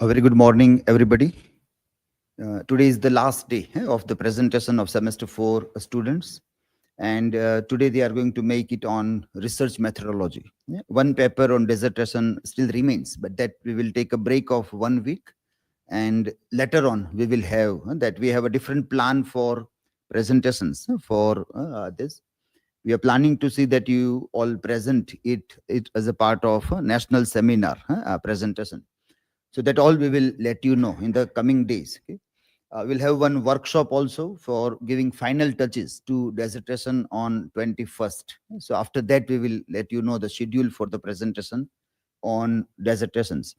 A very good morning, everybody. Today is the last day of the presentation of semester 4 students. And today they are going to make it on research methodology. Yeah, one paper on dissertation still remains, but that we will take a break of 1 week. And later on, we will have that we have a different plan for presentations for this. We are planning to see that you all present it as a part of a national seminar presentation. So that all we will let you know in the coming days. Okay? We'll have one workshop also for giving final touches to dissertation on 21st. So after that, we will let you know the schedule for the presentation on dissertations.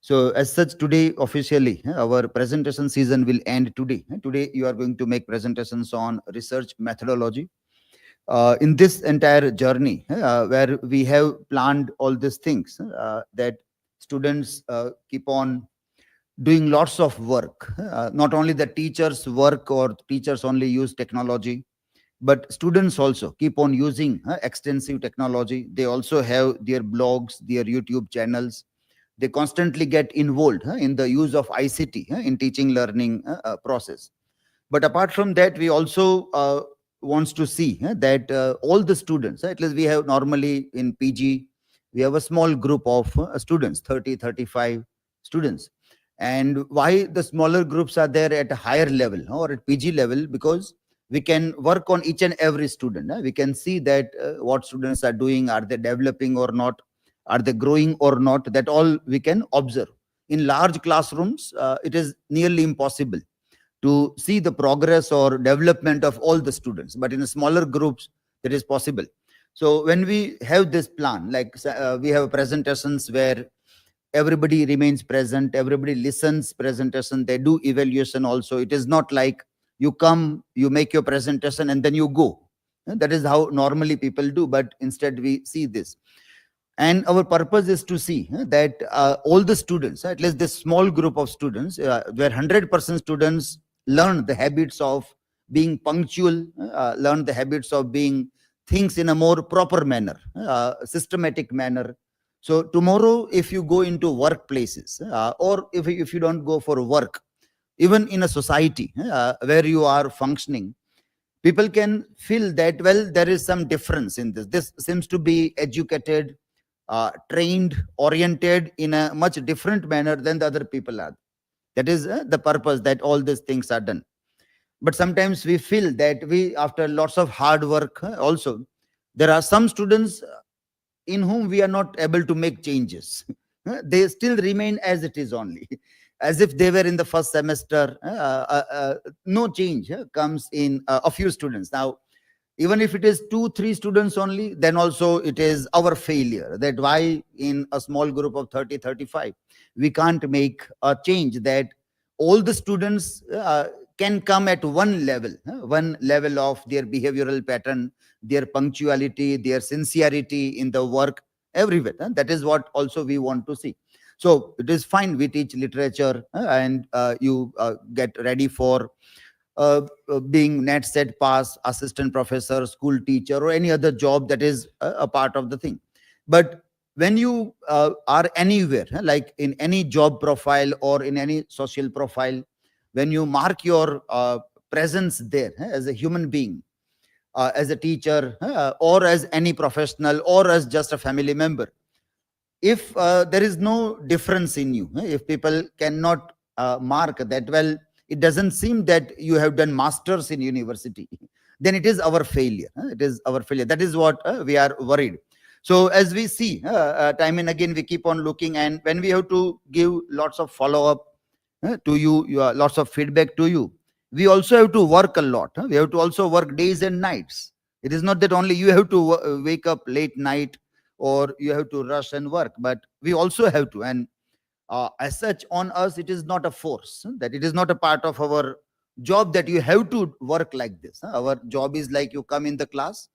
So as such, today officially, our presentation season will end today. Today, you are going to make presentations on research methodology. In this entire journey, where we have planned all these things, that students keep on doing lots of work. Not only the teachers work or teachers only use technology, but students also keep on using extensive technology. They also have their blogs, their YouTube channels. They constantly get involved in the use of ICT in teaching learning process. But apart from that, we also wants to see that all the students, at least we have normally in PG, we have a small group of students, 30, 35 students. And why the smaller groups are there at a higher level or at PG level? Because we can work on each and every student. We can see that what students are doing, are they developing or not, are they growing or not, that all we can observe. In large classrooms, it is nearly impossible to see the progress or development of all the students, but in smaller groups that is possible. So when we have this plan, like we have presentations where everybody remains present, everybody listens presentation, they do evaluation also. It is not like you come, you make your presentation and then you go. That is how normally people do, but instead we see this. And our purpose is to see that all the students, at least this small group of students, where 100% students learn the habits of being punctual, learn the habits of being things in a more proper manner, systematic manner. So tomorrow, if you go into workplaces, or if you don't go for work, even in a society where you are functioning, people can feel that, well, there is some difference in this seems to be educated, trained, oriented in a much different manner than the other people are. That is the purpose that all these things are done. But sometimes we feel that we, after lots of hard work, also there are some students in whom we are not able to make changes. They still remain as it is only, as if they were in the first semester. No change comes in a few students. Now, even if it is 2 3 students only, then also it is our failure, that why in a small group of 30 35 we can't make a change, that all the students can come at one level of their behavioral pattern, their punctuality, their sincerity in the work, everywhere. That is what also we want to see. So it is fine, we teach literature, and you get ready for being net set pass, assistant professor, school teacher, or any other job that is a part of the thing. But when you are anywhere, like in any job profile or in any social profile, when you mark your presence there as a human being, as a teacher, or as any professional, or as just a family member, if there is no difference in you, if people cannot mark that, well, it doesn't seem that you have done masters in university, then it is our failure. It is our failure. That is what we are worried. So as we see time and again, we keep on looking, and when we have to give lots of follow up to you, lots of feedback to you, we also have to work a lot. We have to also work days and nights. It is not that only you have to wake up late night or you have to rush and work, but we also have to. And as such, on us, it is not a force, that it is not a part of our job that you have to work like this. Our job is like, you come in the class,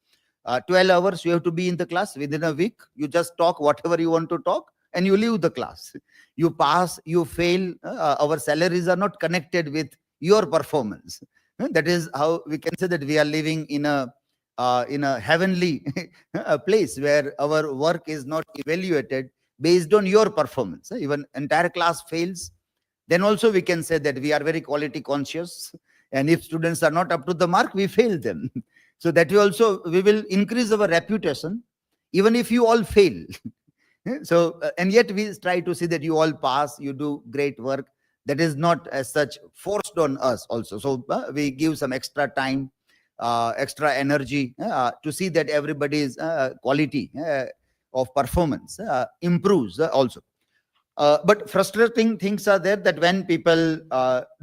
12 hours you have to be in the class. Within a week, you just talk whatever you want to talk and you leave the class. You pass, you fail, our salaries are not connected with your performance. That is how we can say that we are living in a heavenly place where our work is not evaluated based on your performance. Even entire class fails, then also we can say that we are very quality conscious. And if students are not up to the mark, we fail them. So that we will increase our reputation, even if you all fail. So, and yet we try to see that you all pass, you do great work. That is not as such forced on us also. So we give some extra time, extra energy to see that everybody's quality of performance improves also. But frustrating things are there, that when people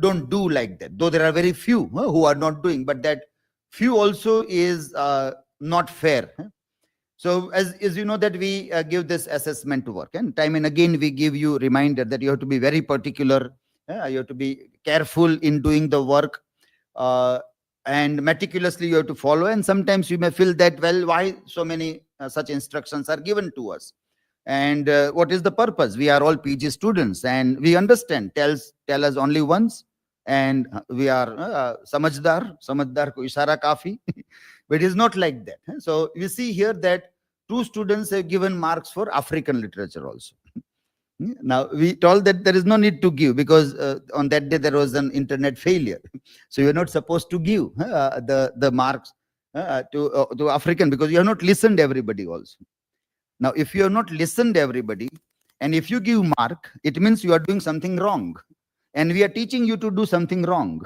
don't do like that, though there are very few who are not doing, but that few also is not fair. So as you know that we give this assessment to work, and time and again we give you reminder that you have to be very particular, you have to be careful in doing the work, and meticulously you have to follow. And sometimes you may feel that, well, why so many such instructions are given to us, and what is the purpose? We are all PG students and we understand. Tell us only once, and we are samajhdar ko ishara kafi. But it is not like that. So you see here that 2 students have given marks for African literature also. Now we told that there is no need to give, because on that day there was an internet failure. So you're not supposed to give the marks to African, because you have not listened to everybody also. Now if you have not listened to everybody, and if you give mark, it means you are doing something wrong, and we are teaching you to do something wrong.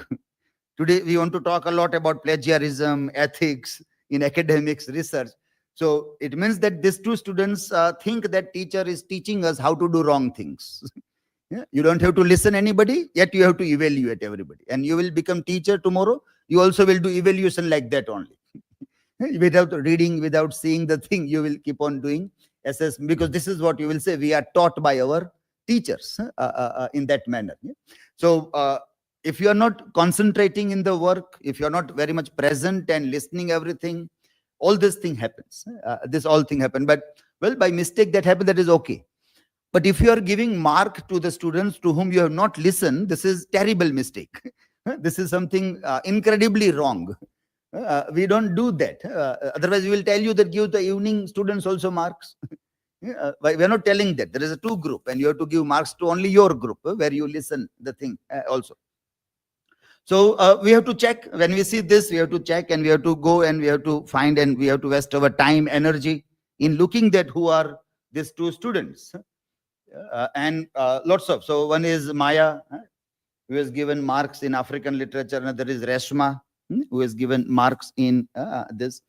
Today we want to talk a lot about plagiarism, ethics in academics, research. So it means that these 2 students think that teacher is teaching us how to do wrong things. Yeah? You don't have to listen anybody, yet you have to evaluate everybody. And you will become teacher tomorrow. You also will do evaluation like that only. Without reading, without seeing the thing, you will keep on doing assessment, because this is what you will say, we are taught by our teachers in that manner. Yeah? So if you are not concentrating in the work, if you are not very much present and listening everything, all this thing happens. This all thing happen. But well, by mistake that happened, that is okay. But if you are giving mark to the students to whom you have not listened, this is terrible mistake. This is something incredibly wrong. We don't do that. Otherwise, we will tell you that give the evening students also marks. We are not telling that. There is a 2 group, and you have to give marks to only your group where you listen the thing also. So we have to check. When we see this, we have to check, and we have to go, and we have to find, and we have to waste our time, energy in looking at who are these 2 students. And lots of. So one is Maya, who has given marks in African literature. Another is Reshma, who has given marks in this.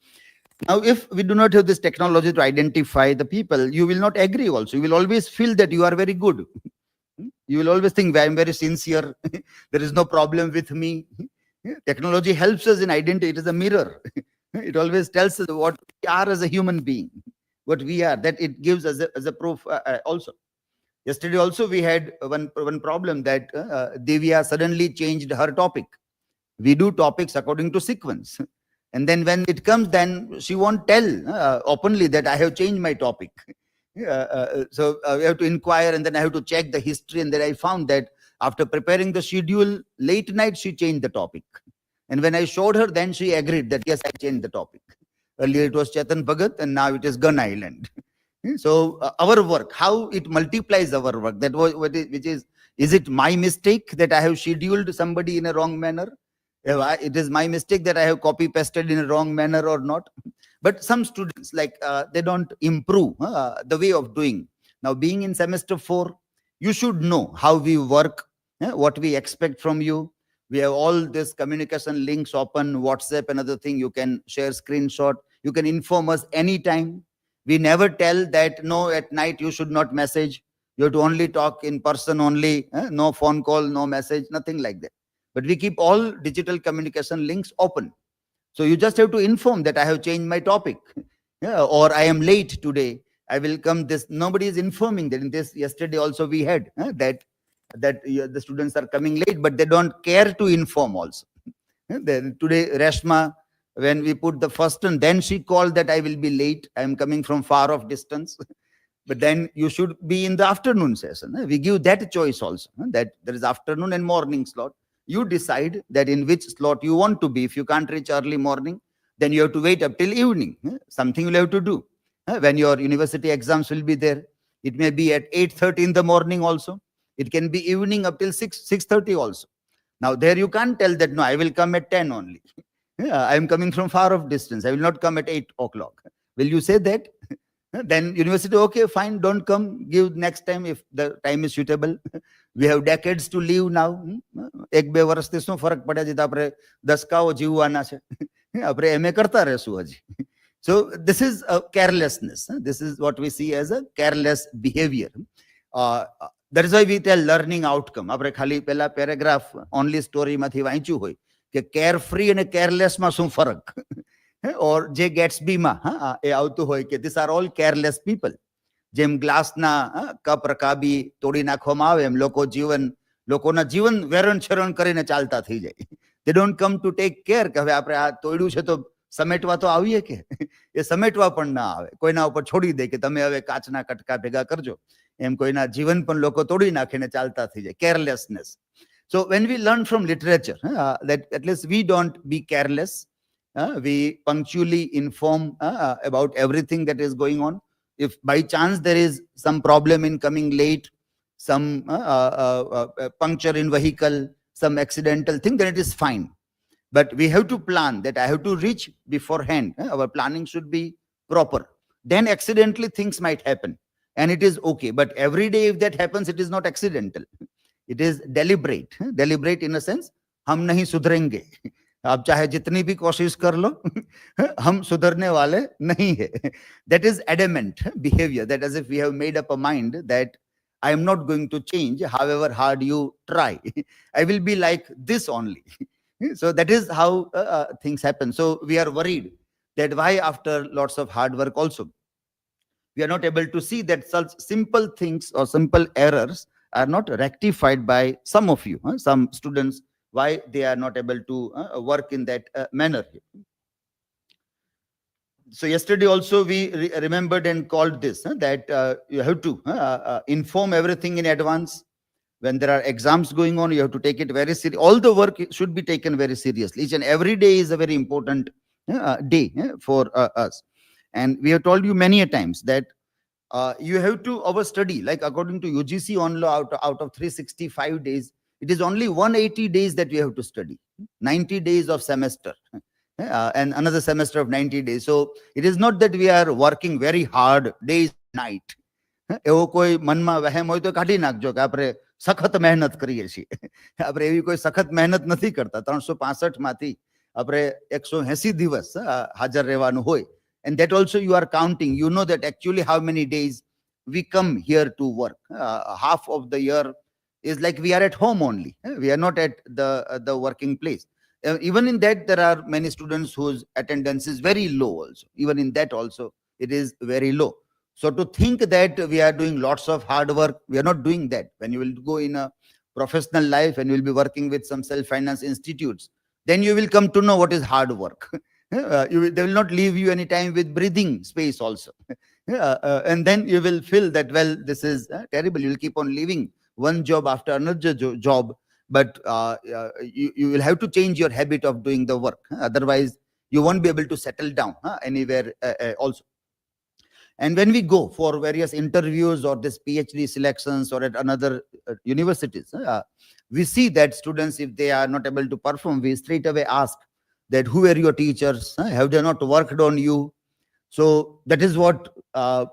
Now, if we do not have this technology to identify the people, you will not agree also. You will always feel that you are very good. You will always think, I am very sincere. There is no problem with me. Technology helps us in identity. It is a mirror. It always tells us what we are as a human being, what we are. That it gives as a proof also. Yesterday also we had one problem, that Divya suddenly changed her topic. We do topics according to sequence. And then when it comes, then she won't tell openly that I have changed my topic. So we have to inquire, and then I have to check the history. And then I found that after preparing the schedule, late night, she changed the topic. And when I showed her, then she agreed that, yes, I changed the topic. Earlier it was Chetan Bhagat, and now it is Gun Island. So our work, how it multiplies our work, that was which is it my mistake that I have scheduled somebody in a wrong manner? It is my mistake that I have copy pasted in a wrong manner or not? But some students, like they don't improve the way of doing. Now, being in semester 4, you should know how we work, what we expect from you. We have all this communication links open, WhatsApp, another thing. You can share screenshot. You can inform us anytime. We never tell that, no, at night you should not message. You have to only talk in person only. No phone call, no message, nothing like that. But we keep all digital communication links open. So you just have to inform that I have changed my topic, or I am late today. I will come this. Nobody is informing that. In this yesterday also we had that the students are coming late, but they don't care to inform also. Then today Reshma, when we put the first one, then she called that I will be late. I am coming from far off distance. But then you should be in the afternoon session. We give that choice also, that there is afternoon and morning slot. You decide that in which slot you want to be. If you can't reach early morning, then you have to wait up till evening. Something you'll have to do. When your university exams will be there, it may be at 8:30 in the morning also. It can be evening up till 6:30 also. Now there you can't tell that, no, I will come at 10 only. I am coming from far off distance. I will not come at 8 o'clock. Will you say that? Then university, okay, fine, don't come. Give next time if the time is suitable. We have decades to live now. એક બે વર્ષથી શું ફરક પડે છે? આપણે દસકાઓ જીવવાના છે. આપણે એમ કરતા રહેશું હજી. So this is a carelessness. This is what we see as a careless behavior. That is why we tell learning outcome. આપણે ખાલી પેલા પેરેગ્રાફ ઓનલી સ્ટોરીમાંથી વાંચ્યું હોય કે કેર ફ્રી અને કેરલેસમાં શું ફરક, ઓર જે ગેટ્સબીમાં એ આવતું હોય કે this are all careless people. જેમ ગ્લાસના કપ રકાબી તોડી નાખવામાં આવે એમ લોકોના જીવન વેરણ છેરણ કરીને ચાલતા થઈ જાય. They don't come to take care કે હવે આપણે આ તોડ્યું છે તો સમેટવા તો આવીએ કે એ સમેટવા પણ ના આવે, કોઈના ઉપર છોડી દે કે તમે હવે કાચના કટકા ભેગા કરજો, એમ કોઈના જીવન પણ લોકો તોડી નાખીને ચાલતા થઈ જાય. Carelessness. So when we learn from literature that at least we don't be careless, we punctually inform about everything that is going on. If by chance there is some problem in coming late, some puncture in vehicle, some accidental thing, then it is fine. But we have to plan that I have to reach beforehand. Our planning should be proper. Then accidentally things might happen and it is okay. But every day if that happens, it is not accidental. It is deliberate. Deliberate in a sense, हम नहीं सुधरेंगे. आप चाहे जितनी भी कोशिश कर लो, हम सुधरने वाले नहीं है. That is adamant behavior. That as if we have made up a mind that I am not going to change, however hard you try. I will be like this only. So that is how things happen. So we are worried that why after lots of hard work also, we are not able to see that such simple things or simple errors are not rectified by some of you, some students, why they are not able to work in that manner. So yesterday also we remembered and called this, that you have to inform everything in advance. When there are exams going on, you have to take it very seriously. All the work should be taken very seriously. Each and every day is a very important day for us. And we have told you many a times that you have to overstudy. Like according to UGC on law, out of 365 days, it is only 180 days that we have to study. 90 days of semester. And another semester of 90 days. So it is not that we are working very hard days and night. એવો કોઈ મનમાં વહેમ હોય તો કાઢી નાખજો કે આપણે સખત મહેનત કરીએ છીએ. આપણે એવી કોઈ સખત મહેનત નથી કરતા. 365 માંથી આપણે 180 દિવસ હાજર રહેવાનું હોય. And that also you are counting. You know that actually how many days we come here to work. Half of the year is like we are at home only. We are not at the working place. Even in that, there are many students whose attendance is very low also. Even in that also, it is very low. So to think that we are doing lots of hard work, we are not doing that. When you will go in a professional life and you will be working with some self-finance institutes, then you will come to know what is hard work. They will not leave you any time with breathing space also. And then you will feel that, well, this is terrible. You will keep on leaving one job after another job. But you will have to change your habit of doing the work. Otherwise, you won't be able to settle down anywhere also. And when we go for various interviews or this PhD selections or at another universities, we see that students, if they are not able to perform, we straight away ask that who were your teachers? Have they not worked on you? So that is what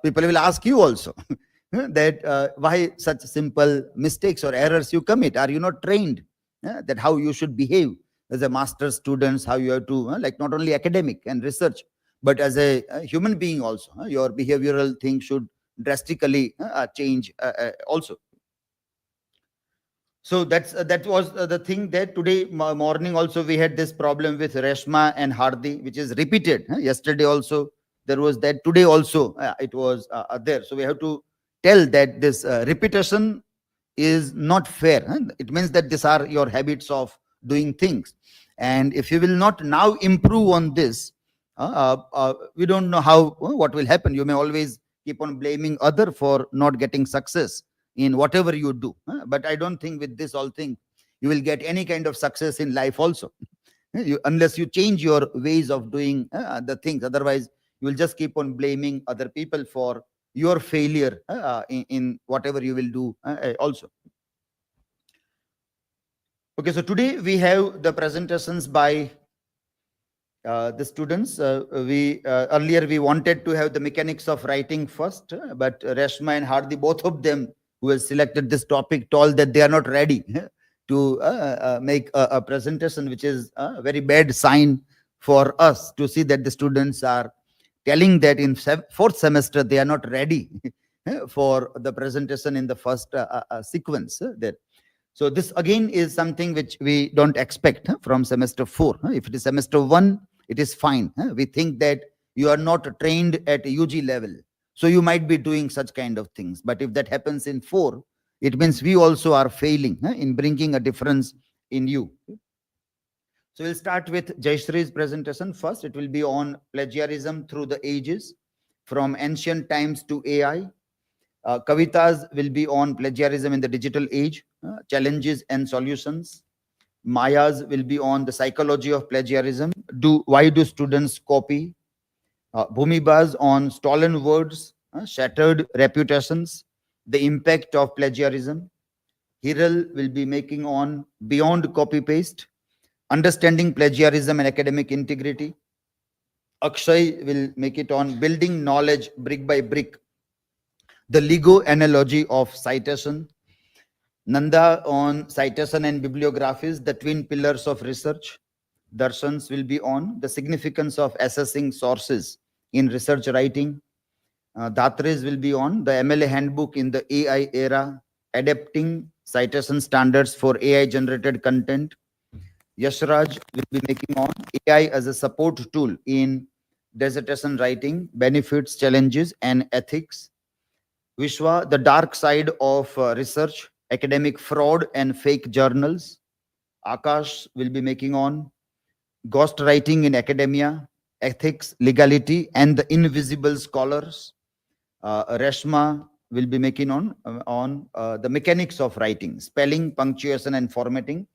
people will ask you also. That why such simple mistakes or errors you commit? Are you not trained that how you should behave as a master's students, how you have to, like not only academic and research, but as a human being also, your behavioral thing should drastically change also. So that was the thing that today morning also we had this problem with Reshma and Hardi, which is repeated. Yesterday also there was that, today also it was there. So we have to tell that this repetition is not fair. It means that these are your habits of doing things. And if you will not now improve on this, we don't know how, what will happen. You may always keep on blaming other for not getting success in whatever you do. But I don't think with this all thing, you will get any kind of success in life also. Unless you change your ways of doing the things. Otherwise, you will just keep on blaming other people for your failure in whatever you will do also. Okay, so today we have the presentations by the students. We earlier we wanted to have the mechanics of writing first, but Reshma and Hardi, both of them who have selected this topic, told that they are not ready to make a presentation, which is a very bad sign for us to see that the students are telling that in fourth semester they are not ready for the presentation in the first sequence there. So this again is something which we don't expect from semester 4. If it is semester 1, it is fine. We think that you are not trained at UG level, so you might be doing such kind of things. But if that happens in 4, it means we also are failing in bringing a difference in you. So we'll start with Jayashree's presentation first. It will be on plagiarism through the ages, from ancient times to AI. Kavita's will be on plagiarism in the digital age, challenges and solutions. Maya's will be on the psychology of plagiarism. Why do students copy? Bhumiba's on stolen words, shattered reputations, the impact of plagiarism. Hiral will be making on beyond copy paste, understanding plagiarism and academic integrity. Akshay will make it on building knowledge brick by brick, the Lego analogy of citation. Nanda on citation and bibliographies, the twin pillars of research. Darshans will be on the significance of assessing sources in research writing. Datre's will be on the MLA handbook in the AI era, adapting citation standards for AI generated content. Yashraj will be making on AI as a support tool in dissertation writing, benefits, challenges, and ethics. Vishwa, the dark side of research, academic fraud and fake journals. Akash will be making on ghostwriting in academia, ethics, legality, and the invisible scholars. Reshma will be making on the mechanics of writing, spelling, punctuation, and formatting.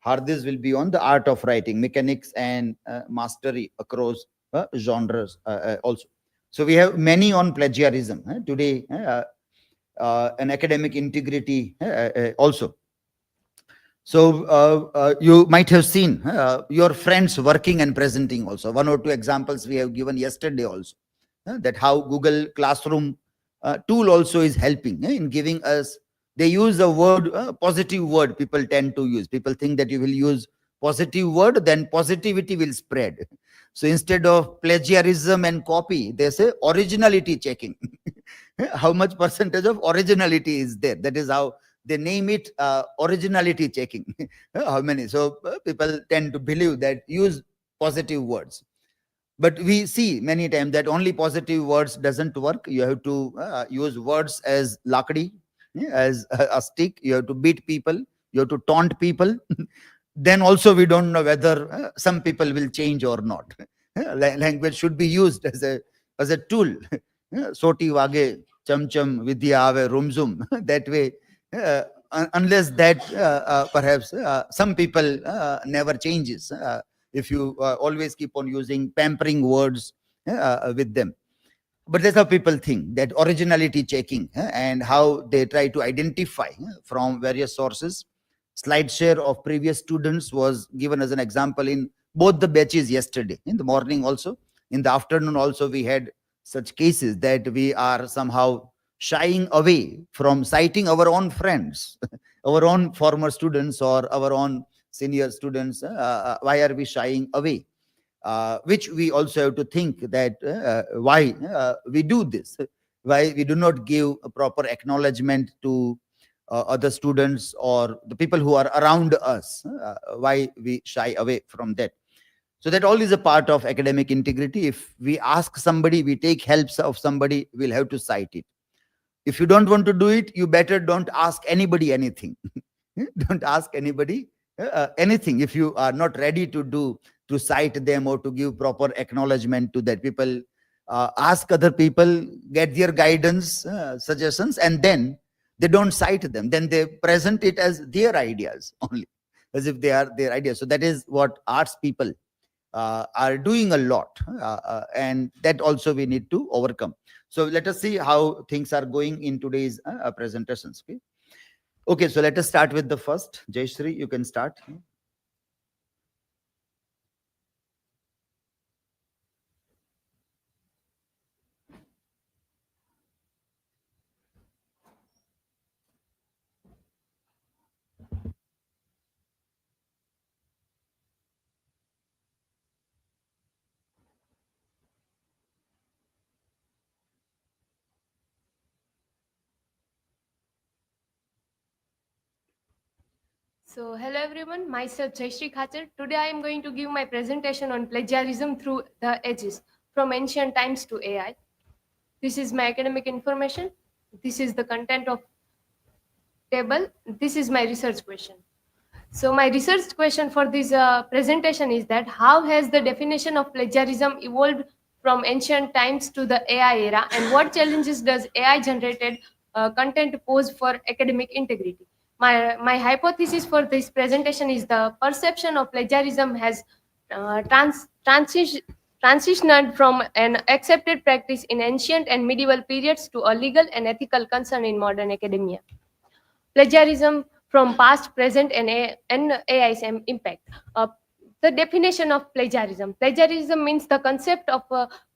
Hardis will be on the art of writing, mechanics, and mastery across genres also. So we have many on plagiarism today, and academic integrity also. So you might have seen your friends working and presenting also. One or two examples we have given yesterday also. That how Google Classroom tool also is helping in giving us. They use a word, positive word. People tend to use. People think that you will use positive word, then positivity will spread. So instead of plagiarism and copy, they say originality checking. How much percentage of originality is there? That is how they name it, originality checking. How many? So people tend to believe that use positive words. But we see many times that only positive words doesn't work. You have to use words as lakdi, as a stick. You have to beat people. You have to taunt people. Then also we don't know whether some people will change or not. Language should be used as a tool. Soti wage chamcham vidya ave rumzum. That way, unless that perhaps some people never changes. If you always keep on using pampering words with them. But that's how people think, that originality checking and how they try to identify from various sources. Slide share of previous students was given as an example in both the batches yesterday, in the morning also. In the afternoon also, we had such cases that we are somehow shying away from citing our own friends, our own former students or our own senior students. Why are we shying away? Which we also have to think that why we do this, why we do not give a proper acknowledgement to other students or the people who are around us, why we shy away from that. So that all is a part of academic integrity. If we ask somebody, we take helps of somebody, we'll have to cite it. If you don't want to do it, you better don't ask anybody anything. Don't ask anybody anything if you are not ready to cite them or to give proper acknowledgement to that. People ask other people, get their guidance, suggestions, and then they don't cite them. Then they present it as their ideas only, as if they are their ideas. So that is what arts people are doing a lot, and that also we need to overcome. So let us see how things are going in today's presentations. Okay. Okay, so let us start with the first. Jayashree, you can start. So, hello everyone, myself Jayshree Khacher. Today I am going to give my presentation on plagiarism through the ages, from ancient times to AI. This is my academic information. This is the content of table. This is my research question. So my research question for this presentation is that how has the definition of plagiarism evolved from ancient times to the AI era, and what challenges does AI generated content pose for academic integrity? My hypothesis for this presentation is the perception of plagiarism has transitioned from an accepted practice in ancient and medieval periods to a legal and ethical concern in modern academia. Plagiarism from past, present, and AI's impact. The definition of plagiarism. Plagiarism means the concept of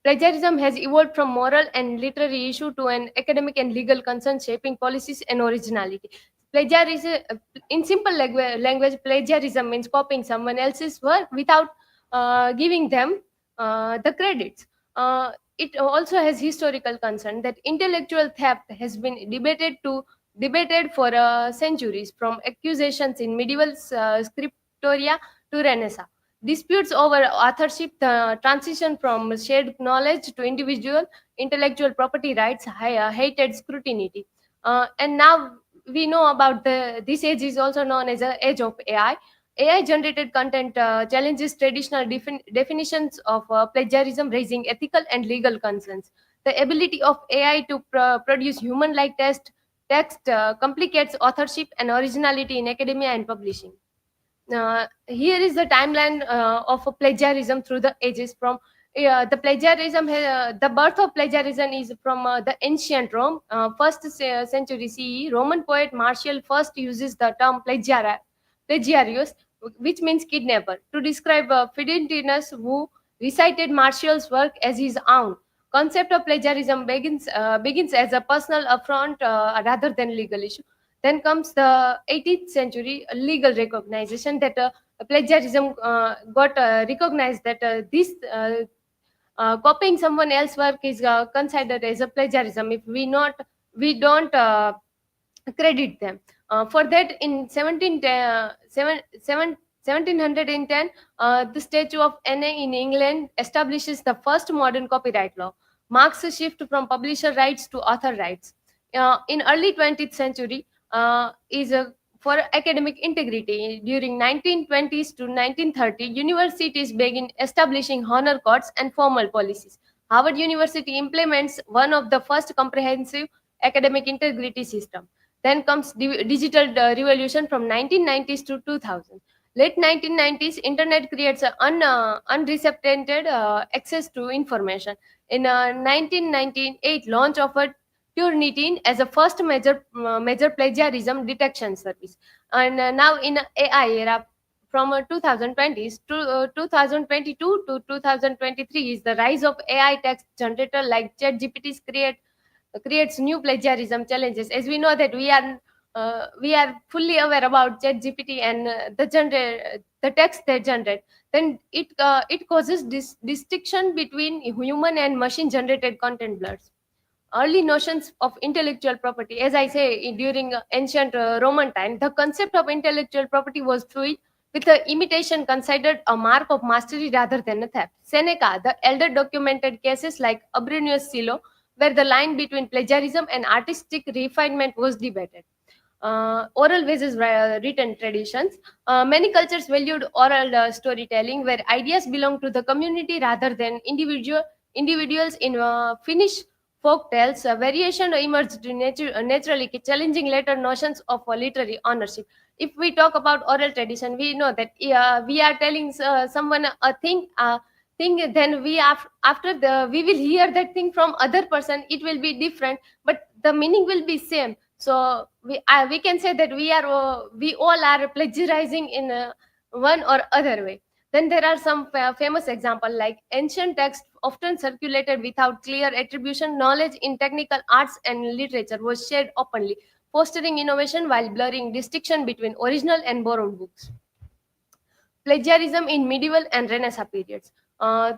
plagiarism has evolved from moral and literary issue to an academic and legal concern shaping policies and originality. Plagiarism, in simple language, plagiarism means copying someone else's work without giving them the credits. It also has historical concern that intellectual theft has been debated for centuries, from accusations in medieval scriptoria to Renaissance. Disputes over authorship, the transition from shared knowledge to individual intellectual property rights, hated scrutiny. And now we know about this age is also known as the age of AI. AI generated content challenges traditional definitions of plagiarism, raising ethical and legal concerns. The ability of AI to produce human like text complicates authorship and originality in academia and publishing. Here is the timeline of plagiarism through the ages. From the birth of plagiarism is from the ancient Rome, century CE. Roman poet Martial first uses the term plagiarius, which means kidnapper, to describe Fidentinus, who recited Martial's work as his own. Concept of plagiarism begins as a personal affront rather than legal issue. Then comes the 18th century legal recognition that plagiarism got recognized that this copying someone else's work is considered as a plagiarism if we don't credit them. For that, in 1710, the Statute of Anne in England establishes the first modern copyright law, marks a shift from publisher rights to author rights. In early 20th century, is for academic integrity. During 1920s to 1930, universities began establishing honor codes and formal policies. Harvard University implements one of the first comprehensive academic integrity system. Then comes digital revolution from 1990s to 2000. Late 1990s, internet creates an unrestricted access to information. In 1998, launch of a Turnitin as a first major plagiarism detection service. And now in AI era, from 2020s to 2022 to 2023, is the rise of AI text generator like ChatGPT's creates new plagiarism challenges. As we know that we are fully aware about ChatGPT and the text they generate. Then it causes this distinction between human and machine generated content blurs. Early notions of intellectual property. As I say, during ancient Roman time, the concept of intellectual property was fluid, with the imitation considered a mark of mastery rather than a theft. Seneca, the elder, documented cases like Abrinius Silo, where the line between plagiarism and artistic refinement was debated. Oral versus written traditions. Many cultures valued oral storytelling, where ideas belong to the community rather than individuals. In Finnish folk tales, variation emerged naturally, challenging later notions of literary ownership. If we talk about oral tradition, we know that we are telling someone a thing, then after we will hear that thing from other person, it will be different, but the meaning will be same. So we can say that we all are plagiarizing in one or other way. Then there are some famous example, like ancient texts often circulated without clear attribution. Knowledge in technical arts and literature was shared openly, fostering innovation while blurring distinction between original and borrowed books. Plagiarism in medieval and Renaissance periods. Uh,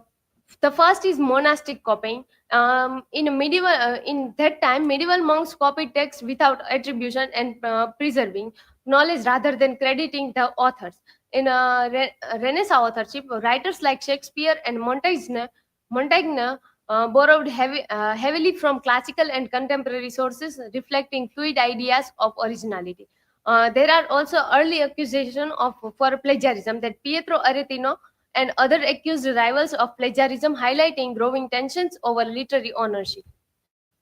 the first is monastic copying. In that time, medieval monks copied texts without attribution and preserving knowledge rather than crediting the authors. In Renaissance authorship, writers like Shakespeare and Montaigne borrowed heavily from classical and contemporary sources, reflecting fluid ideas of originality. There are also early accusations of for plagiarism, that Pietro Aretino and other accused rivals of plagiarism, highlighting growing tensions over literary ownership.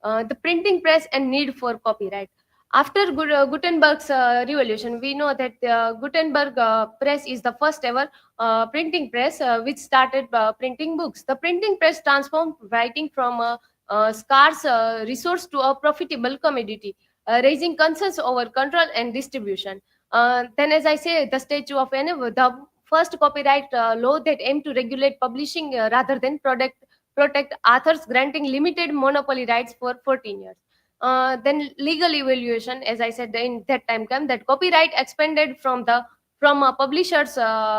The printing press and need for copyright. After Gutenberg's revolution, we know that Gutenberg press is the first ever printing press which started printing books. The printing press transformed writing from a scarce resource to a profitable commodity, raising concerns over control and distribution. Then, as I say, the Statute of Anne, the first copyright law that aimed to regulate publishing rather than protect authors, granting limited monopoly rights for 14 years. Then legal evaluation, as I said, in that time came that copyright expanded from a publisher's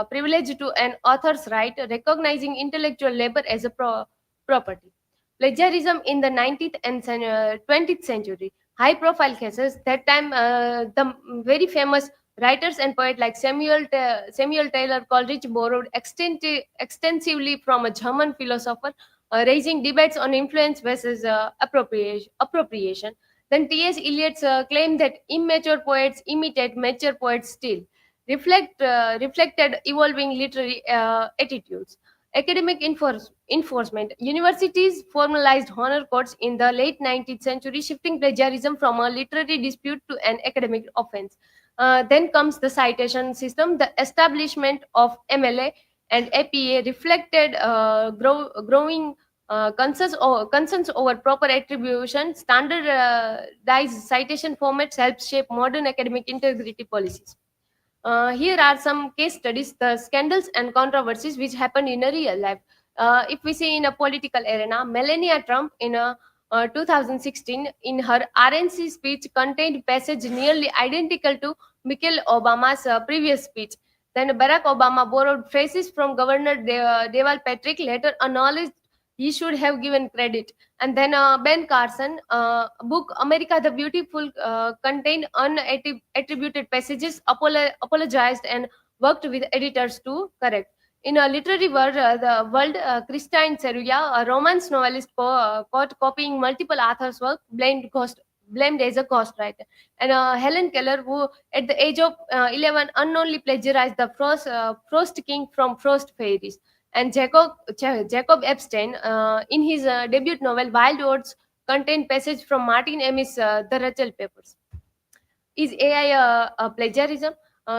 privilege to an author's right, recognizing intellectual labor as a property. Plagiarism in the 19th and 20th century. High profile cases. That time, the very famous writers and poets like Samuel Taylor Coleridge borrowed extensively from a German philosopher, raising debates on influence versus appropriation. Then T.S. Eliot's claim that immature poets imitate mature poets still reflected evolving literary attitudes. Academic enforcement. Universities formalized honor codes in the late 19th century, shifting plagiarism from a literary dispute to an academic offense. Then comes the citation system. The establishment of MLA and APA reflected growing concerns over proper attribution. Standardized citation formats help shape modern academic integrity policies. Here are some case studies, the scandals and controversies which happened in a real life. If we see in a political arena, Melania Trump in a 2016, in her RNC speech contained passage nearly identical to Michelle Obama's previous speech. Then Barack Obama borrowed phrases from Governor Deval Patrick, later acknowledged he should have given credit. And then Ben Carson book America the Beautiful contained unattributed passages, apologized and worked with editors to correct. In a literary world, Christine Seruya, a romance novelist, caught copying multiple authors' work, blamed as a ghostwriter. And Helen Keller, who at the age of 11 unknowingly plagiarized the Frost King from Frost Fairies. And Jacob Epstein, in his debut novel Wild Oats, contained passage from Martin Amis' The Rachel Papers. Is AI a plagiarism?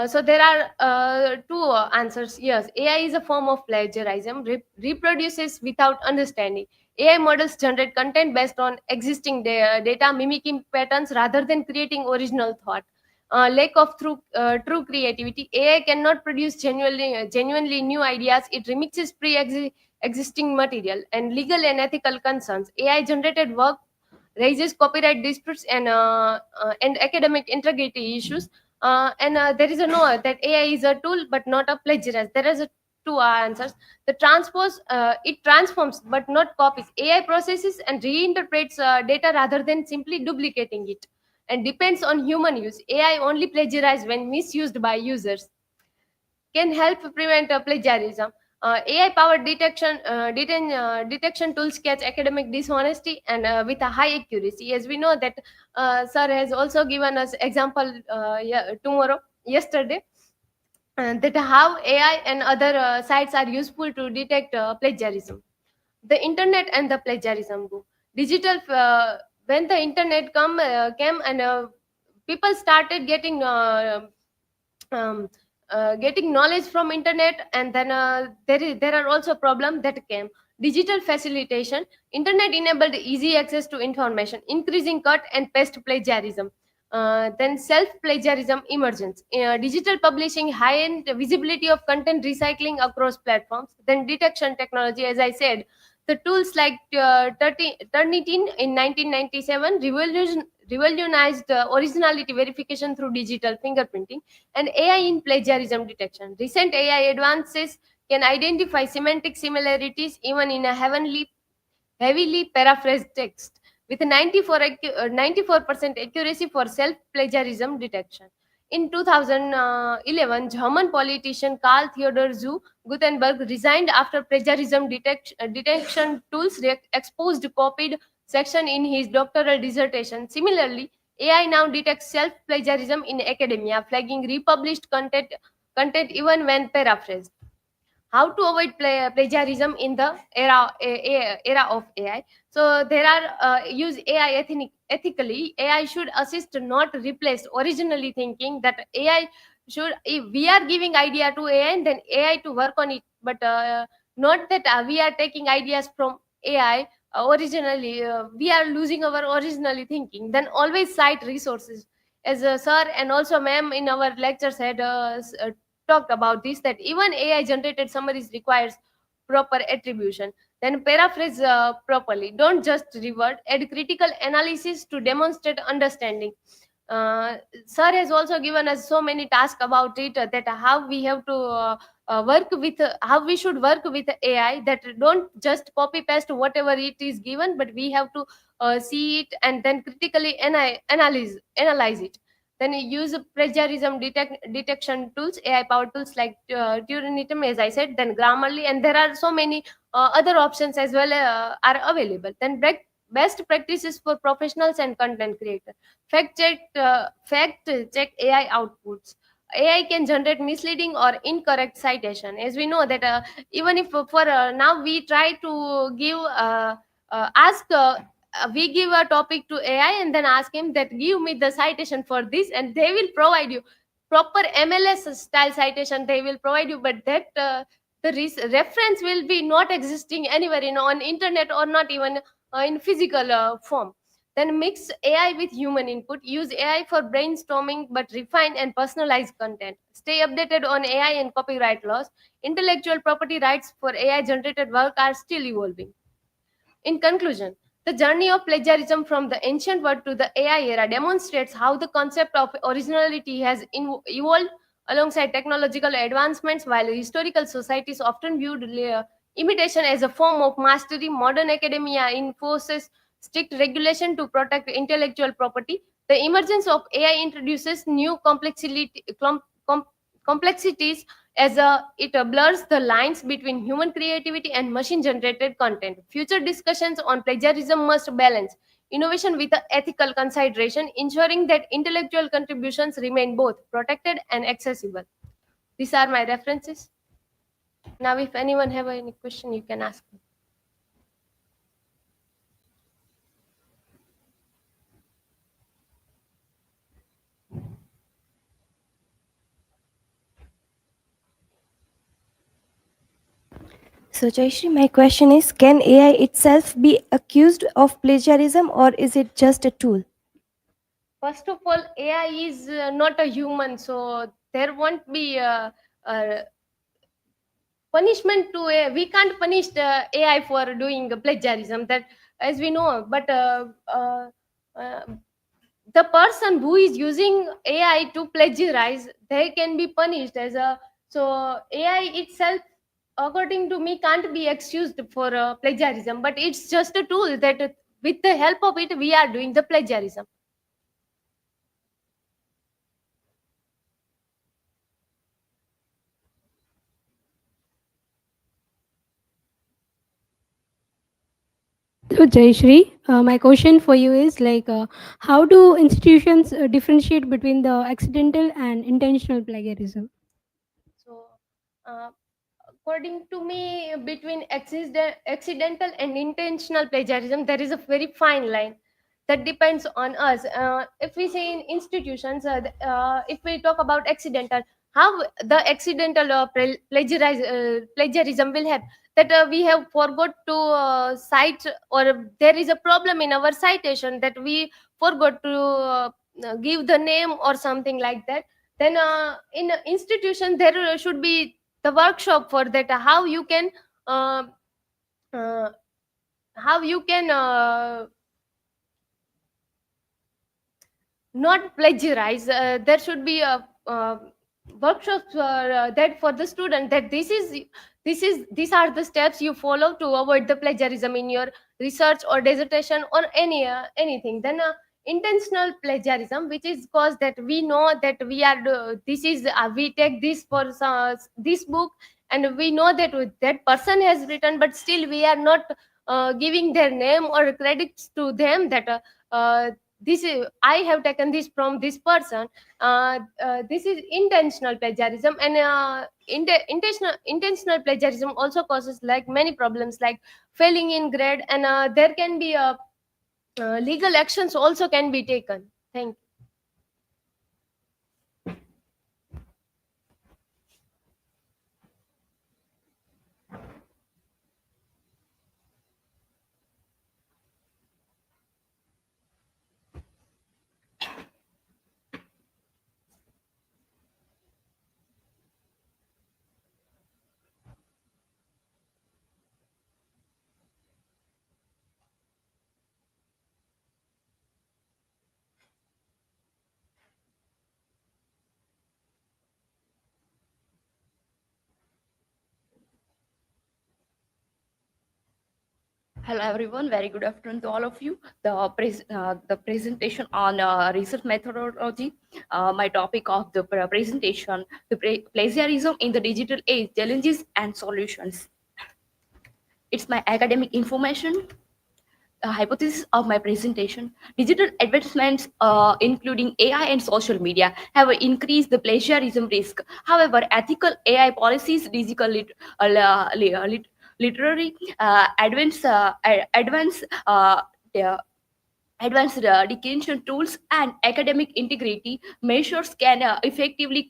So there are two answers. Yes, AI is a form of plagiarism, reproduces without understanding. AI models generate content based on existing data, mimicking patterns rather than creating original thought. Lack of true creativity. AI cannot produce genuinely new ideas. It remixes pre-existing material. And legal and ethical concerns. AI generated work raises copyright disputes and academic integrity issues. And there is a no that AI is a tool but not a plagiarist. There is a two answers. The transpose it transforms but not copies. AI processes and reinterprets data rather than simply duplicating it, and depends on human use. AI only plagiarizes when misused by users. Can help prevent plagiarism. AI-powered detection tools catch academic dishonesty and with a high accuracy. As we know that sir has also given us example yesterday, that how AI and other sites are useful to detect plagiarism. The internet and the plagiarism go. Digital When the internet came and people started um, getting knowledge from internet, and then there are also problems that came. Digital facilitation. Internet enabled easy access to information, increasing cut and paste plagiarism. Then self-plagiarism emergence, digital publishing, high-end visibility of content recycling across platforms. Then detection technology, as I said, the tools like Turnitin in 1997 revolutionized originality verification through digital fingerprinting. And AI in plagiarism detection. Recent AI advances can identify semantic similarities even in a heavily paraphrased text with 94% accuracy for self-plagiarism detection. In 2011, German politician Karl Theodor zu Gutenberg resigned after plagiarism detection tools exposed copied section in his doctoral dissertation. Similarly, AI now detects self-plagiarism in academia, flagging republished content even when paraphrased. How to avoid plagiarism in the era of AI. So there are use AI ethically. AI should assist, not replace originally thinking. That AI should, if we are giving idea to AI, and then AI to work on it, but not that we are taking ideas from AI. Originally we are losing our originally thinking. Then always cite resources, as sir and also ma'am in our lectures had talked about this, that even AI generated summaries requires proper attribution. Then paraphrase properly. Don't just revert. Add critical analysis to demonstrate understanding. Sir has also given us so many tasks about it, that how we have to work with how we should work with AI, that don't just copy paste whatever it is given, but we have to see it and then critically analyze it. Then you use plagiarism detection tools, AI powered tools like Turnitin, as I said, then Grammarly, and there are so many other options as well are available. Then best practices for professionals and content creators. Fact check AI outputs. AI can generate misleading or incorrect citation. As we know that even if for now we try to give ask we give a topic to AI and then ask him that give me the citation for this, and they will provide you proper MLS style citation. They will provide you, but that the reference will be not existing anywhere in on internet or not even in physical form. Then mix AI with human input. Use AI for brainstorming, but refine and personalize content. Stay updated on AI and copyright laws. Intellectual property rights for AI generated work are still evolving. In conclusion, the journey of plagiarism from the ancient world to the AI era demonstrates how the concept of originality has evolved alongside technological advancements. While historical societies often viewed imitation as a form of mastery, modern academia enforces strict regulation to protect intellectual property. The emergence of AI introduces new com- complexities as it blurs the lines between human creativity and machine generated content. Future discussions on plagiarism must balance innovation with ethical consideration, ensuring that intellectual contributions remain both protected and accessible. These are my references. Now, if anyone have any question, you can ask me. So, Jaishri, my question is, can AI itself be accused of plagiarism or is it just a tool? First of all, AI is not a human, so there won't be punishment to a, we can't punish the AI for doing plagiarism, that as we know. But uh, the person who is using AI to plagiarize, they can be punished as a, so AI itself according to me can't be excused for plagiarism, but it's just a tool that with the help of it we are doing the plagiarism. So, Jayashri, my question for you is like, how do institutions differentiate between the accidental and intentional plagiarism? So uh, according to me, between accidental and intentional plagiarism, there is a very fine line that depends on us. If we say in institutions, if we talk about accidental, how the accidental plagiarism will happen, that we have forgot to cite, or there is a problem in our citation that we forgot to give the name or something like that. Then in a institution there should be the workshop for that, uh, uh, how you can not plagiarize. There should be a workshops for that for the student, that these are the steps you follow to avoid the plagiarism in your research or dissertation or anything. Then intentional plagiarism, which is cause that we know that this is we take this for this book, and we know that that person has written, but still we are not giving their name or credits to them, that this is I have taken this from this person. This is intentional plagiarism. And intentional plagiarism also causes like many problems, like failing in grade, and there can be legal actions also can be taken. Thank you. Hello everyone, very good afternoon to all of you. The presentation on research methodology. My topic of the presentation: plagiarism in the digital age, challenges and solutions. It's my academic information. The hypothesis of my presentation: digital advancements, including AI and social media, have increased the plagiarism risk. However, ethical AI policies, digital literary advance the advanced dictation tools and academic integrity measures can effectively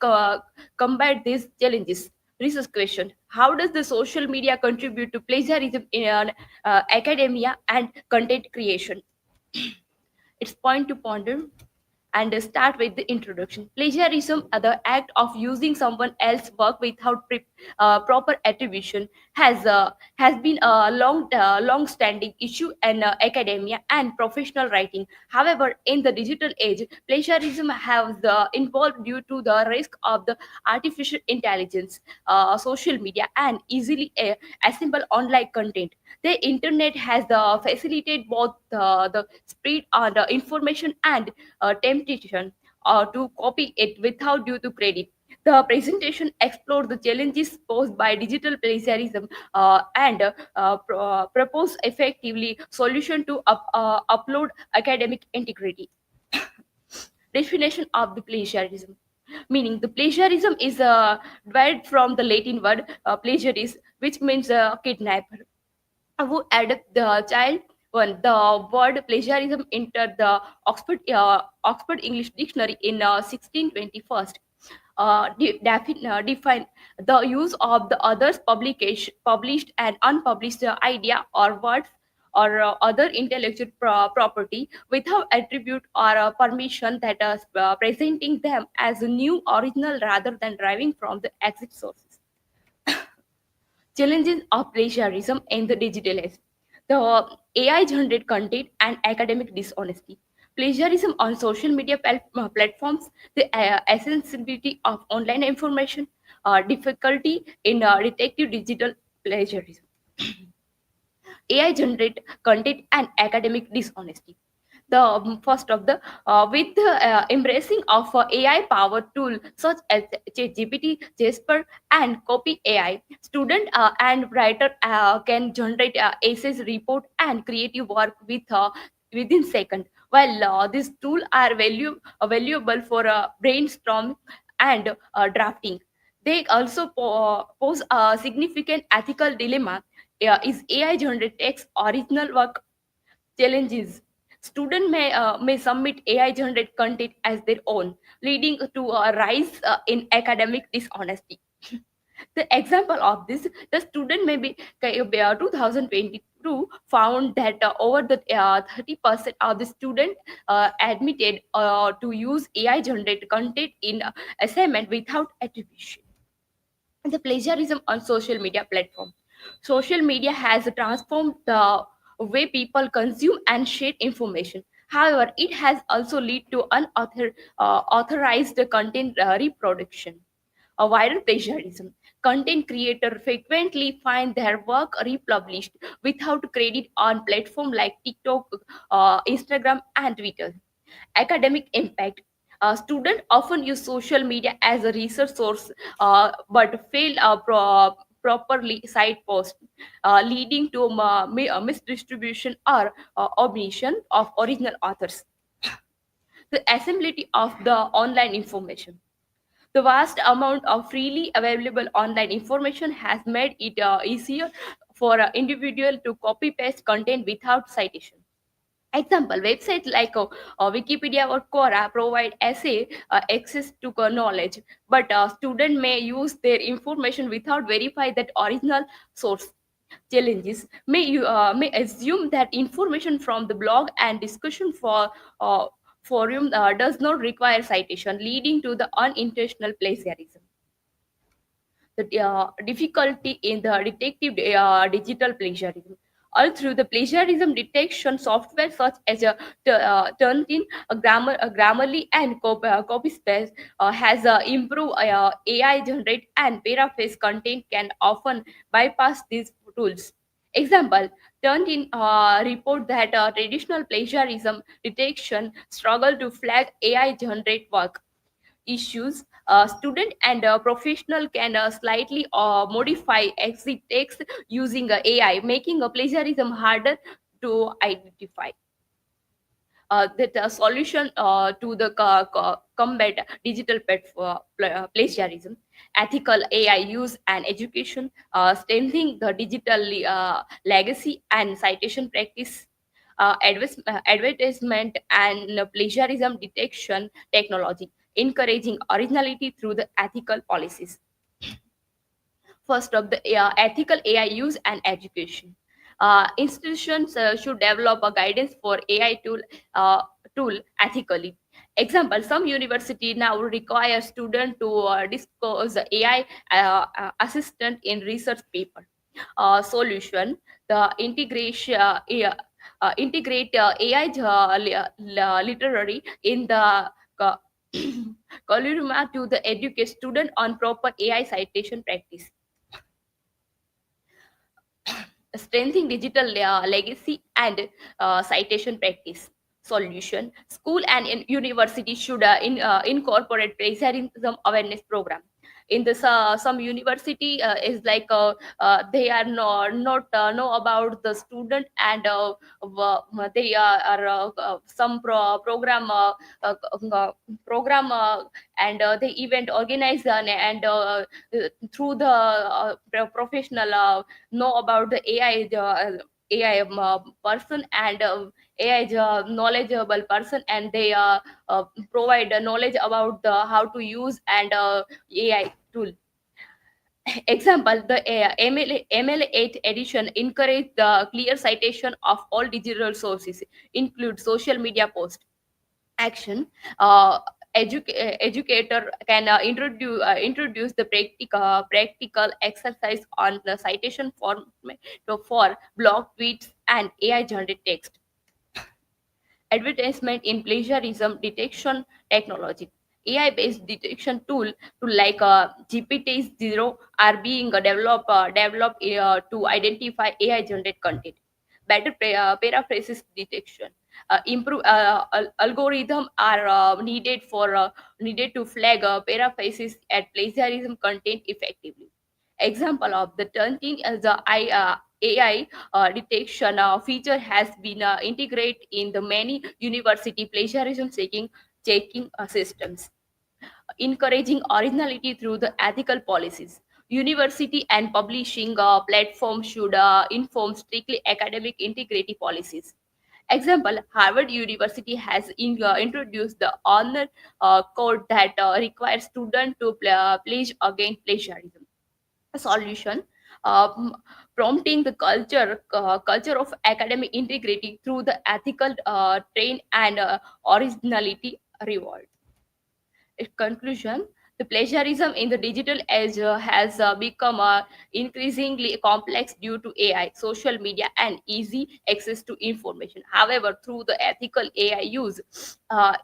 combat these challenges. Research question: how does the social media contribute to plagiarism in academia and content creation? It's point to ponder, and start with the introduction. Plagiarism, the act of using someone else's work without proper attribution, has been a long-standing issue in academia and professional writing. However, in the digital age, plagiarism has involved due to the risk of the artificial intelligence, social media, and easily assemble online content. The internet has facilitated both the spread of the information and temptation to copy it without due to credit. The presentation explored the challenges posed by digital plagiarism and propose effectively solution to upload academic integrity. Definition of the plagiarism: meaning the plagiarism is derived from the Latin word plagiaris, which means kidnapper, who adapt the child. One, the word plagiarism entered the Oxford English Dictionary in 1621. Define the use of the others publication, published and unpublished idea or words or other intellectual property without attribute or permission, that is presenting them as a new original rather than deriving from the exit sources. Challenges of plagiarism in the digital age: the AI generated content and academic dishonesty, plagiarism on social media platforms, the accessibility of online information, difficulty in detective digital plagiarism, AI generate content and academic dishonesty. The first of the with the embracing of AI powered tool such as ChatGPT, Jasper, and Copy AI, student and writer can generate essays, report, and creative work within second. While these tools are valuable for brainstorming and drafting, they also pose a significant ethical dilemma. Is AI generated text original work? Challenges: student may submit AI generated content as their own, leading to a rise in academic dishonesty. The example of this: the student may be 2020 found that over the 30% of the students admitted to use AI generated content in assignment without attribution. The plagiarism on social media platform. Social media has transformed the way people consume and share information. However, it has also led to unauthorized content reproduction. A viral plagiarism. Content creators frequently find their work republished without credit on platforms like TikTok, Instagram, and Twitter. Academic impact. Students often use social media as a research source but fail properly cite posts, leading to misdistribution or omission of original authors. The accessibility of the online information. The vast amount of freely available online information has made it easier for an individual to copy paste content without citation. Example, websites like Wikipedia or Quora provide essay access to knowledge, but a student may use their information without verify that original source. Challenges may assume that information from the blog and discussion for forum does not require citation, leading to the unintentional plagiarism. The difficulty in the detective digital plagiarism. All through the plagiarism detection software such as Turnitin, Grammarly, and Copyspace has improved AI generate and paraphrase content can often bypass these tools. Example, Turnitin report that traditional plagiarism detection struggle to flag AI generate work issues. Student and professional can slightly modify exit text using AI, making a plagiarism harder to identify. That solution to the combat digital plagiarism, ethical AI use and education, strengthening the digital legacy and citation practice, advertisement and plagiarism detection technology, encouraging originality through the ethical policies. First up, the ethical AI use and education. Institutions should develop a guidance for AI tool ethically. Example, some university now require students to disclose the AI assistant in research paper. Solution, the integration integrate AI literary in the curriculum to the educate student on proper AI citation practice. Strengthening digital legacy and citation practice. Solution, school and university should incorporate plagiarism awareness program. In this some university is like they are not know about the student, and they are some program program and the event organized through the professional know about the AI person, and AI is a knowledgeable person, and they provide knowledge about how to use and AI tool. Example, the ML8 edition encourage the clear citation of all digital sources, include social media posts. Action, educator can introduce the practical exercise on the citation format for blog tweets and AI generated text. Advertisement in plagiarism detection technology. AI based detection tool like GPT-0 are being developed to identify AI generated content. Better paraphrases detection. Improve algorithm are needed to flag paraphrases at plagiarism content effectively. Example of the turning as the AI detection feature has been integrated in the many university plagiarism checking systems, encouraging originality through the ethical policies. University and publishing platforms should inform strictly academic integrity policies. Example, Harvard University has introduced the honor code that requires students to pledge against plagiarism. A solution, um, prompting the culture of academic integrity through the ethical train and originality reward. In conclusion, the plagiarism in the digital age has become increasingly complex due to AI, social media, and easy access to information. However, through the ethical AI use,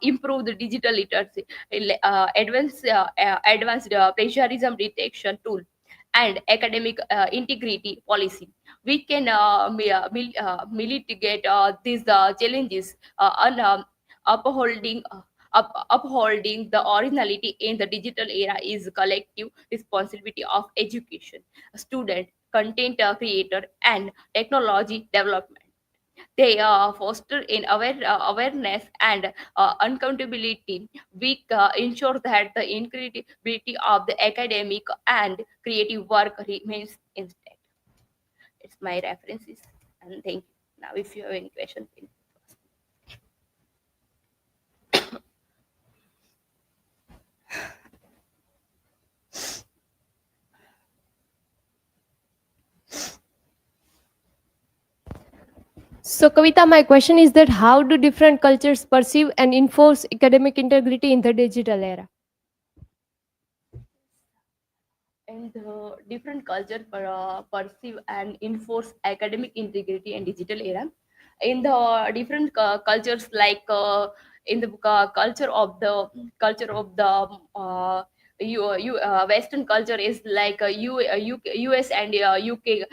improve the digital literacy, advanced plagiarism detection tool, and academic integrity policy, we can mitigate these challenges on upholding upholding the originality in the digital era is collective responsibility of education, student, content creator, and technology development. They foster in awareness and accountability. We ensure that the incredibility of the academic and creative work remains intact. It's my references, and thank you. Now, if you have any questions, please. So, Kavita, my question is that how do different cultures perceive and enforce academic integrity in the digital era? And different culture perceive and enforce academic integrity and digital era in the different cultures, like in the culture of the Western culture is like US and UK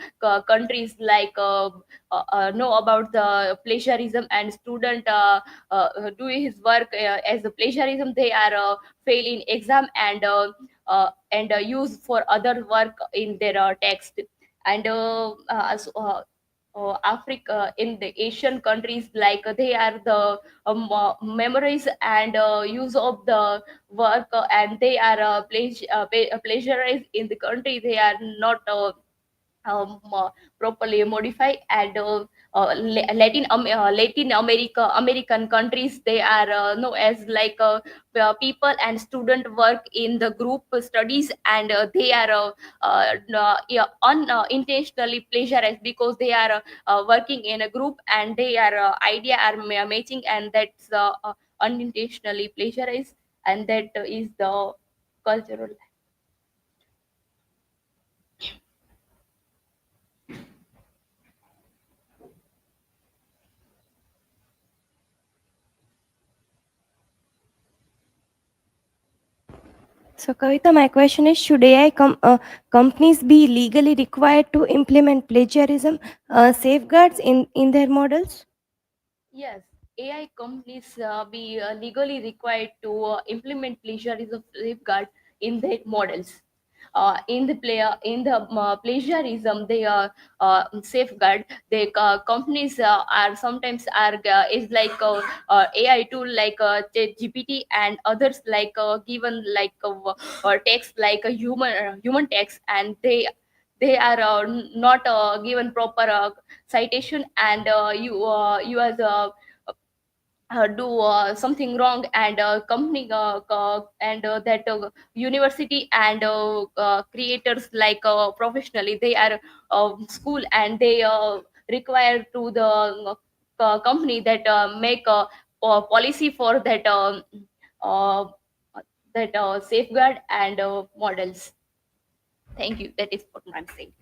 countries, like know about the plagiarism, and student do his work as a plagiarism. They are fail in exam and use for other work in their text. And Africa, in the Asian countries, like they are the memories and use of the work, and they are plagiarized in the country. They are not properly modified. And Latin American countries, they are known as like people and student work in the group studies, and they are yeah, unintentionally plagiarized, because they are working in a group, and they are idea are matching, and that's unintentionally plagiarized. And that is the cultural. So, Kavita, my question is, should companies be legally required to implement plagiarism safeguards in their models? Yes, AI companies be legally required to implement plagiarism safeguard in their models. In the plagiarism, they safeguard. The companies are sometimes are is like AI tool, like GPT and others, like given like text, like a human text, and they are not given proper citation, and you as do something wrong, and company and that university and creators, like professionally, they are school, and they require to the company that make a policy for uh, that safeguard and models. Thank you. That is what I'm saying.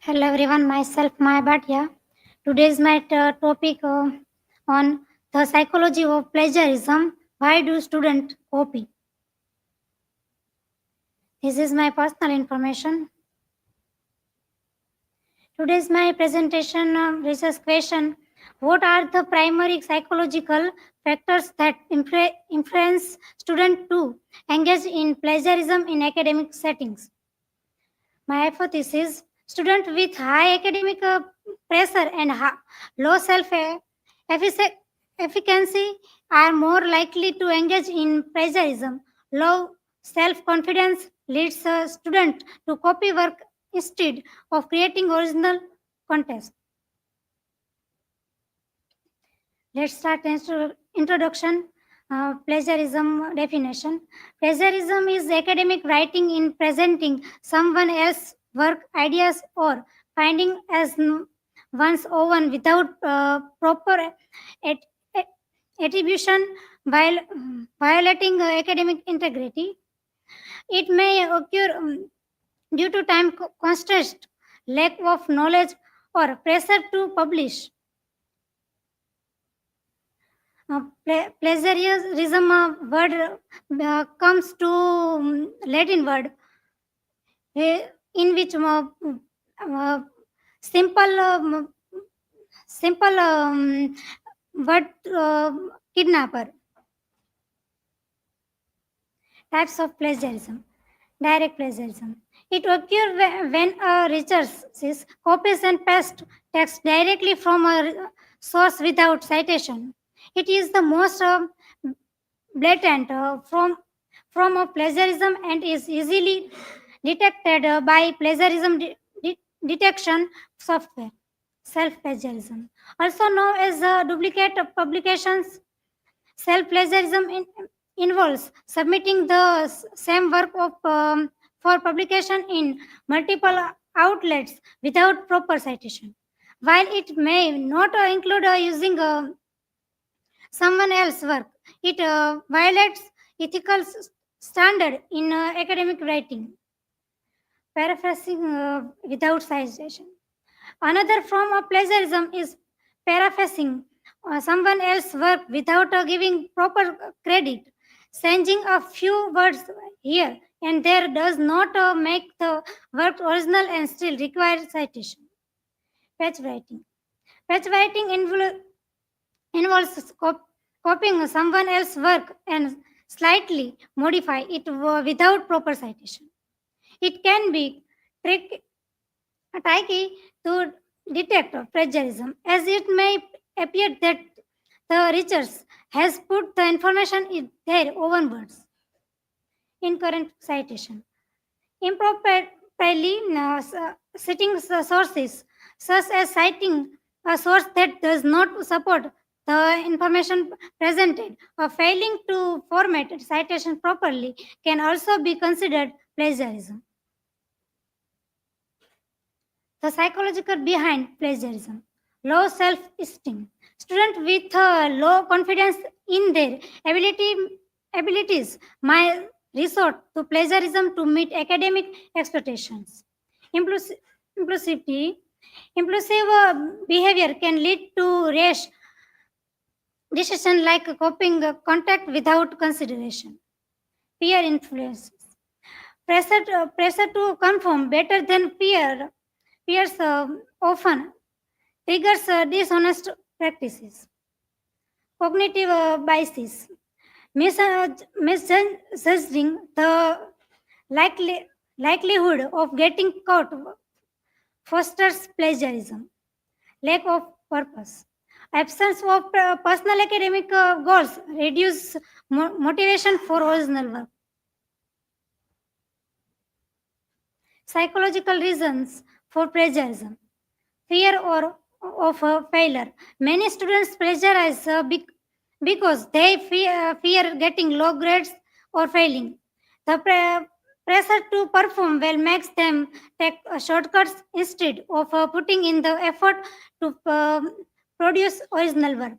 Hello everyone, myself Maya Bhatia. Today is my topic on the psychology of plagiarism. Why do students copy? This is my personal information. Today's my presentation research question. What are the primary psychological factors that influence students to engage in plagiarism in academic settings? My hypothesis: students with high academic pressure and low efficacy are more likely to engage in plagiarism. Low self-confidence leads a student to copy work instead of creating original content. Let's start introduction. Plagiarism definition. Plagiarism is academic writing in presenting someone else's work, ideas, or finding as one's own without proper at- at- attribution while violating academic integrity. It may occur due to time constraints, lack of knowledge, or pressure to publish. Plagiarism word comes to Latin word in which uh, simple simple word kidnapper. Types of plagiarism. Direct plagiarism. It occurs when a researcher copies and pastes text directly from a source without citation. It is the most blatant form of plagiarism and is easily detected by plagiarism detection software. Self-plagiarism, also known as duplicate publications. Self-plagiarism involves submitting the same work for publication in multiple outlets without proper citation. While it may not include using someone else's work, it violates ethical standard in academic writing. Paraphrasing without citation. Another form of plagiarism is paraphrasing someone else's work without giving proper credit. Changing a few words here and there does not make the work original and still requires citation. Patch writing. Patch writing involves copying someone else's work and slightly modify it without proper citation. It can be tricky to detect plagiarism, as it may appear that the researcher has put the information in their own words. Incorrect citation. Improperly citing sources, such as citing a source that does not support the information presented, or failing to format citation properly can also be considered plagiarism. The psychological behind plagiarism. Low self-esteem. Students with low confidence in their abilities might resort to plagiarism to meet academic expectations. Impulsivity. Impulsive behavior can lead to rash decision like copying contact without consideration. Peer influences. Pressure to conform better than peers often triggers dishonest practices. Cognitive biases. Misjudging the likelihood of getting caught fosters plagiarism. Lack of purpose. Absence of personal academic goals reduce motivation for original work. Psychological reasons for plagiarism. Fear or of failure. Many students plagiarize because they fear getting low grades or failing. The pressure to perform well makes them take shortcuts instead of putting in the effort to produce original work.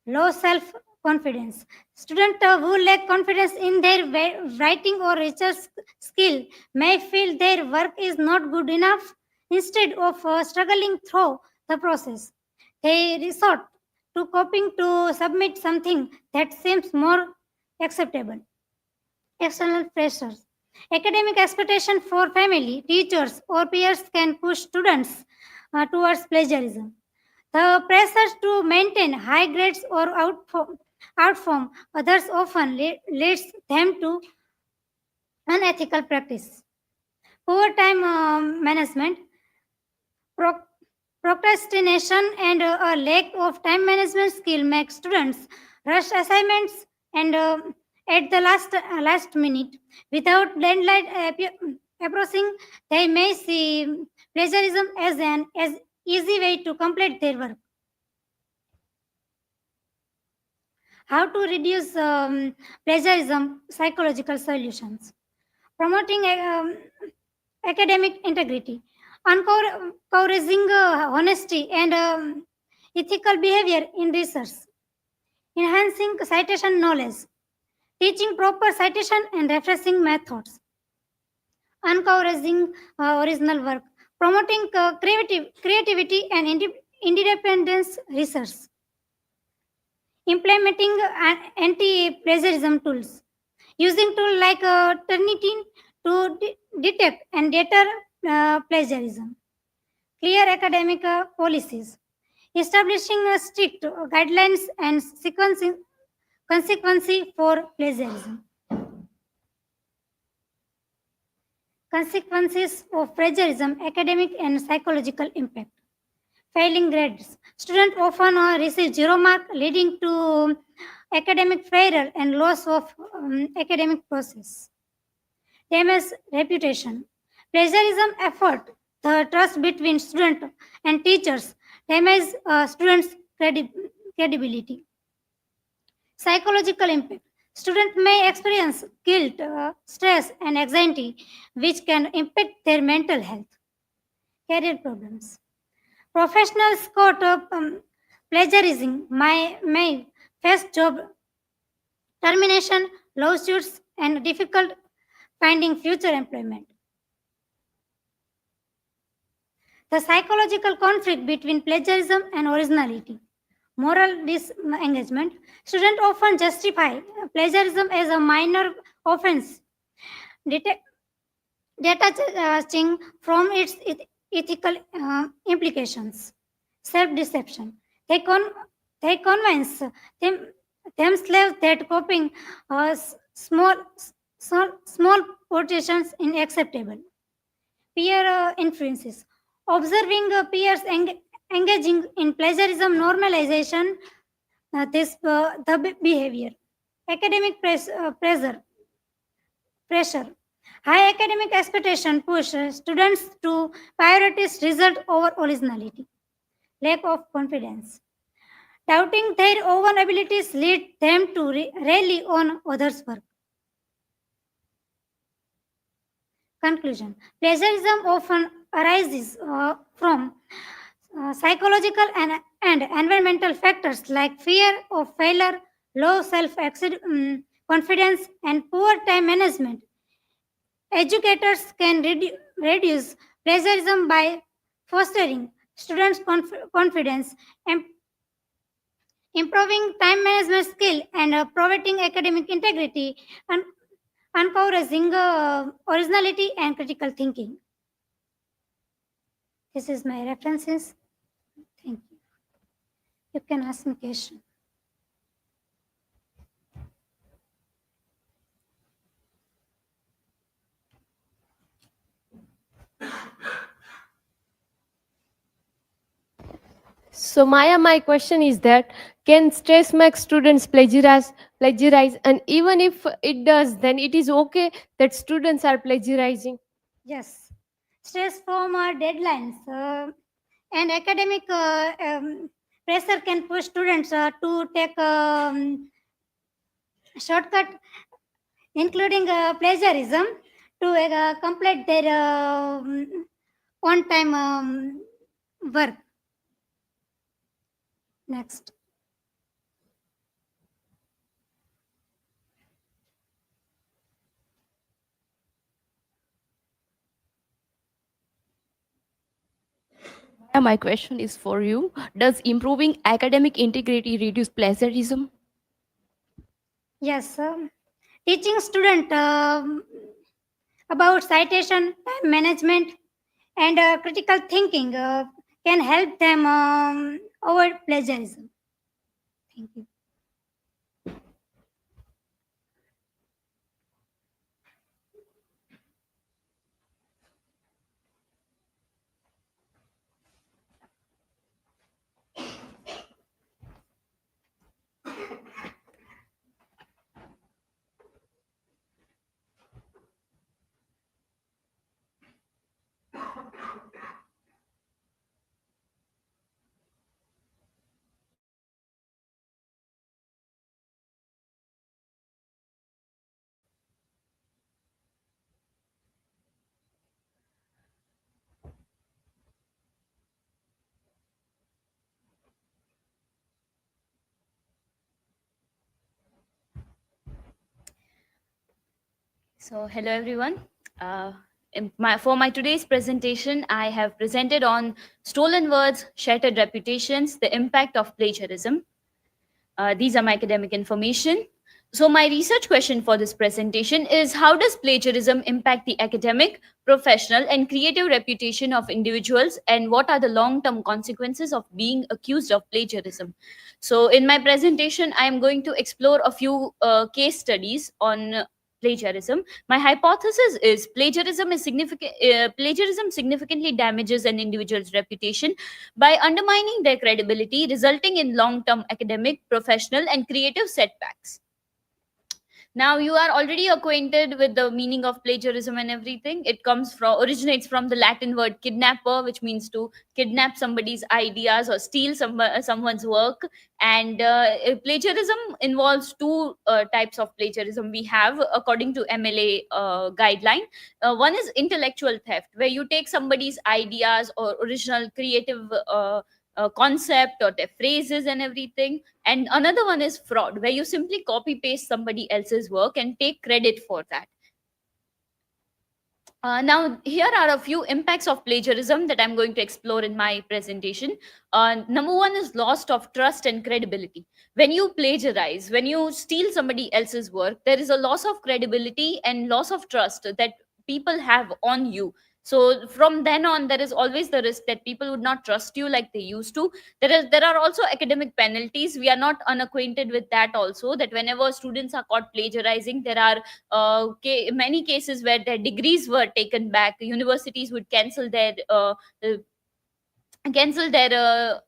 Low self confidence. Students who lack confidence in their writing or research skill may feel their work is not good enough. Instead of struggling through the process, they resort to coping to submit something that seems more acceptable. External pressures. Academic expectation for family, teachers, or peers can push students towards plagiarism. The pressure to maintain high grades or outperform others often leads them to unethical practice. Poor time management, pro- procrastination, and a lack of time management skill make students rush assignments and at the last minute. Without deadline approaching, they may see plagiarism as an as easy way to complete their work. How to reduce plagiarism? Psychological solutions. Promoting academic integrity, encouraging honesty and ethical behavior in research, enhancing citation knowledge, teaching proper citation and referencing methods, encouraging original work, promoting creativity and independence research, implementing anti-plagiarism tools, using tools like Turnitin to detect and deter plagiarism, clear academic policies, establishing strict guidelines and consequences for plagiarism. Consequences of plagiarism, academic and psychological impact. Failing grades. Students often receive 0 mark, leading to academic failure and loss of academic process. Damage reputation. Plagiarism effort the trust between student and teachers, damage students' credibility. Psychological impact. Students may experience guilt, stress, and anxiety, which can impact their mental health. Career problems. Professionals caught up plagiarism may face job termination, lawsuits, and difficult finding future employment. The psychological conflict between plagiarism and originality. Moral disengagement. Students often justify plagiarism as a minor offense, detaching from its ethical implications. Self-deception. They convince themselves that copying small, small quotations is acceptable. Peer influences. Observing peers engaging in plagiarism normalization the behavior. Academic pressure. High academic expectation push students to prioritize result over originality. Lack of confidence. Doubting their own abilities lead them to rely on others' work. Conclusion. Plagiarism often arises from psychological and environmental factors like fear of failure, low self confidence, and poor time management. Educators can reduce plagiarism by fostering students' confidence, and improving time management skill, and promoting academic integrity, and encouraging originality and critical thinking. This is my references. Thank you. You can ask me question. So Maya, my question is that can stress make students plagiarize, and even if it does, then it is okay that students are plagiarizing? Yes. Stress from deadlines and academic pressure can push students to take shortcut, including plagiarism, to complete their on-time work. Next. My question is for you. Does improving academic integrity reduce plagiarism? Yes, teaching student about citation, time management, and critical thinking can help them avoid plagiarism. Thank you. So, hello everyone. For my today's presentation, I have presented on stolen words, shattered reputations, the impact of plagiarism. These are my academic information. So, my research question for this presentation is, how does plagiarism impact the academic, professional, and creative reputation of individuals, and what are the long term consequences of being accused of plagiarism? So, in my presentation, I am going to explore a few case studies on plagiarism. My hypothesis is plagiarism significantly damages an individual's reputation by undermining their credibility, resulting in long term academic, professional, and creative setbacks. Now you are already acquainted with the meaning of plagiarism and everything. It originates from the Latin word kidnapper, which means to kidnap somebody's ideas or steal someone's work. And plagiarism involves two types of plagiarism we have according to MLA guideline. One is intellectual theft, where you take somebody's ideas or original creative concept or their phrases and everything. And another one is fraud, where you simply copy paste somebody else's work and take credit for that. Now, here are a few impacts of plagiarism that I'm going to explore in my presentation. Number one is loss of trust and credibility. When you plagiarize, when you steal somebody else's work, there is a loss of credibility and loss of trust that people have on you. So from then on, there is always the risk that people would not trust you like they used to. There are also academic penalties. We are not unacquainted with that also, that whenever students are caught plagiarizing, there are many cases where their degrees were taken back. Universities would uh, cancel their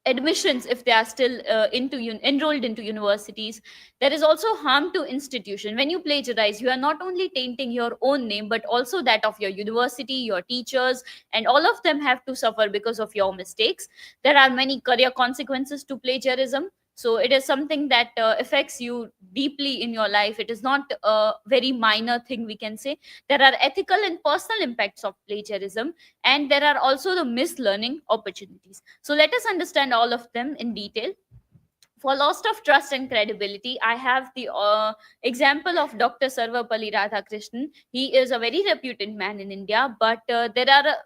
admissions if they are still enrolled into universities. There is also harm to institution. When you plagiarize, you are not only tainting your own name but also that of your university, your teachers, and all of them have to suffer because of your mistakes. There are many career consequences to plagiarism. So it is something that affects you deeply in your life. It is not a very minor thing, we can say. There are ethical and personal impacts of plagiarism, and there are also the mislearning opportunities. So let us understand all of them in detail. For loss of trust and credibility, I have the example of Dr. Sarvapalli Radhakrishnan. He is a very reputed man in India, but there are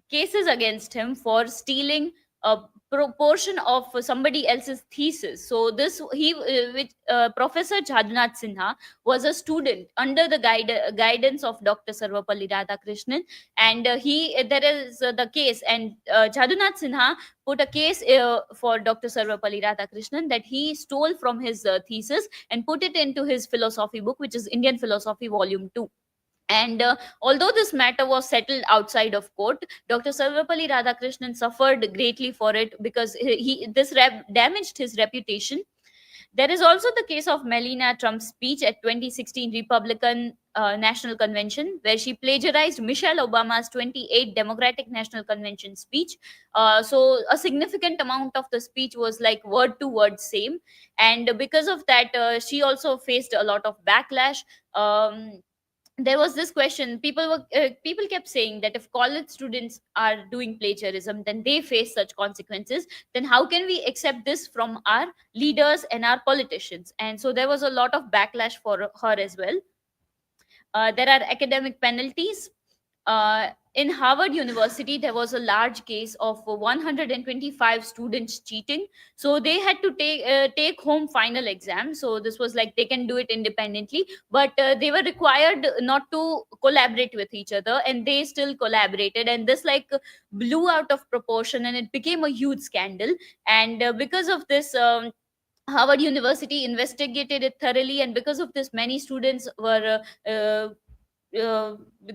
cases against him for stealing a proportion of somebody else's thesis. So this he which Professor Jadnath Sinha was a student under the guidance of Dr. Sarvapalli Radhakrishnan, and he there is the case, and Jadnath Sinha put a case for Dr. Sarvapalli Radhakrishnan that he stole from his thesis and put it into his philosophy book, which is Indian Philosophy Volume 2. And although this matter was settled outside of court, Dr. Sarvapalli Radhakrishnan suffered greatly for it, because damaged his reputation. There is also the case of Melania Trump's speech at 2016 Republican National Convention, where she plagiarized Michelle Obama's 28 Democratic National Convention speech. So a significant amount of the speech was like word to word same, and because of that, she also faced a lot of backlash. There was this question. People kept saying that if college students are doing plagiarism, then they face such consequences. Then how can we accept this from our leaders and our politicians? And so there was a lot of backlash for her as well. There are academic penalties. in Harvard University, there was a large case of 125 students cheating. So they had to take home final exam. So this was like they can do it independently, but they were required not to collaborate with each other, and they still collaborated. And this like blew out of proportion, and it became a huge scandal. And because of this, Harvard University investigated it thoroughly, and because of this, many students were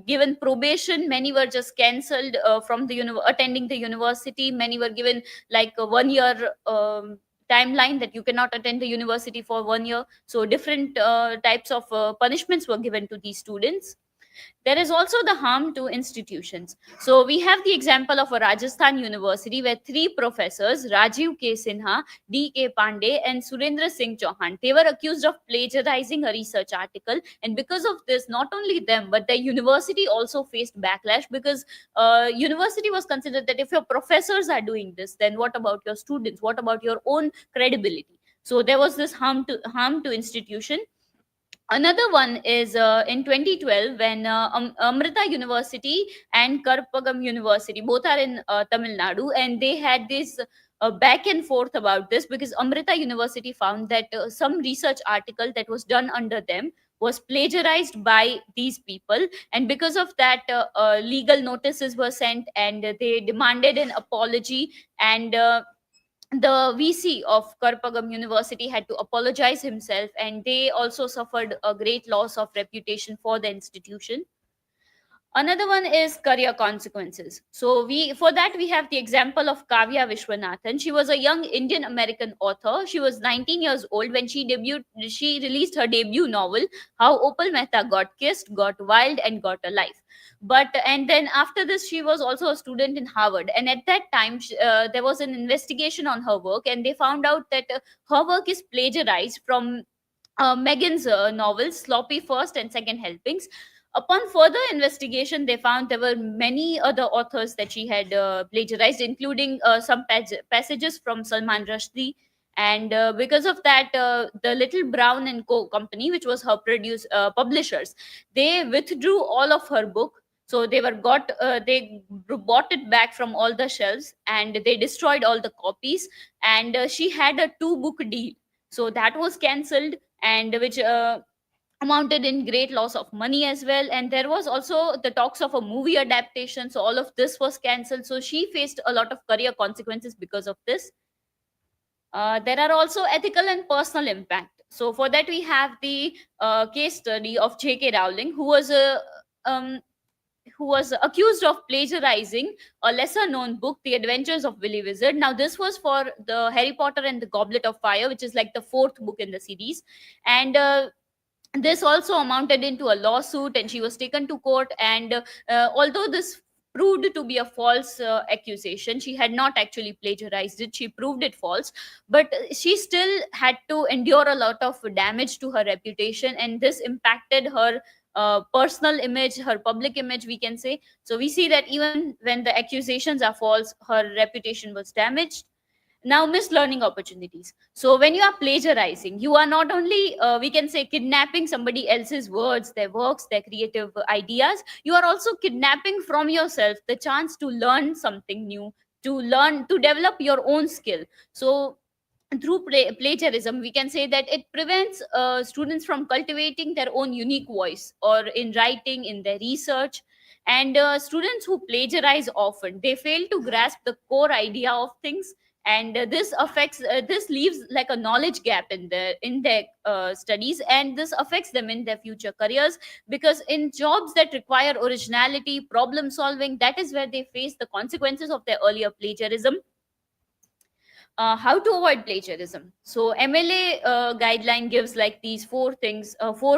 given probation. Many were just cancelled from the attending the university. Many were given like a 1 year timeline that you cannot attend the university for 1 year. So different types of punishments were given to these students. There is also the harm to institutions. So we have the example of a Rajasthan university where three professors, Rajiv K. Sinha, D. K. Pandey, and Surendra Singh Chauhan, they were accused of plagiarizing a research article. And because of this, not only them, but the university also faced backlash, because university was considered that if your professors are doing this, then what about your students? What about your own credibility? So there was this harm to institution. Another one is in 2012 when Amrita University and Karpagam University, both are in Tamil Nadu, and they had this back and forth about this, because Amrita University found that some research article that was done under them was plagiarized by these people. And because of that, legal notices were sent, and they demanded an apology. And the VC of Karpagam University had to apologize himself, and they also suffered a great loss of reputation for the institution. Another one is career consequences. So for that we have the example of Kavya Vishwanathan. She was a young Indian American author. She was 19 years old when she released her debut novel, How Opal Mehta Got Kissed, Got Wild, and Got a Life. And then after this, she was also a student in Harvard. And at that time, there was an investigation on her work, and they found out that her work is plagiarized from Megan's novels, Sloppy First and Second Helpings. Upon further investigation, they found there were many other authors that she had plagiarized, including some passages from Salman Rushdie. And because of that, the Little Brown and Co. company, which was her publishers, they withdrew all of her book. So they bought it back from all the shelves, and they destroyed all the copies. And she had a 2-book deal, so that was cancelled, and which amounted in great loss of money as well. And there was also the talks of a movie adaptation, so all of this was cancelled. So she faced a lot of career consequences because of this. There are also ethical and personal impact. So for that, we have the case study of J.K. Rowling, who was accused of plagiarizing a lesser known book, The Adventures of Willy Wizard. Now this was for the Harry Potter and the Goblet of Fire, which is like the 4th book in the series. And this also amounted into a lawsuit, and she was taken to court. And although this proved to be a false accusation, she had not actually plagiarized it, she proved it false, but she still had to endure a lot of damage to her reputation, and this impacted her personal image, her public image, we can say. So we see that even when the accusations are false, her reputation was damaged. Now, missed learning opportunities. So when you are plagiarizing, you are not only we can say kidnapping somebody else's words, their works, their creative ideas, you are also kidnapping from yourself the chance to learn something new, to develop your own skill. So through plagiarism, we can say that it prevents students from cultivating their own unique voice, or in writing, in their research. And students who plagiarize often, they fail to grasp the core idea of things. And this leaves like a knowledge gap in their studies, and this affects them in their future careers, because in jobs that require originality, problem solving, that is where they face the consequences of their earlier plagiarism. How to avoid plagiarism. So MLA guideline gives like these 4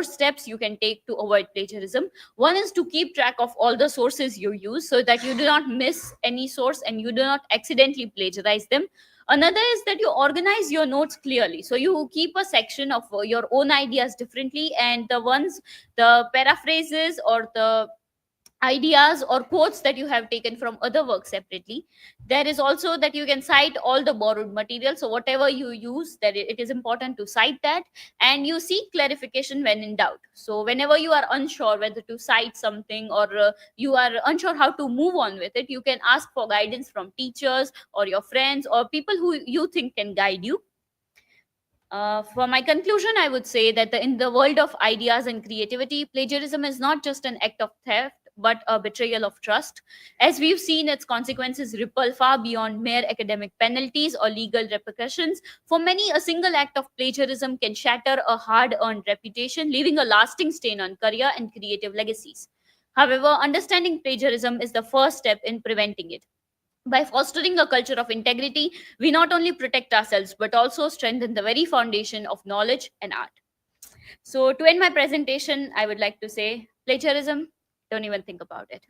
steps you can take to avoid plagiarism. One is to keep track of all the sources you use, so that you do not miss any source and you do not accidentally plagiarize them. Another is that you organize your notes clearly. So you keep a section of your own ideas differently, and the paraphrases or the ideas or quotes that you have taken from other works separately. There is also that you can cite all the borrowed material, so whatever you use, that it is important to cite that, and you seek clarification when in doubt. So whenever you are unsure whether to cite something, or you are unsure how to move on with it, you can ask for guidance from teachers or your friends or people who you think can guide you. For my conclusion, I would say that in the world of ideas and creativity, plagiarism is not just an act of theft, but a betrayal of trust. As we've seen, its consequences ripple far beyond mere academic penalties or legal repercussions. For many, a single act of plagiarism can shatter a hard earned reputation, leaving a lasting stain on career and creative legacies. However, understanding plagiarism is the first step in preventing it. By fostering a culture of integrity, we not only protect ourselves but also strengthen the very foundation of knowledge and art. So, to end my presentation, I would like to say plagiarism, don't even think about it.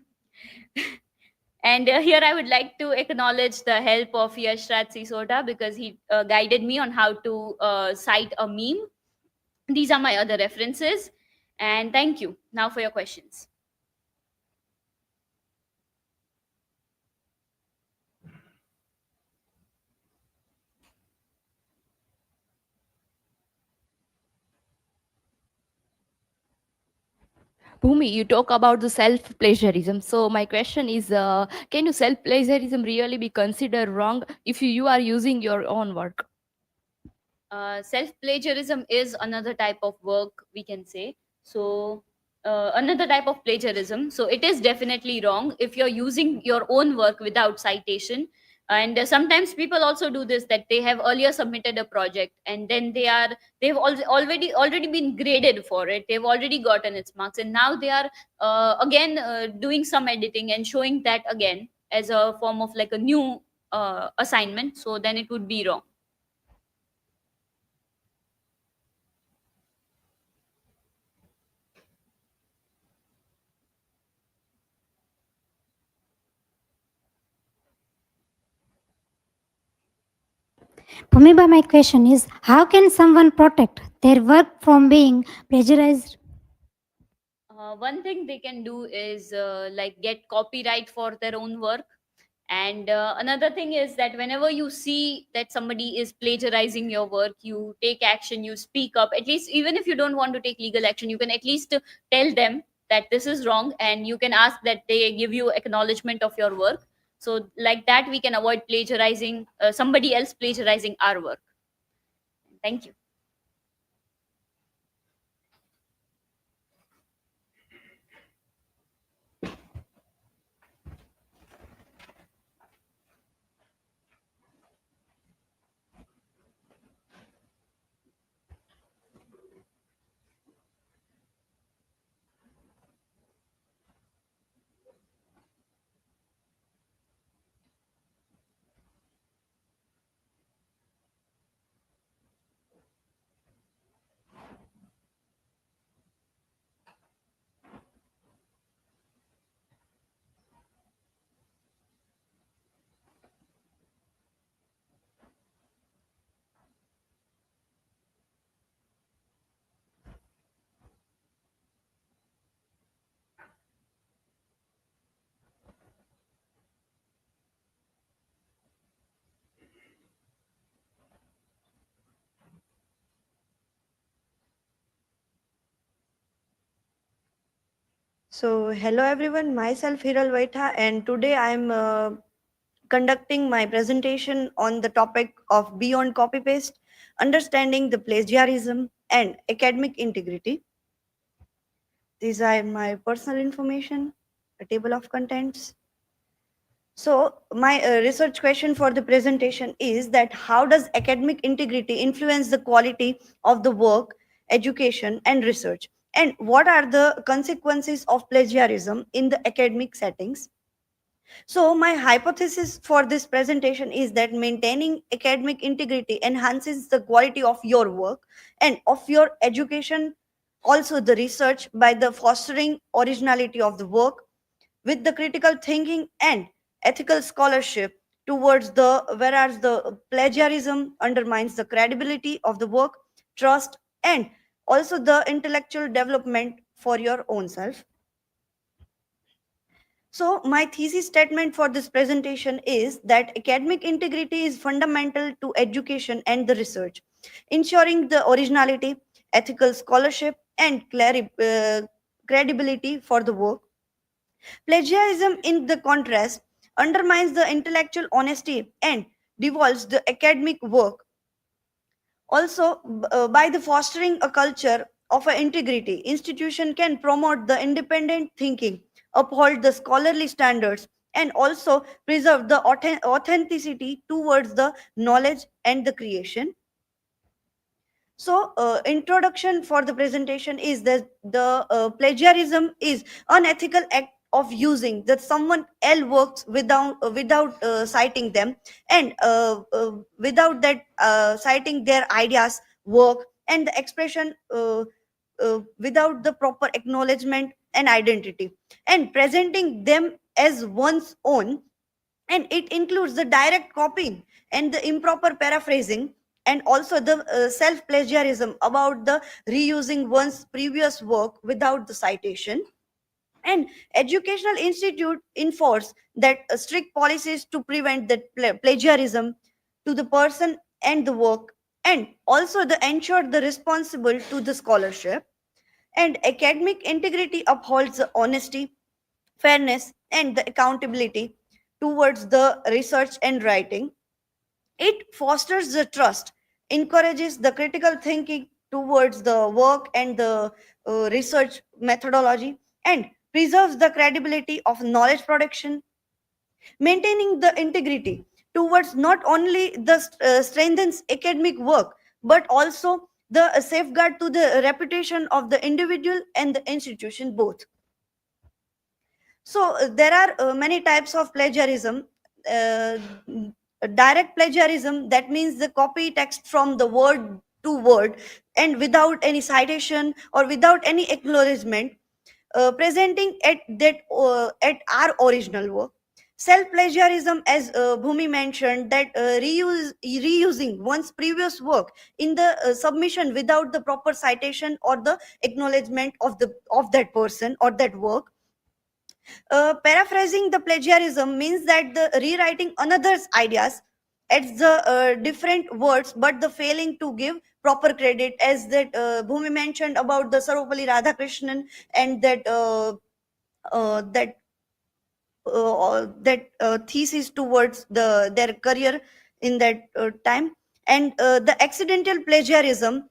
And here I would like to acknowledge the help of Yash Raj Sisoda, because he guided me on how to cite a meme. These are my other references. And thank you. Now for your questions. Bhumi, you talk about the self plagiarism. So my question is, can you self plagiarism really be considered wrong if you are using your own work? Self plagiarism is another type of work, we can say. So another type of plagiarism, so it is definitely wrong if you're using your own work without citation. And sometimes people also do this, that they have earlier submitted a project, and then they've already been graded for it, they've already gotten its marks, and now they are again doing some editing and showing that again as a form of like a new assignment. So then it would be wrong. Pumiba, my question is, how can someone protect their work from being plagiarized? One thing they can do is like get copyright for their own work. And another thing is that whenever you see that somebody is plagiarizing your work, you take action, you speak up. At least, even if you don't want to take legal action, you can at least tell them that this is wrong, and you can ask that they give you acknowledgement of your work. So, like that, we can avoid plagiarizing somebody else plagiarizing our work. Thank you. So, hello everyone, myself Hiral Vaitha, and today I'm conducting my presentation on the topic of Beyond Copy Paste, Understanding the Plagiarism and Academic Integrity. These are my personal information, a table of contents. So, my research question for the presentation is that how does academic integrity influence the quality of the work, education, and research? And what are the consequences of plagiarism in the academic settings? So, my hypothesis for this presentation is that maintaining academic integrity enhances the quality of your work and of your education, also the research, by the fostering originality of the work with the critical thinking and ethical scholarship towards the, whereas the plagiarism undermines the credibility of the work, trust, and also the intellectual development for your own self. So my thesis statement for this presentation is that academic integrity is fundamental to education and the research, ensuring the originality, ethical scholarship, and credibility for the work. Plagiarism, in the contrast, undermines the intellectual honesty and devolves the academic work. Also, by the fostering a culture of integrity, institution can promote the independent thinking, uphold the scholarly standards, and also preserve the authenticity towards the knowledge and the creation. So, introduction for the presentation is that the plagiarism is unethical act of using that someone else works without citing them, and without that citing their ideas, work, and the expression without the proper acknowledgement and identity, and presenting them as one's own, and it includes the direct copying and the improper paraphrasing, and also the self plagiarism about the reusing one's previous work without the citation. And educational institute enforce that strict policies to prevent that plagiarism to the person and the work, and also the ensure the responsible to the scholarship. And academic integrity upholds the honesty, fairness, and the accountability towards the research and writing. It fosters the trust, encourages the critical thinking towards the work and the research methodology, and preserves the credibility of knowledge production, maintaining the integrity towards not only the strengthens academic work, but also the safeguard to the reputation of the individual and the institution both. So there are many types of plagiarism. Uh, Direct plagiarism, that means the copy text from the word to word and without any citation or without any acknowledgement, presenting at our original work. Self plagiarism, as Bhumi mentioned, that reusing one's previous work in the submission without the proper citation or the acknowledgement of that person or that work. Paraphrasing the plagiarism means that the rewriting another's ideas adds the different words, but the failing to give proper credit, as that Bhumi mentioned about the Sarvapalli Radhakrishnan, and that thesis towards their career in that time. And the accidental plagiarism,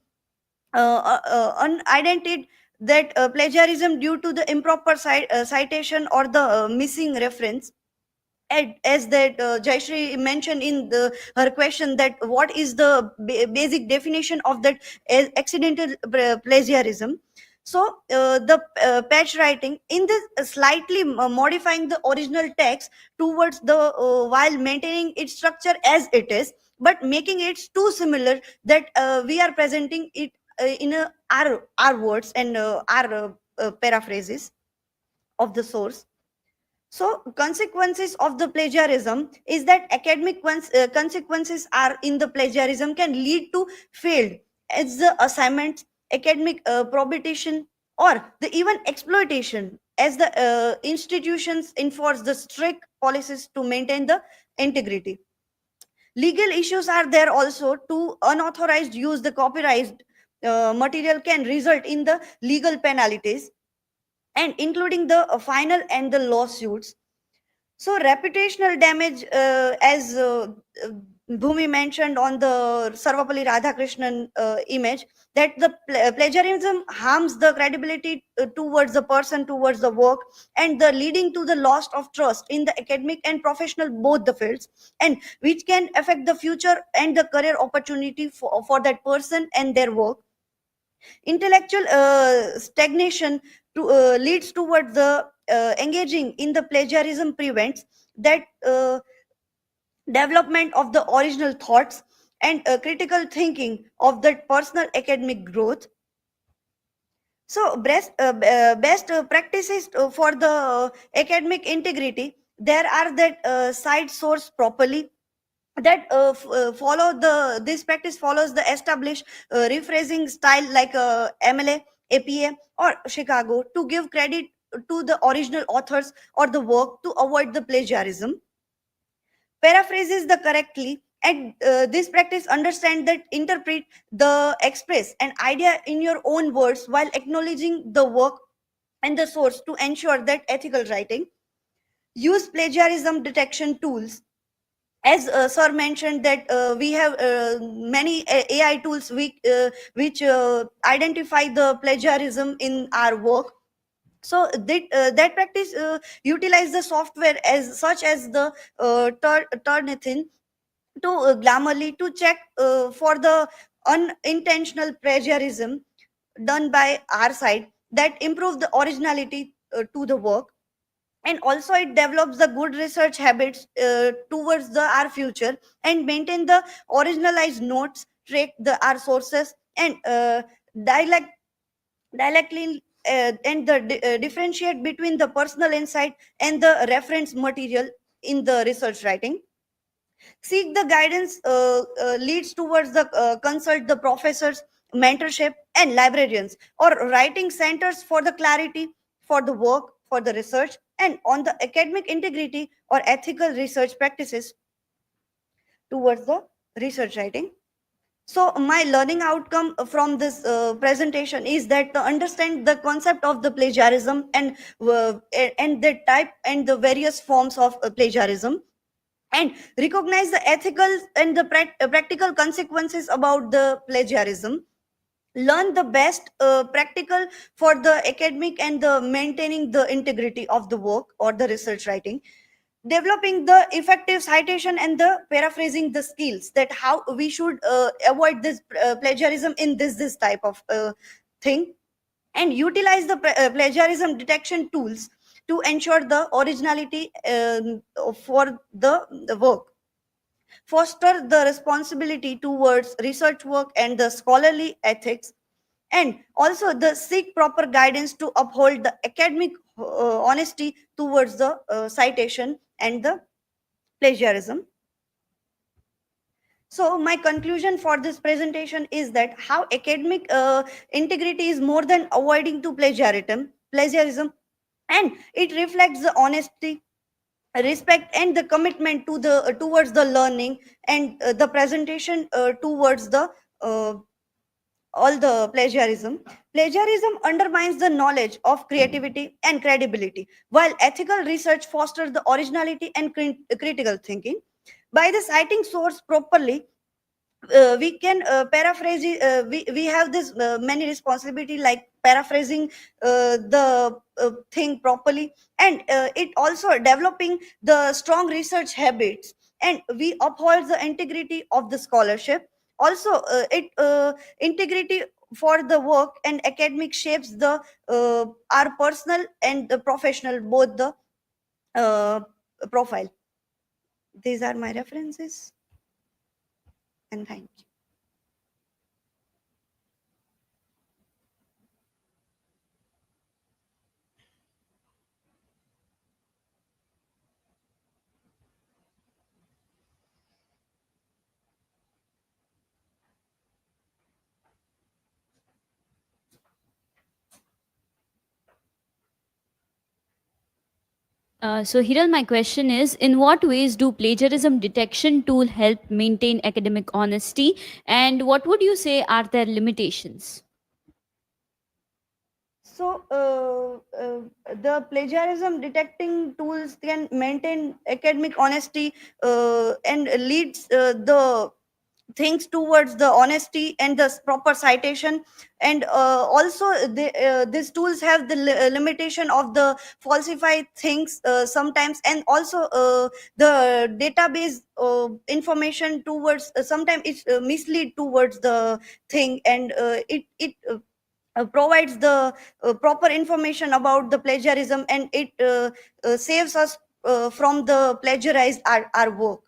unidentified, that plagiarism due to the improper citation or the missing reference. And as that Jayashree mentioned in her question, that what is the basic definition of that accidental plagiarism. So the patch writing in this slightly modifying the original text towards the while maintaining its structure as it is, but making it too similar that we are presenting it in our words and our paraphrases of the source. So consequences of the plagiarism is that academic consequences are in the plagiarism can lead to failed as the assignments, academic probation, or the even exploitation, as the institutions enforce the strict policies to maintain the integrity. Legal issues are there also. To unauthorized use the copyright material can result in the legal penalties, and including the final and the lawsuits. So reputational damage, as Bhumi mentioned on the Sarvapalli Radhakrishnan image, that the plagiarism harms the credibility towards the person, towards the work, and the leading to the loss of trust in the academic and professional both the fields, and which can affect the future and the career opportunity for that person and their work. Intellectual stagnation leads towards the engaging in the plagiarism prevents that development of the original thoughts and critical thinking of that personal academic growth. So best practices for the academic integrity, there are that cite source properly, that follow the this practice follows the established rephrasing style like MLA, APA, or Chicago, to give credit to the original authors or the work to avoid the plagiarism. Paraphrases the correctly, and this practice understand that interpret the express an idea in your own words while acknowledging the work and the source to ensure that ethical writing. Use plagiarism detection tools. As sir mentioned that we have many AI tools which identify the plagiarism in our work. So that practice utilize the software as such as the Turnitin to Grammarly to check for the unintentional plagiarism done by our side that improve the originality to the work. And also it develops the good research habits towards the our future and maintain the originalized notes, track the our sources, and dialect dialectly and differentiate between the personal insight and the reference material in the research writing. Seek the guidance leads towards the consult the professors, mentorship, and librarians or writing centers for the clarity for the work for the research and on the academic integrity or ethical research practices towards the research writing. So my learning outcome from this presentation is that to understand the concept of the plagiarism and the type and the various forms of plagiarism, and recognize the ethical and the practical consequences about the plagiarism. Learn the best practical for the academic and the maintaining the integrity of the work or the research writing. Developing the effective citation and the paraphrasing the skills that how we should avoid this plagiarism in this type of thing, and utilize the plagiarism detection tools to ensure the originality for the work. Foster the responsibility towards research work and the scholarly ethics, and also the seek proper guidance to uphold the academic honesty towards the citation and the plagiarism. So my conclusion for this presentation is that how academic integrity is more than avoiding to plagiarism, and it reflects the honesty, respect, and the commitment to the towards the learning and the presentation towards the all the plagiarism. Plagiarism undermines the knowledge of creativity and credibility, while ethical research fosters the originality and critical thinking. By the citing source properly, we can paraphrase we have this many responsibility like paraphrasing the thing properly, and it also developing the strong research habits, and we uphold the integrity of the scholarship. Also it integrity for the work and academic shapes the our personal and the professional both the uh, profile. These are my references, and thank you. So Hiral, my question is, in what ways do plagiarism detection tool help maintain academic honesty, and what would you say are their limitations? So, the plagiarism detecting tools can maintain academic honesty and leads the things towards the honesty and the proper citation. And also, these tools have the limitation of the falsified things sometimes, and also the database information towards sometimes it's mislead towards the thing, and it provides the proper information about the plagiarism, and it saves us from the plagiarized our work.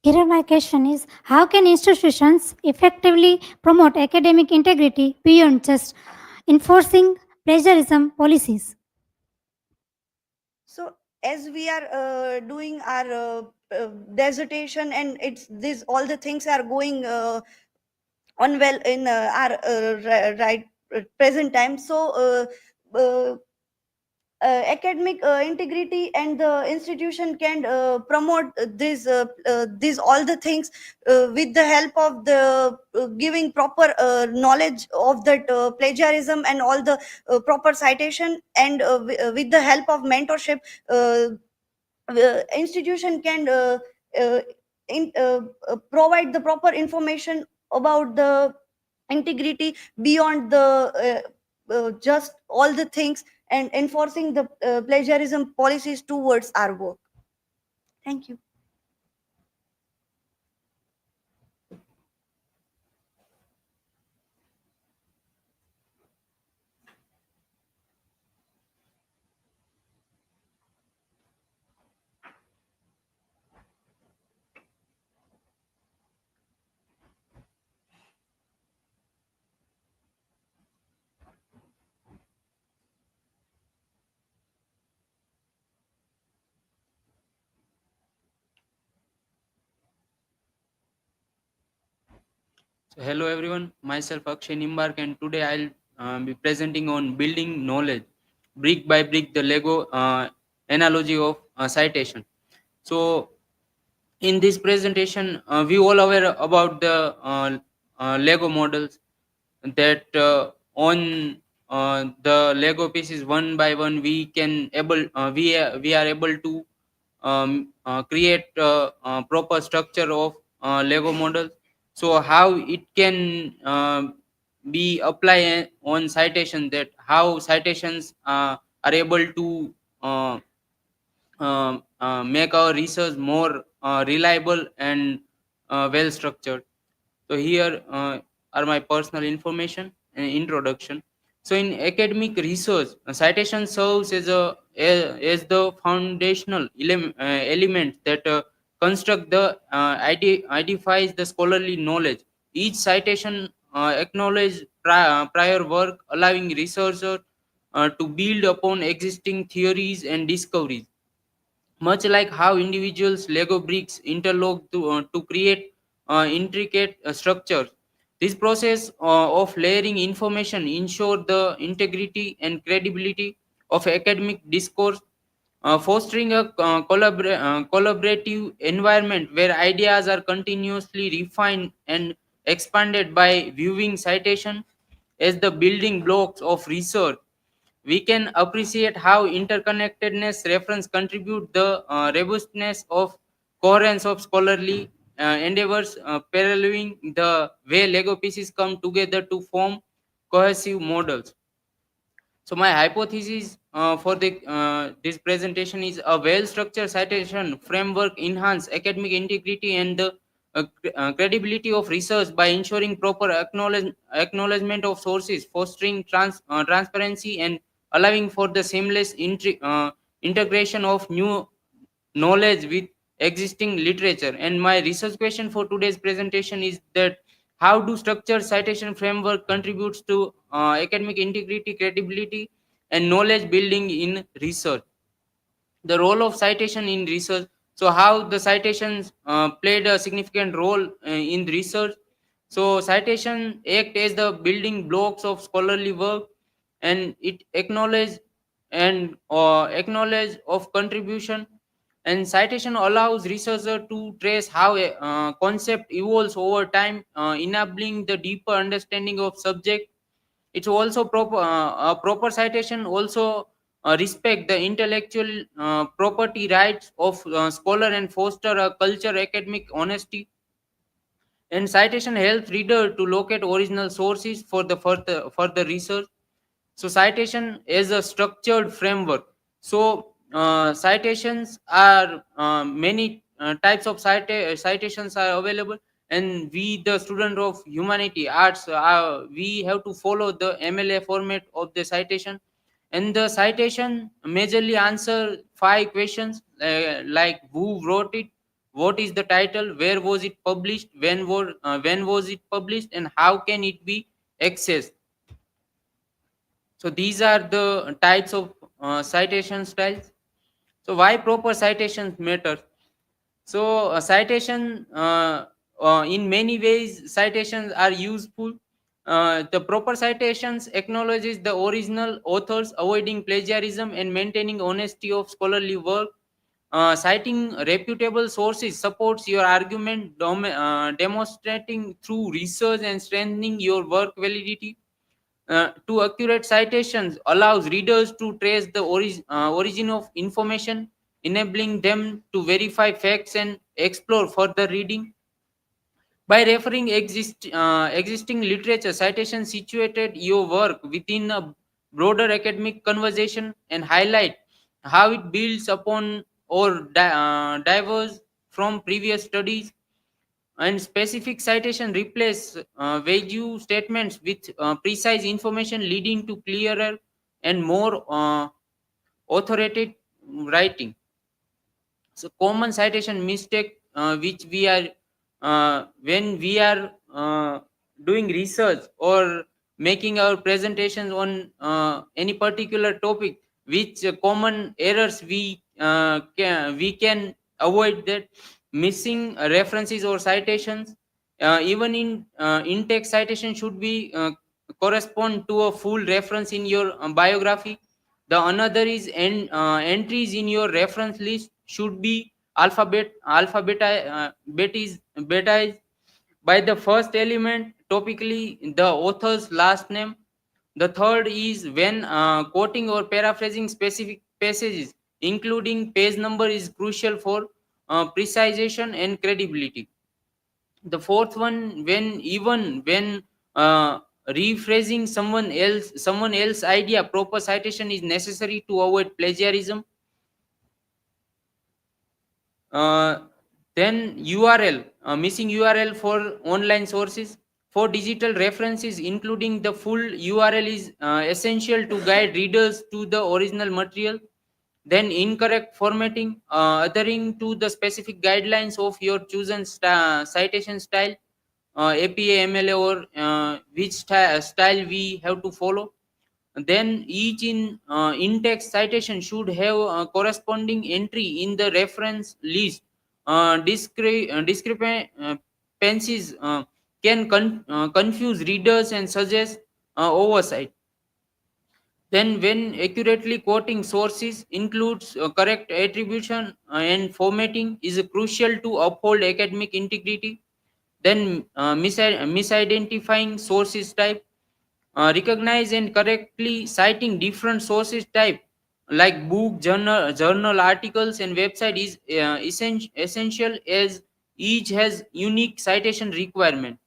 Here my question is, how can institutions effectively promote academic integrity beyond just enforcing plagiarism policies? So as we are doing our dissertation, and it's this all the things are going on well in our right present time. So uh, academic integrity and the institution can promote these all the things with the help of the giving proper knowledge of that plagiarism and all the proper citation, and with the help of mentorship, institution can provide the proper information about the integrity beyond the just all the things, and enforcing the plagiarism policies towards our work. Thank you. So hello everyone, myself Akshay Nimbark, and today I'll be presenting on building knowledge, brick by brick, the Lego analogy of citation. So in this presentation, we all aware about the Lego models, that on the Lego pieces one by one we can we are able to create proper structure of Lego models. So how it can be applied on citation, that how citations are able to make our research more reliable and well structured. So here are my personal information and introduction. So in academic research, a citation serves as the foundational element that construct the identifies the scholarly knowledge. Each citation acknowledge prior work, allowing researchers to build upon existing theories and discoveries. Much like how individuals Lego bricks interlock to create intricate structures. This process of layering information ensure the integrity and credibility of academic discourse, fostering a collaborative environment where ideas are continuously refined and expanded. By viewing citation as the building blocks of research, we can appreciate how interconnectedness reference contribute the robustness of coherence of scholarly endeavors, paralleling the way Lego pieces come together to form cohesive models. So my hypothesis for this presentation is a well-structured citation framework enhance academic integrity and the credibility of research by ensuring proper acknowledgement of sources, fostering transparency, and allowing for the seamless integration of new knowledge with existing literature. And my research question for today's presentation is that how do structured citation framework contributes to academic integrity, credibility, and knowledge building in research? The role of citation in research. So how the citations played a significant role in research. So citation act as the building blocks of scholarly work, and it acknowledge of contribution. And citation allows researcher to trace how a concept evolves over time, enabling the deeper understanding of subject. It's also proper a proper citation also respect the intellectual property rights of scholar and foster a culture academic honesty. And citation helps reader to locate original sources for the further research. So citation is a structured framework. So citations are many types of citations are available, and we the student of humanity arts we have to follow the MLA format of the citation. And the citation majorly answer 5 questions, like who wrote it, what is the title, where was it published, when was it published, and how can it be accessed. So these are the types of citation styles. So why proper citations matter? So citation in many ways citations are useful. The proper citations acknowledges the original authors, avoiding plagiarism and maintaining honesty of scholarly work. Citing reputable sources supports your argument, demonstrating through research and strengthening your work validity. To accurate citations allows readers to trace the origin of information, enabling them to verify facts and explore further reading. By referring existing literature, citations situated your work within a broader academic conversation and highlight how it builds upon or diverges from previous studies. And specific citation replace vague statements with precise information, leading to clearer and more authoritative writing. So common citation mistake which we are when we are doing research or making our presentations on any particular topic, which common errors we can avoid that: missing references or citations. Even in text, citation should be correspond to a full reference in your biography. The another is entries in your reference list should be betized by the first element, topically the author's last name. The third is when quoting or paraphrasing specific passages, including page number is crucial for precision and credibility. The fourth one, when rephrasing someone else idea, proper citation is necessary to avoid plagiarism. uh, then URL, missing URL for online sources. For digital references, including the full URL is essential to guide readers to the original material. Then incorrect formatting, adhering to the specific guidelines of your chosen citation style, APA, MLA, or which style we have to follow. Then each in-text citation should have a corresponding entry in the reference list. Discrepancies can confuse readers and suggest oversight. Then, when accurately quoting sources includes correct attribution and formatting is crucial to uphold academic integrity. Then, misidentifying sources type, recognize and correctly citing different sources type like book, journal articles, and website is essential, as each has unique citation requirement.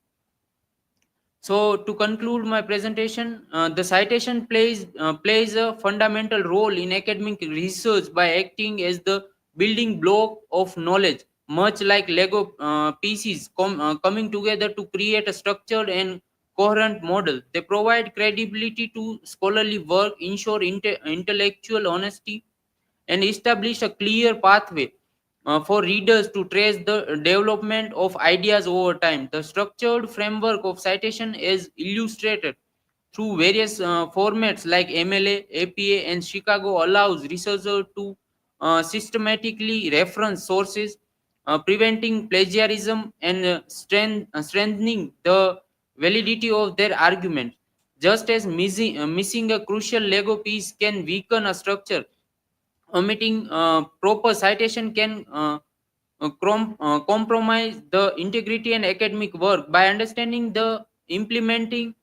So to conclude my presentation, the citation plays a fundamental role in academic research by acting as the building block of knowledge, much like Lego pieces coming together to create a structured and coherent model. They provide credibility to scholarly work, ensure intellectual honesty, and establish a clear pathway for readers to trace the development of ideas over time. The structured framework of citation is illustrated through various formats like MLA, APA, and Chicago allows researchers to systematically reference sources, preventing plagiarism and strengthening the validity of their argument. Just as missing a crucial Lego piece can weaken a structure, omitting proper citation can compromise the integrity and academic work. By understanding the implementing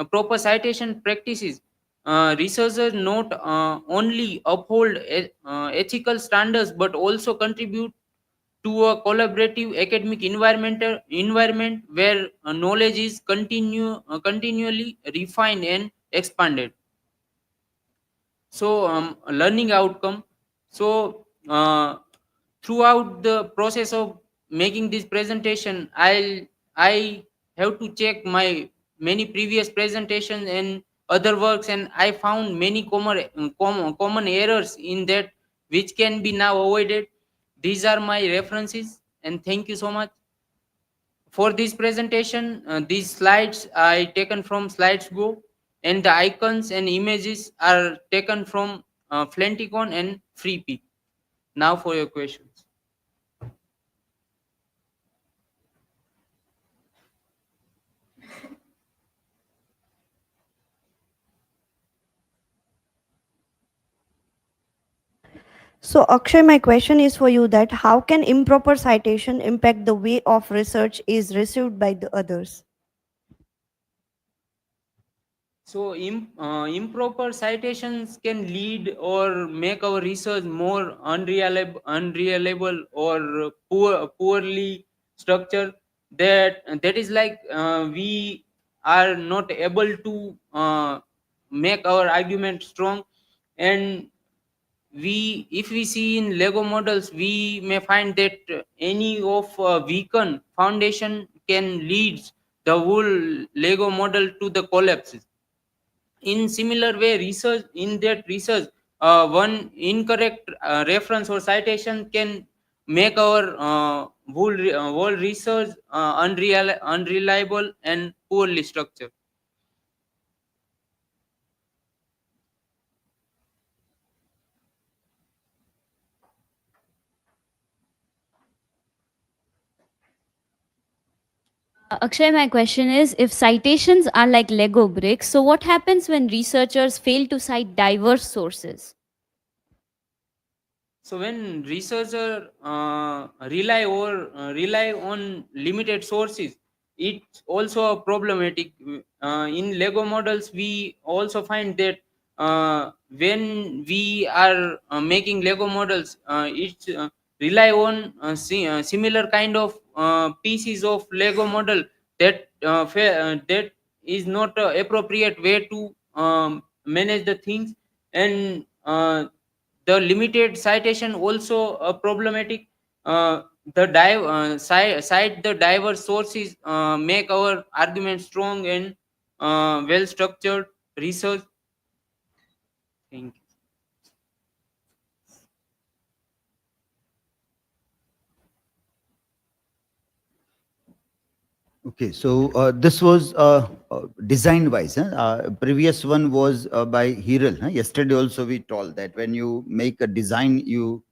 proper citation practices, researchers not only uphold ethical standards but also contribute to a collaborative academic environment where knowledge is continually refined and expanded. So learning outcome. So throughout the process of making this presentation, I have to check my many previous presentations and other works, and I found many common errors in that which can be now avoided. These are my references, and thank you so much for this presentation. These slides I taken from SlidesGo, and the icons and images are taken from Flenticon and FreeP. Now for your questions. So, Akshay, my question is for you that how can improper citation impact the way of research is received by the others? So improper citations can lead or make our research more unreliable or poorly structured. That is like we are not able to make our argument strong, and if we see in Lego models, we may find that any of weakened foundation can lead the whole Lego model to the collapse. In similar way, research, one incorrect reference or citation can make our whole research unreliable and poorly structured. Akshay, my question is, if citations are like Lego bricks, so what happens when researchers fail to cite diverse sources? So when researchers rely on limited sources, it's also a problematic. In Lego models, we also find that when we are making Lego models, it's rely on similar kind of pieces of Lego model that is not a appropriate way to manage the things, and the limited citation also problematic. Cite the diverse sources make our argument strong and well structured research. Thank you. Okay, so this was design wise. Previous one was by Hiral. Yesterday also we told that when you make a design, you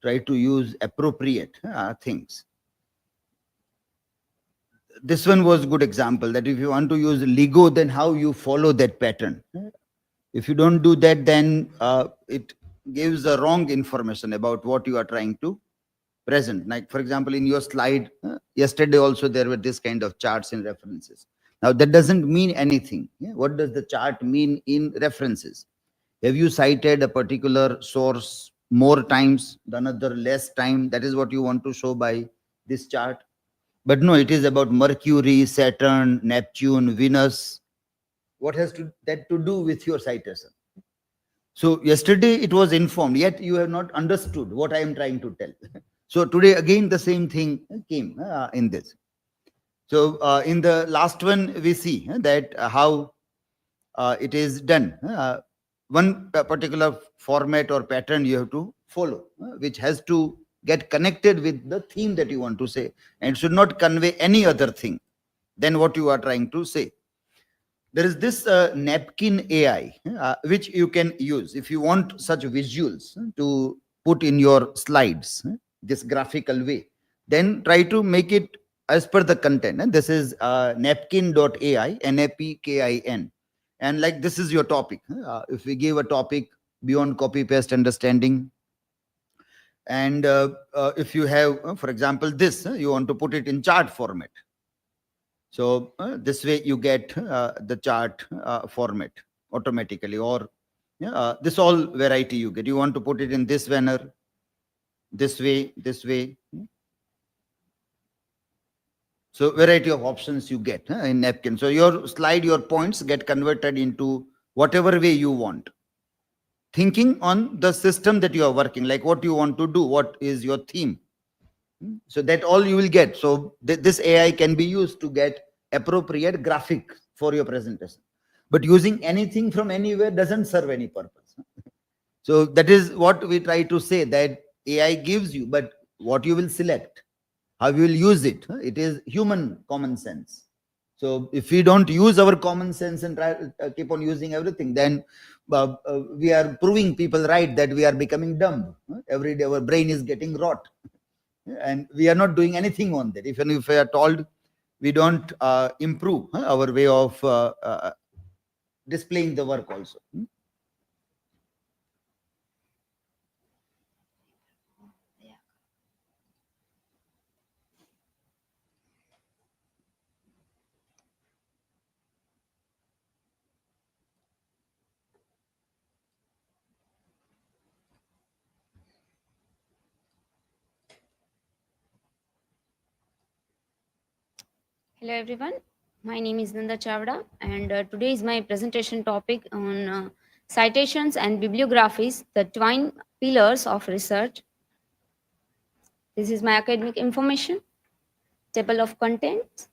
try to use appropriate things. This one was good example that if you want to use Lego, then how you follow that pattern. If you don't do that, then it gives the wrong information about what you are trying to present. Like for example, in your slide yesterday also there were this kind of charts and references. Now that doesn't mean anything. What does the chart mean in references? Have you cited a particular source more times, the another less time? That is what you want to show by this chart. But no, it is about Mercury, Saturn, Neptune, Venus. What has that to do with your citation? So yesterday it was informed, yet you have not understood what I am trying to tell. So today again the same thing came in this. So in the last one we see that how it is done. One particular format or pattern you have to follow, which has to get connected with the theme that you want to say, and should not convey any other thing than what you are trying to say. There is this napkin AI, which you can use if you want such visuals to put in your slides, this graphical way. Then try to make it as per the content. And this is napkin.ai, NAPKIN. And like this is your topic. If we give a topic beyond copy paste understanding, and if you have, for example, this, you want to put it in chart format. So this way you get the chart format automatically, or this all variety you get. You want to put it in this manner, this way, this way. So variety of options you get in napkin. So your slide, your points get converted into whatever way you want. Thinking on the system that you are working, like what you want to do, what is your theme. So that all you will get. So this AI can be used to get appropriate graphic for your presentation. But using anything from anywhere doesn't serve any purpose. So that is what we try to say, that AI gives you, but what you will select, how you will use it, it is human common sense. So if we don't use our common sense and try, keep on using everything, then we are proving people right that we are becoming dumb. Every day our brain is getting rot, and we are not doing anything on that. Even if we are told, we don't improve our way of displaying the work also. Hello everyone, my name is Nanda Chavda and today is my presentation topic on citations and bibliographies, the twin pillars of research. This is my academic information, table of contents.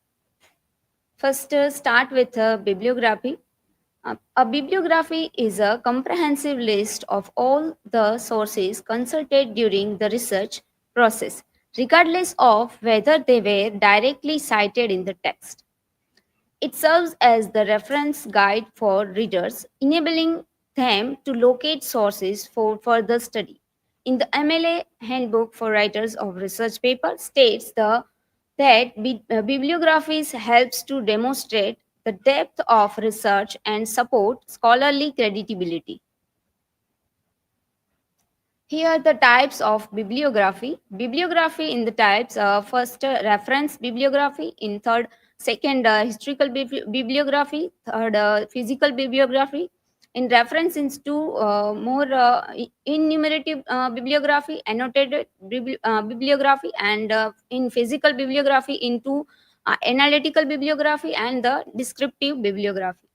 First, start with bibliography. A bibliography is a comprehensive list of all the sources consulted during the research process, regardless of whether they were directly cited in the text. It serves as the reference guide for readers, enabling them to locate sources for further study. In the MLA Handbook for Writers of Research Paper states that bibliographies helps to demonstrate the depth of research and support scholarly credibility. Here are the types of bibliography. Bibliography in the types, first reference bibliography, in third, second historical bibliography, third physical bibliography. In reference into more enumerative bibliography, annotated bibliography, and in physical bibliography into analytical bibliography and the descriptive bibliography.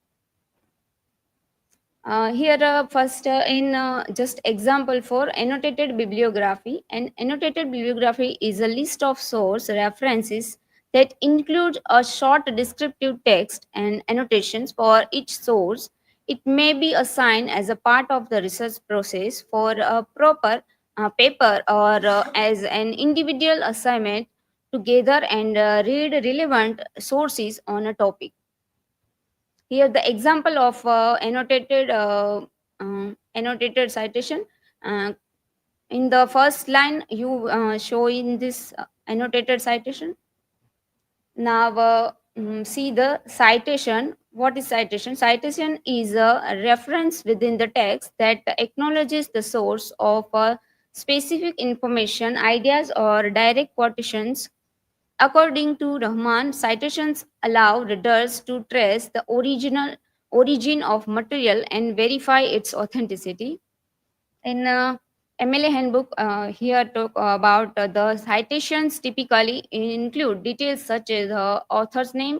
Here first in just example for annotated bibliography. An annotated bibliography is a list of source references that include a short descriptive text and annotations for each source. It may be assigned as a part of the research process for a proper paper or as an individual assignment to gather and read relevant sources on a topic. Here the example of annotated citation. Uh, in the first line, you show in this annotated citation. Now see the citation. What is citation? Citation is a reference within the text that acknowledges the source of specific information, ideas, or direct quotations. According to Rahman, citations allow readers to trace the origin of material and verify its authenticity. In MLA handbook, here talk about the citations typically include details such as the author's name,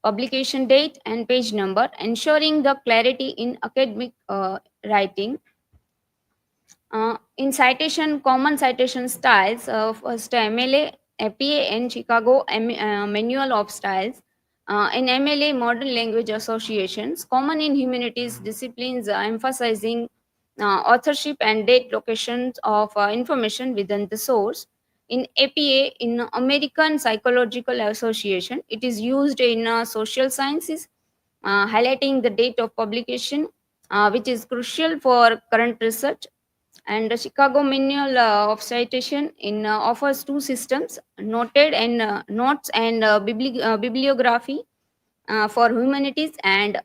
publication date, and page number, ensuring the clarity in academic writing. In citation, common citation styles, first MLA, APA, and Chicago Manual of Styles. In MLA, Modern Language Associations, common in humanities disciplines, emphasizing authorship and date locations of information within the source. In APA, in American Psychological Association, it is used in social sciences, highlighting the date of publication, which is crucial for current research. And the Chicago Manual of Citation offers two systems: noted and notes and bibliography for humanities, and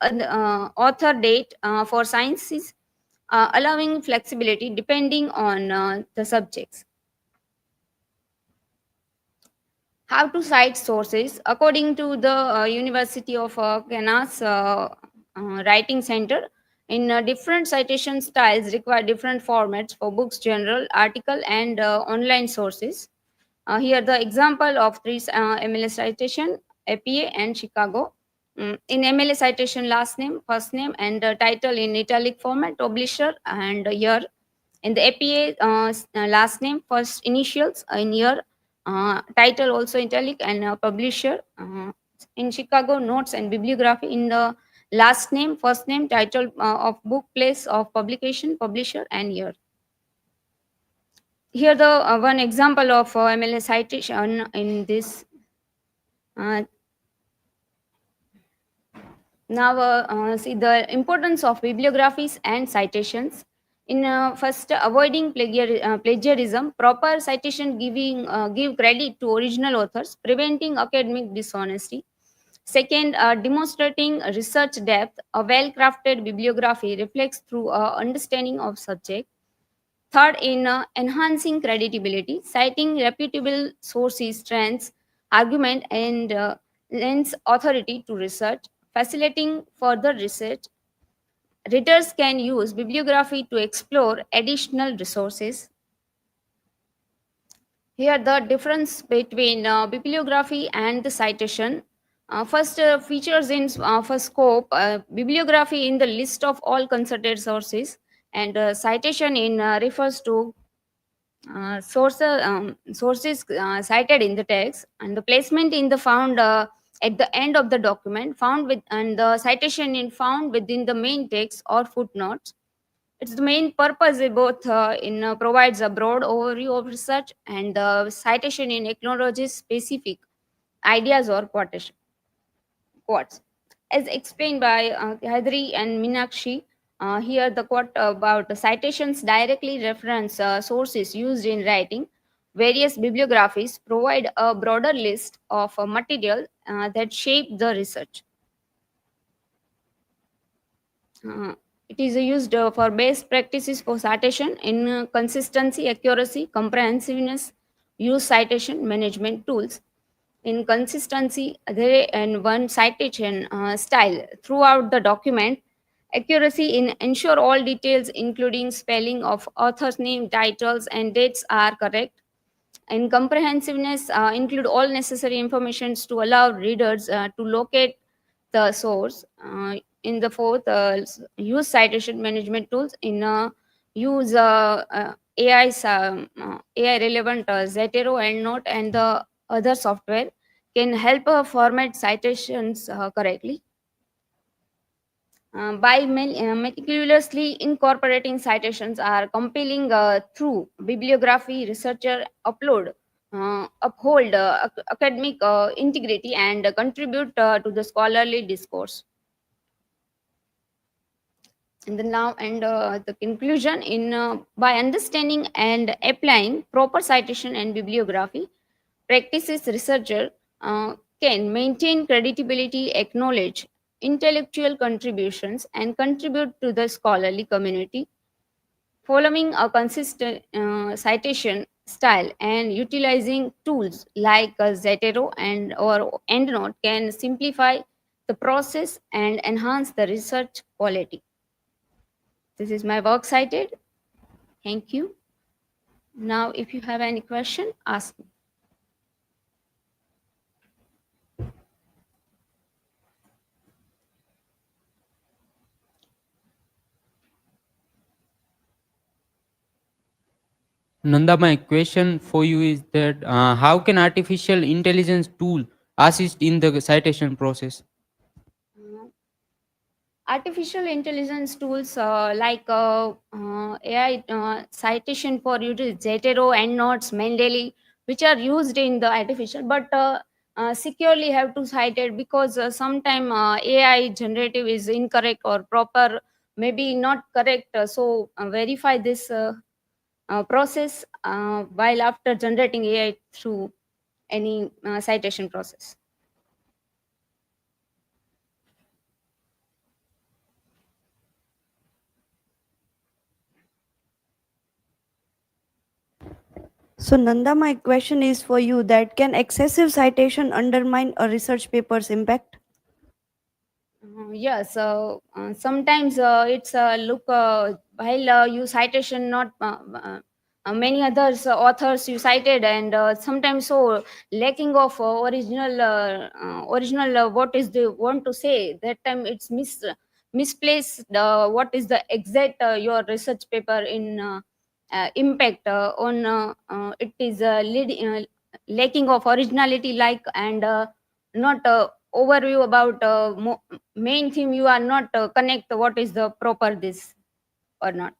author date for sciences, allowing flexibility depending on the subjects. How to cite sources? According to the University of Kansas Writing Center, in different citation styles require different formats for books, journal, article, and online sources. Here the example of three MLA citation, APA and Chicago. In MLA citation, last name, first name, and title in italic format, publisher and year. In the APA, last name, first initials in year, title also italic, and publisher. In Chicago, notes and bibliography in the last name, first name, title of book, place of publication, publisher, and year. Here the one example of MLA citation in this Now, see the importance of bibliographies and citations. In first, avoiding plagiarism, proper citation give credit to original authors, preventing academic dishonesty. Second, demonstrating research depth. A well-crafted bibliography reflects through understanding of subject. Third, in enhancing credibility, citing reputable sources strengths argument and lends authority to research, facilitating further research. Readers can use bibliography to explore additional resources. Here, the difference between bibliography and the citation. First, features in for scope, bibliography in the list of all consulted sources, and citation in refers to sources cited in the text, and the placement in the found at the end of the document found with, and the citation in found within the main text or footnotes. Its the main purpose is both in provides a broad overview of research, and the citation in acknowledges specific ideas or quotes. As explained by Hadri and Minakshi, here the quote about citations directly reference sources used in writing. Various bibliographies provide a broader list of material that shape the research. Uh, it is used for best practices for citation in consistency, accuracy, comprehensiveness, use citation management tools. In consistency, there and one citation style throughout the document. Accuracy in ensure all details, including spelling of author's name, titles, and dates, are correct. In comprehensiveness, include all necessary information to allow readers to locate the source. In the fourth, use citation management tools. In use AI relevant Zotero, EndNote, and the other software can help format citations correctly. By meticulously incorporating citations are compelling through bibliography, researcher uphold academic integrity and contribute to the scholarly discourse. And then now, and the conclusion in by understanding and applying proper citation and bibliography practices, researcher can maintain credibility, acknowledge intellectual contributions, and contribute to the scholarly community. Following a consistent citation style and utilizing tools like Zotero and or EndNote can simplify the process and enhance the research quality. This is my work cited. Thank you. Now, if you have any question, ask me. Nanda, my question for you is that how can artificial intelligence tool assist in the citation process? Artificial intelligence tools like AI citation for users, Zotero, EndNotes, Mendeley, which are used in the artificial, but securely have to cite it because sometime AI generative is incorrect or proper, maybe not correct. So verify this process while after generating AI through any citation process. So, Nanda, my question is for you that can excessive citation undermine a research paper's impact? Yes, sometimes it's look while you citation not many others authors you cited, and sometimes so lacking of original what is they want to say, that time it's misplaced what is the exact your research paper in impact on it is lacking of originality, like, and not overview about main theme, you are not connect what is the proper this or not.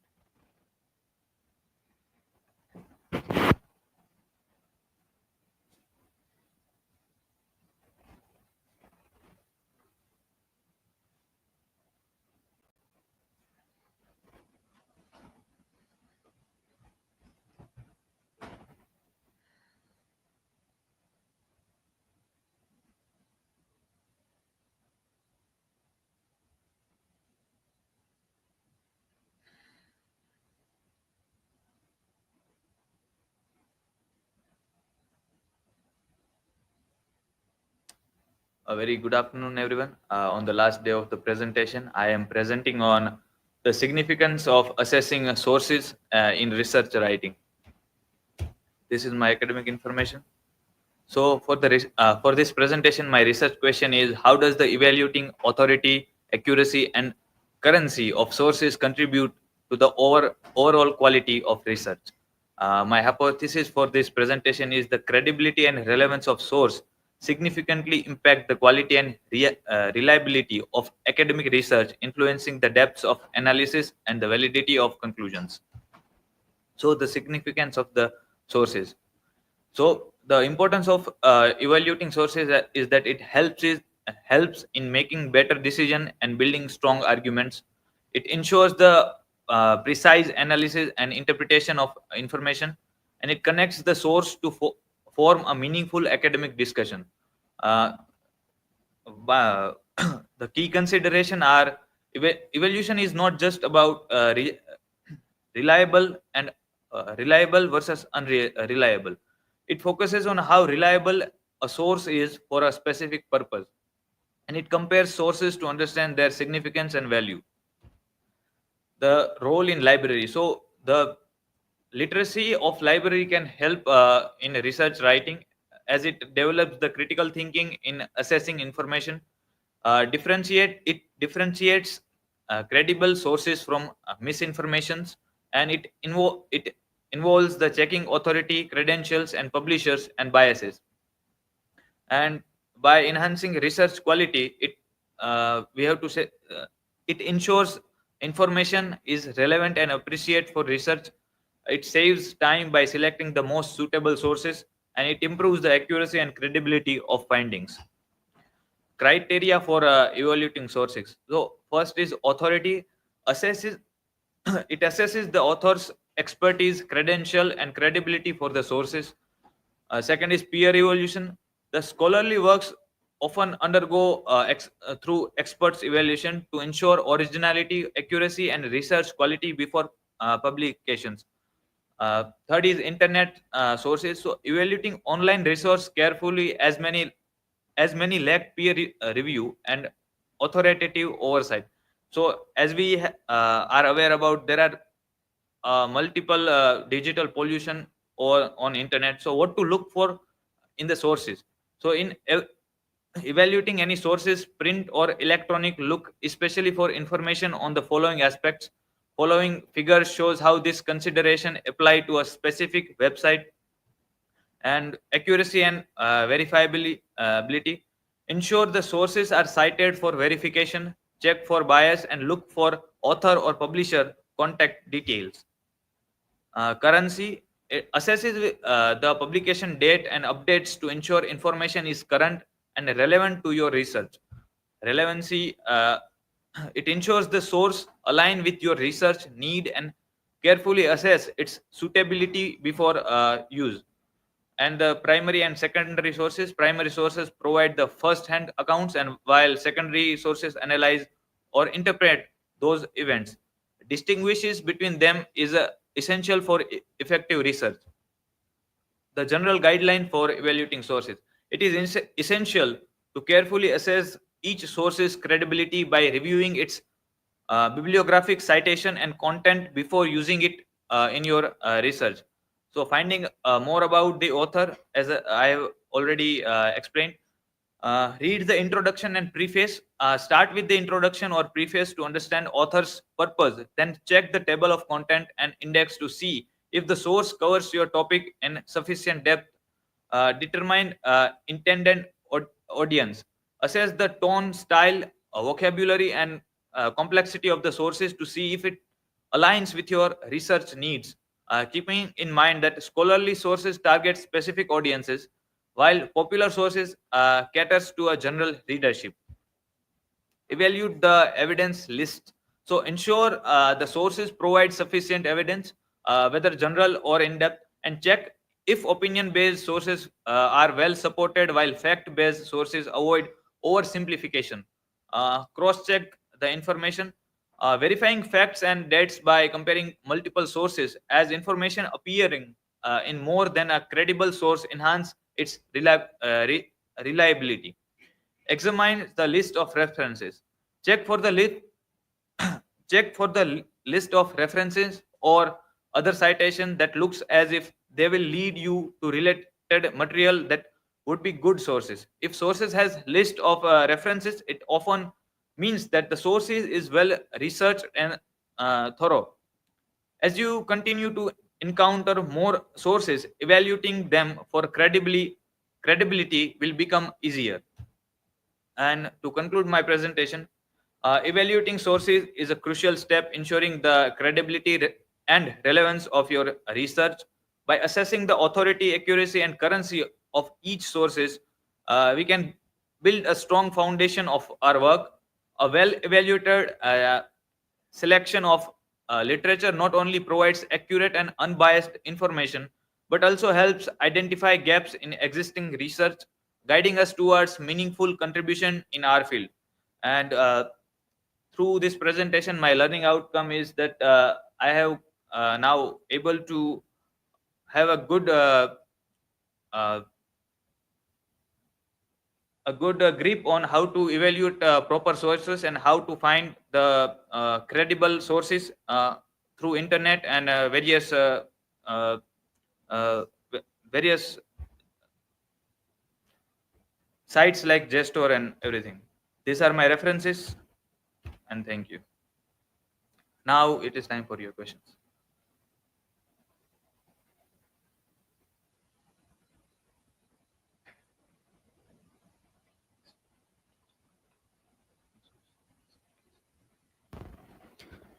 A very good afternoon, everyone. On the last day of the presentation, I am presenting on the significance of assessing sources in research writing. This is my academic information. So for this presentation, my research question is: how does the evaluating authority, accuracy, and currency of sources contribute to the overall quality of research? My hypothesis for this presentation is the credibility and relevance of source significantly impact the quality and reliability of academic research, influencing the depths of analysis and the validity of conclusions. So the significance of the sources. So the importance of evaluating sources is that it helps in making better decision and building strong arguments. It ensures the precise analysis and interpretation of information, and it connects the source to form a meaningful academic discussion. Uh, ba- the key consideration are evaluation is not just about reliable and reliable versus unreliable. It focuses on how reliable a source is for a specific purpose, and it compares sources to understand their significance and value. The role in library. So the literacy of library can help in research writing, as it develops the critical thinking in assessing information. Differentiates credible sources from misinformations, and it involves the checking authority, credentials, and publishers and biases. And by enhancing research quality, we have to say it ensures information is relevant and appreciated for research. It saves time by selecting the most suitable sources, and it improves the accuracy and credibility of findings. Criteria for evaluating sources. So first is authority. Assesses It assesses the author's expertise, credential, and credibility for the sources. Second is peer evaluation. The scholarly works often undergo through experts evaluation to ensure originality, accuracy, and research quality before publications. Third is internet sources. So evaluating online resource carefully, as many lack peer review and authoritative oversight. So as we are aware about, there are multiple digital pollution or on internet. So what to look for in the sources? So in evaluating any sources, print or electronic, look especially for information on the following aspects. Following figure shows how this consideration apply to a specific website. And accuracy and verifiability. Ensure the sources are cited for verification, check for bias, and look for author or publisher contact details. Currency. It assesses the publication date and updates to ensure information is current and relevant to your research. Relevancy. It ensures the source align with your research need and carefully assess its suitability before use. And the primary and secondary sources. Primary sources provide the first hand accounts, and while secondary sources analyze or interpret those events. Distinguishes between them is essential for effective research. The general guideline for evaluating sources. It is essential to carefully assess each source's credibility by reviewing its bibliographic citation and content before using it in your research. So finding more about the author, as I have already explained. Read the introduction and preface. Start with the introduction or preface to understand author's purpose. Then check the table of content and index to see if the source covers your topic in sufficient depth. Determine intended audience. Assess the tone, style, vocabulary, and complexity of the sources to see if it aligns with your research needs. Keeping in mind that scholarly sources target specific audiences, while popular sources caters to a general readership. Evaluate the evidence list. So ensure the sources provide sufficient evidence, whether general or in-depth, and check if opinion-based sources are well supported, while fact-based sources avoid oversimplification. Cross-check the information. Verifying facts and dates by comparing multiple sources, as information appearing in more than a credible source enhance its reliability. Examine the list of references. Check for the list check for the list of references or other citation that looks as if they will lead you to related material that would be good sources. If sources has list of references, it often means that the source is well researched and thorough. As you continue to encounter more sources, evaluating them for credibility will become easier. And to conclude my presentation, evaluating sources is a crucial step ensuring the credibility and relevance of your research. By assessing the authority, accuracy, and currency of each sources, we can build a strong foundation of our work. A well-evaluated selection of literature not only provides accurate and unbiased information, but also helps identify gaps in existing research, guiding us towards meaningful contribution in our field. And through this presentation, my learning outcome is that I have now able to have uh, a good grip on how to evaluate proper sources and how to find the credible sources through internet and uh, uh, various sites like JSTOR and everything. These are my references, and thank you. Now it is time for your questions.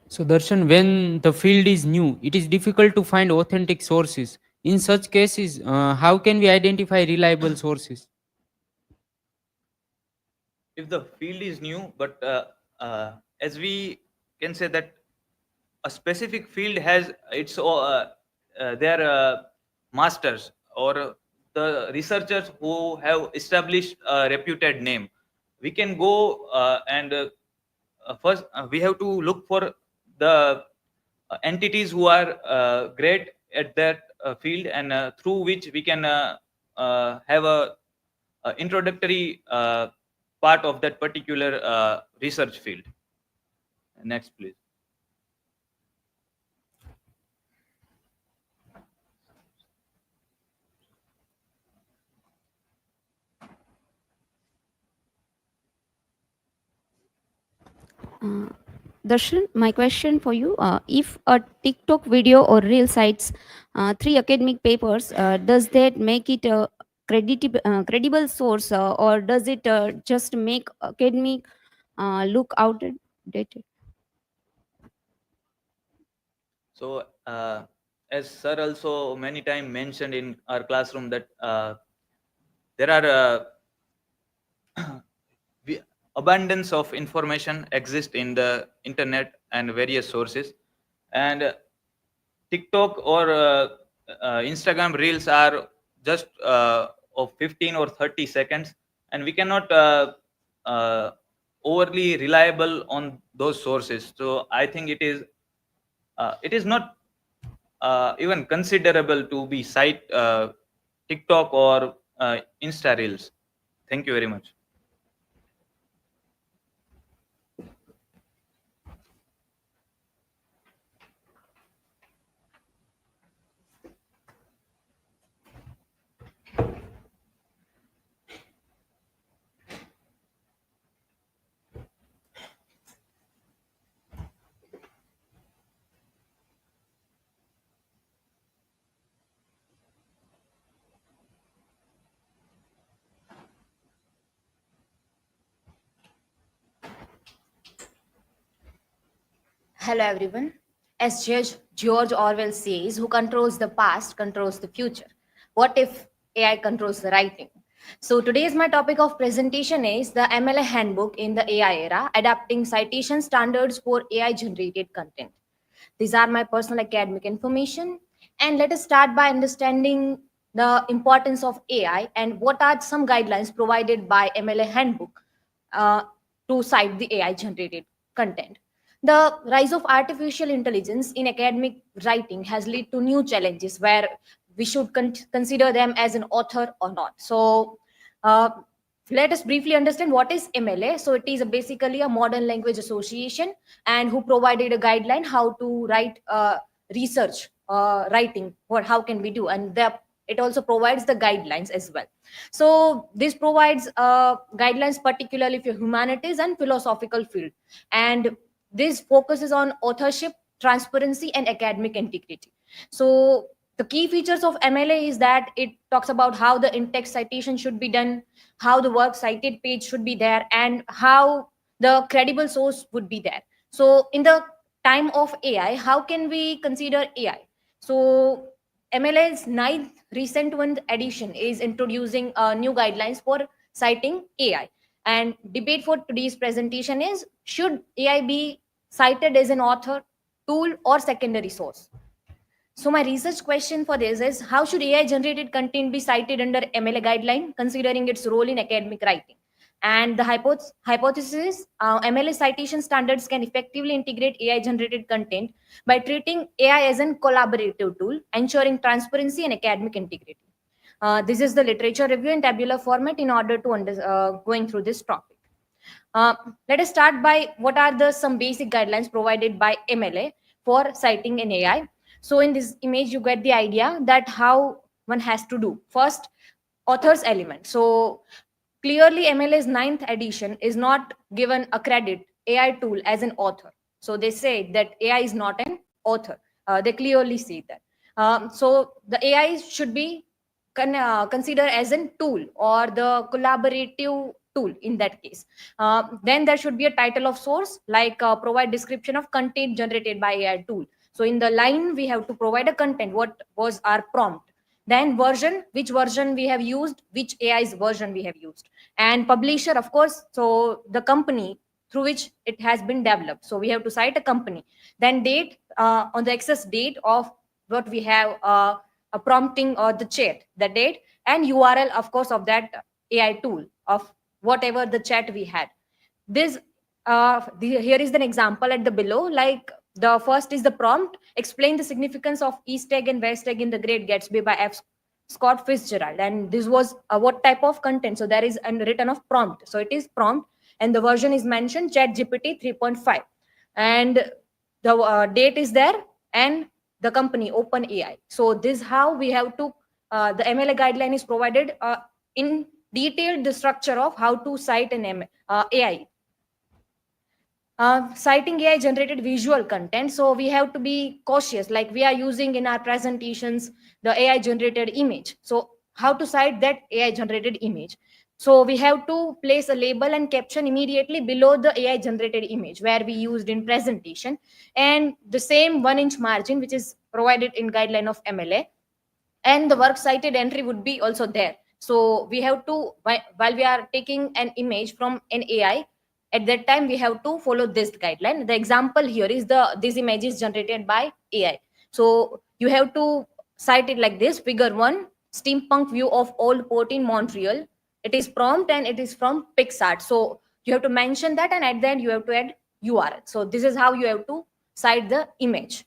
So, Darshan, when the field is new, it is difficult to find authentic sources. In such cases, how can we identify reliable sources? If the field is new, but as we can say that a specific field has its their masters or the researchers who have established a reputed name, we can go and first we have to look for the entities who are great at that field, and through which we can have a introductory part of that particular research field. Next, please. Darshan, my question for you, if a TikTok video or reel cites 3 academic papers, does that make it a credible source, or does it just make academic look outdated? So, as sir also many times mentioned in our classroom that there are abundance of information exist in the internet and various sources, and TikTok or Instagram reels are just of 15 or 30 seconds, and we cannot overly reliable on those sources. So I think it is not even considerable to be cite TikTok or Insta reels. Thank you very much. Hello, everyone. As George Orwell says, who controls the past controls the future. What if AI controls the writing? So today's my topic of presentation is the MLA handbook in the AI era, adapting citation standards for AI generated content. These are my personal academic information. And let us start by understanding the importance of AI and what are some guidelines provided by MLA handbook to cite the AI generated content. The rise of artificial intelligence in academic writing has led to new challenges where we should consider them as an author or not. So, let us briefly understand what is MLA. So it is basically a modern language association, and who provided a guideline how to write research writing, or how can we do, and it also provides the guidelines as well. So this provides guidelines particularly for humanities and philosophical field, and this focuses on authorship, transparency, and academic integrity. So the key features of MLA is that it talks about how the in-text citation should be done, how the work cited page should be there, and how the credible source would be there. So in the time of AI, how can we consider AI? So MLA's ninth recent one edition is introducing new guidelines for citing AI. And debate for today's presentation is, should AI be cited as an author, tool, or secondary source? So my research question for this is, how should AI generated content be cited under MLA guideline, considering its role in academic writing? And the hypothesis, MLA citation standards can effectively integrate AI generated content by treating AI as a collaborative tool, ensuring transparency and academic integrity. This is the literature review in tabular format in order to going through this topic. Let us start by what are the some basic guidelines provided by MLA for citing an AI. So in this image, you get the idea that how one has to do. First, author's element. So clearly, MLA's ninth edition is not given a credit AI tool as an author. So they say that AI is not an author. They clearly see that. So the AI should be considered as a tool or the collaborative tool in that case. Then there should be a title of source, like provide description of content generated by AI tool. So in the line, we have to provide a content, what was our prompt. Then version, which version we have used, which AI's version we have used. And publisher, of course, so the company through which it has been developed. So we have to cite a company. Then date, on the access date of what we have a prompting or the chat, the date, and URL, of course, of that AI tool of whatever the chat we had. This here is an example at the below, like the first is the prompt, explain the significance of East egg and West egg in the Great Gatsby by F. Scott Fitzgerald. And this was what type of content? So there is a written of prompt. So it is prompt, and the version is mentioned Chat GPT 3.5, and the date is there, and the company OpenAI. So this how we have to the MLA guideline is provided in detailed the structure of how to cite an AI. Citing AI generated visual content. So we have to be cautious, like we are using in our presentations the AI generated image. So how to cite that AI generated image? So we have to place a label and caption immediately below the AI generated image where we used in presentation, and the same 1-inch margin which is provided in guideline of MLA, and the works cited entry would be also there. So we have to, while we are taking an image from an AI, at that time we have to follow this guideline. The example here is this image is generated by AI. So you have to cite it like this: figure 1, steampunk view of old port in Montreal. It is prompt and it is from Pixar. So you have to mention that, and at the end you have to add URL. So this is how you have to cite the image.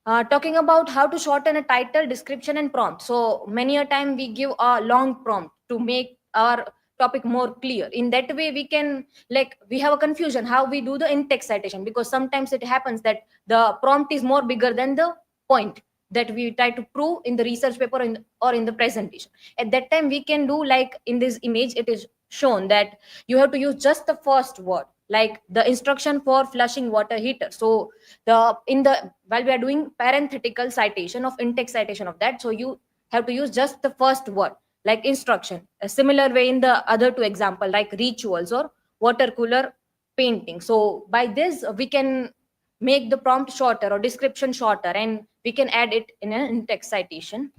Talking about how to shorten a title, description, and prompt. So many a time we give a long prompt to make our topic more clear. In that way, we can, like, we have a confusion how we do the in-text citation, because sometimes it happens that the prompt is more bigger than the point that we try to prove in the research paper or in the presentation. At that time, we can do like in this image, it is shown that you have to use just the first word, like the instruction for flushing water heater. So while we are doing parenthetical citation of in-text citation of that, so you have to use just the first word, like instruction. A similar way in the other two example, like rituals or water cooler painting. So by this we can make the prompt shorter or description shorter, and we can add it in an in-text citation.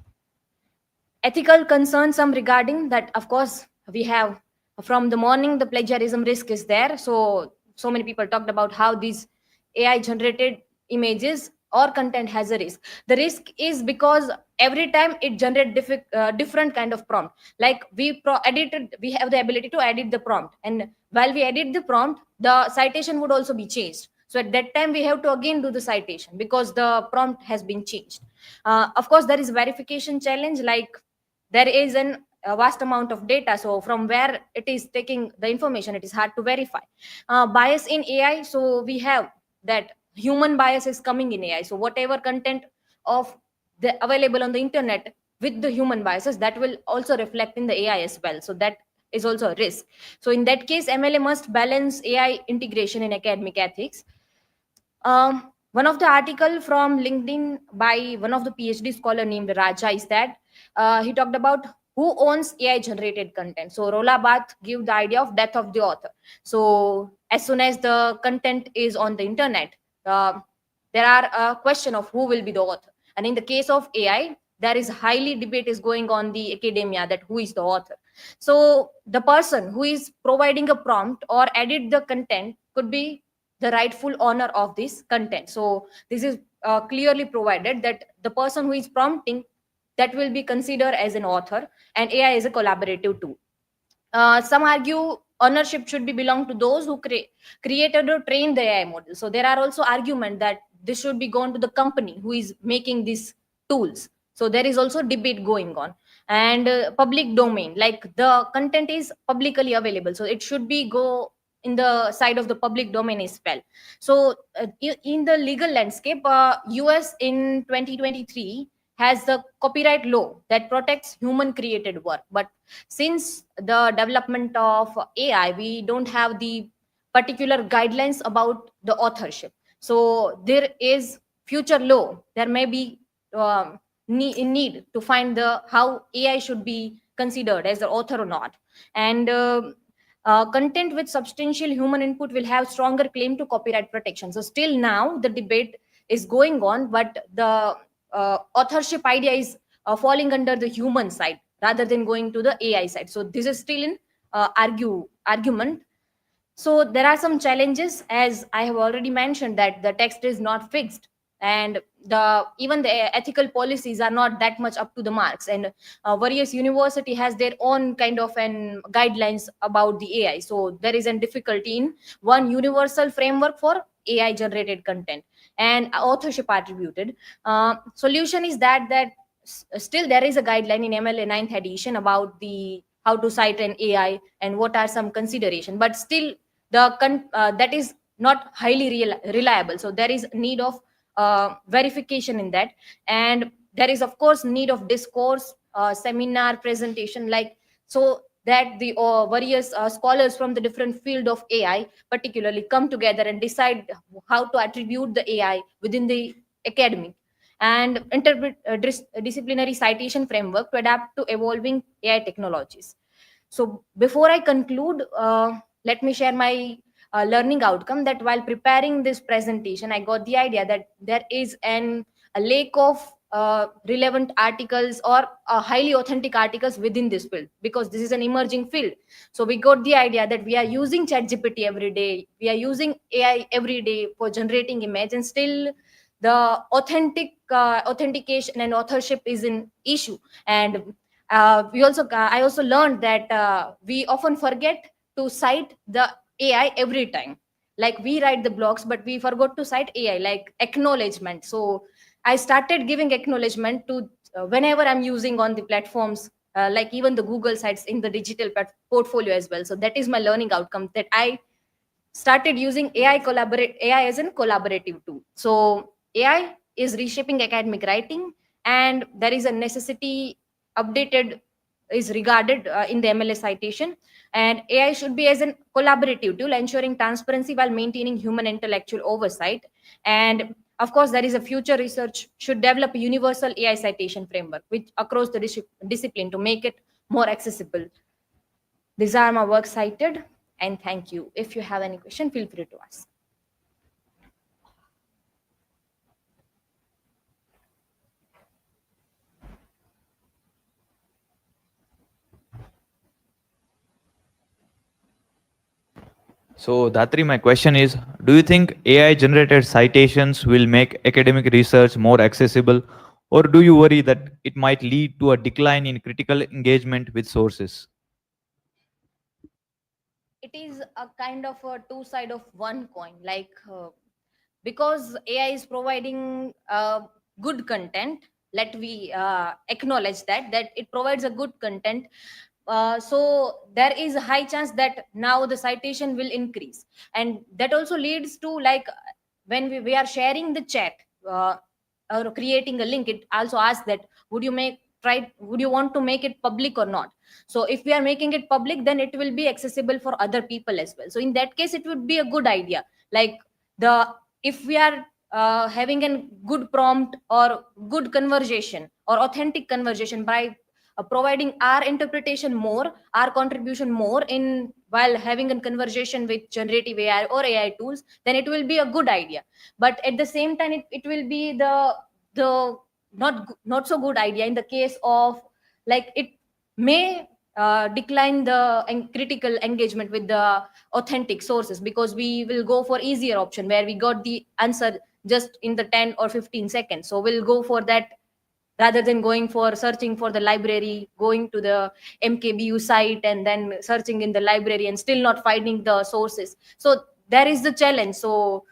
Ethical concerns, some regarding that, of course, we have from the morning the plagiarism risk is there. So many people talked about how these AI generated images or content has a risk. The risk is because every time it generates different kind of prompt. Like we have the ability to edit the prompt, and while we edit the prompt, the citation would also be changed. So at that time we have to again do the citation because the prompt has been changed. Of course, there is verification challenge, like there is an a vast amount of data, so from where it is taking the information, it is hard to verify. Bias in AI, so we have that human bias is coming in AI. So whatever content of the available on the internet with the human biases, that will also reflect in the AI as well. So that is also a risk. So in that case, MLA must balance AI integration in academic ethics. One of the article from LinkedIn by one of the PhD scholar named Raja is that he talked about who owns AI generated content. So Rola Bath give the idea of death of the author. So as soon as the content is on the internet, there are a question of who will be the author. And in the case of AI, there is highly debate is going on the academia that who is the author. So the person who is providing a prompt or edit the content could be the rightful owner of this content. So this is clearly provided that the person who is prompting, that will be considered as an author, and AI is a collaborative tool. Some argue ownership should be belong to those who created or trained the AI model. So there are also argument that this should be gone to the company who is making these tools. So there is also debate going on. And public domain, like the content is publicly available, so it should be go in the side of the public domain as well. So in the legal landscape, US in 2023 has the copyright law that protects human created work. But since the development of AI, we don't have the particular guidelines about the authorship. So there is future law, there may be need to find the how AI should be considered as the author or not. And content with substantial human input will have stronger claim to copyright protection. So still now the debate is going on, but the authorship idea is falling under the human side rather than going to the AI side. So this is still in argument. So there are some challenges, as I have already mentioned, that the text is not fixed, and even the ethical policies are not that much up to the marks. And various university has their own kind of an guidelines about the AI. So there is a difficulty in one universal framework for AI generated content and authorship attributed. Solution is that still there is a guideline in MLA 9th edition about the how to cite an AI and what are some consideration, but still that is not highly reliable. So there is need of verification in that. And there is of course need of discourse, seminar, presentation, like, so that the various scholars from the different field of AI particularly come together and decide how to attribute the AI within the academic, and interpret disciplinary citation framework to adapt to evolving AI technologies. So before I conclude, let me share my learning outcome, that while preparing this presentation, I got the idea that there is a lack of relevant articles or highly authentic articles within this field, because this is an emerging field. So we got the idea that we are using ChatGPT every day, we are using AI every day for generating image, and still the authentication and authorship is an issue. And I also learned that we often forget to cite the AI every time. Like we write the blogs, but we forgot to cite AI, like acknowledgement. So I started giving acknowledgement to whenever I'm using on the platforms, like even the Google sites in the digital portfolio as well. So that is my learning outcome, that I started using AI as a collaborative tool. So AI is reshaping academic writing, and there is a necessity updated is regarded in the MLA citation. And AI should be as a collaborative tool, ensuring transparency while maintaining human intellectual oversight. And of course, there is a future research should develop a universal AI citation framework which across the discipline to make it more accessible. These are my work cited, and thank you. If you have any question, feel free to ask. So, Dhatri, my question is, do you think AI generated citations will make academic research more accessible, or do you worry that it might lead to a decline in critical engagement with sources? It is a kind of a two side of one coin. Like because AI is providing good content, let we acknowledge that it provides a good content. So there is a high chance that now the citation will increase, and that also leads to, like, when we are sharing the chat, or creating a link, it also asks that would you want to make it public or not. So if we are making it public, then it will be accessible for other people as well. So in that case, it would be a good idea, like, the if we are having a good prompt or good conversation or authentic conversation by providing our interpretation more, our contribution more in while having a conversation with generative AI or AI tools, then it will be a good idea. But at the same time, it will be the not so good idea in the case of, like, it may decline the critical engagement with the authentic sources, because we will go for easier option where we got the answer just in the 10 or 15 seconds. So we'll go for that rather than going for searching for the library, going to the MKBU site and then searching in the library and still not finding the sources. So there is the challenge. So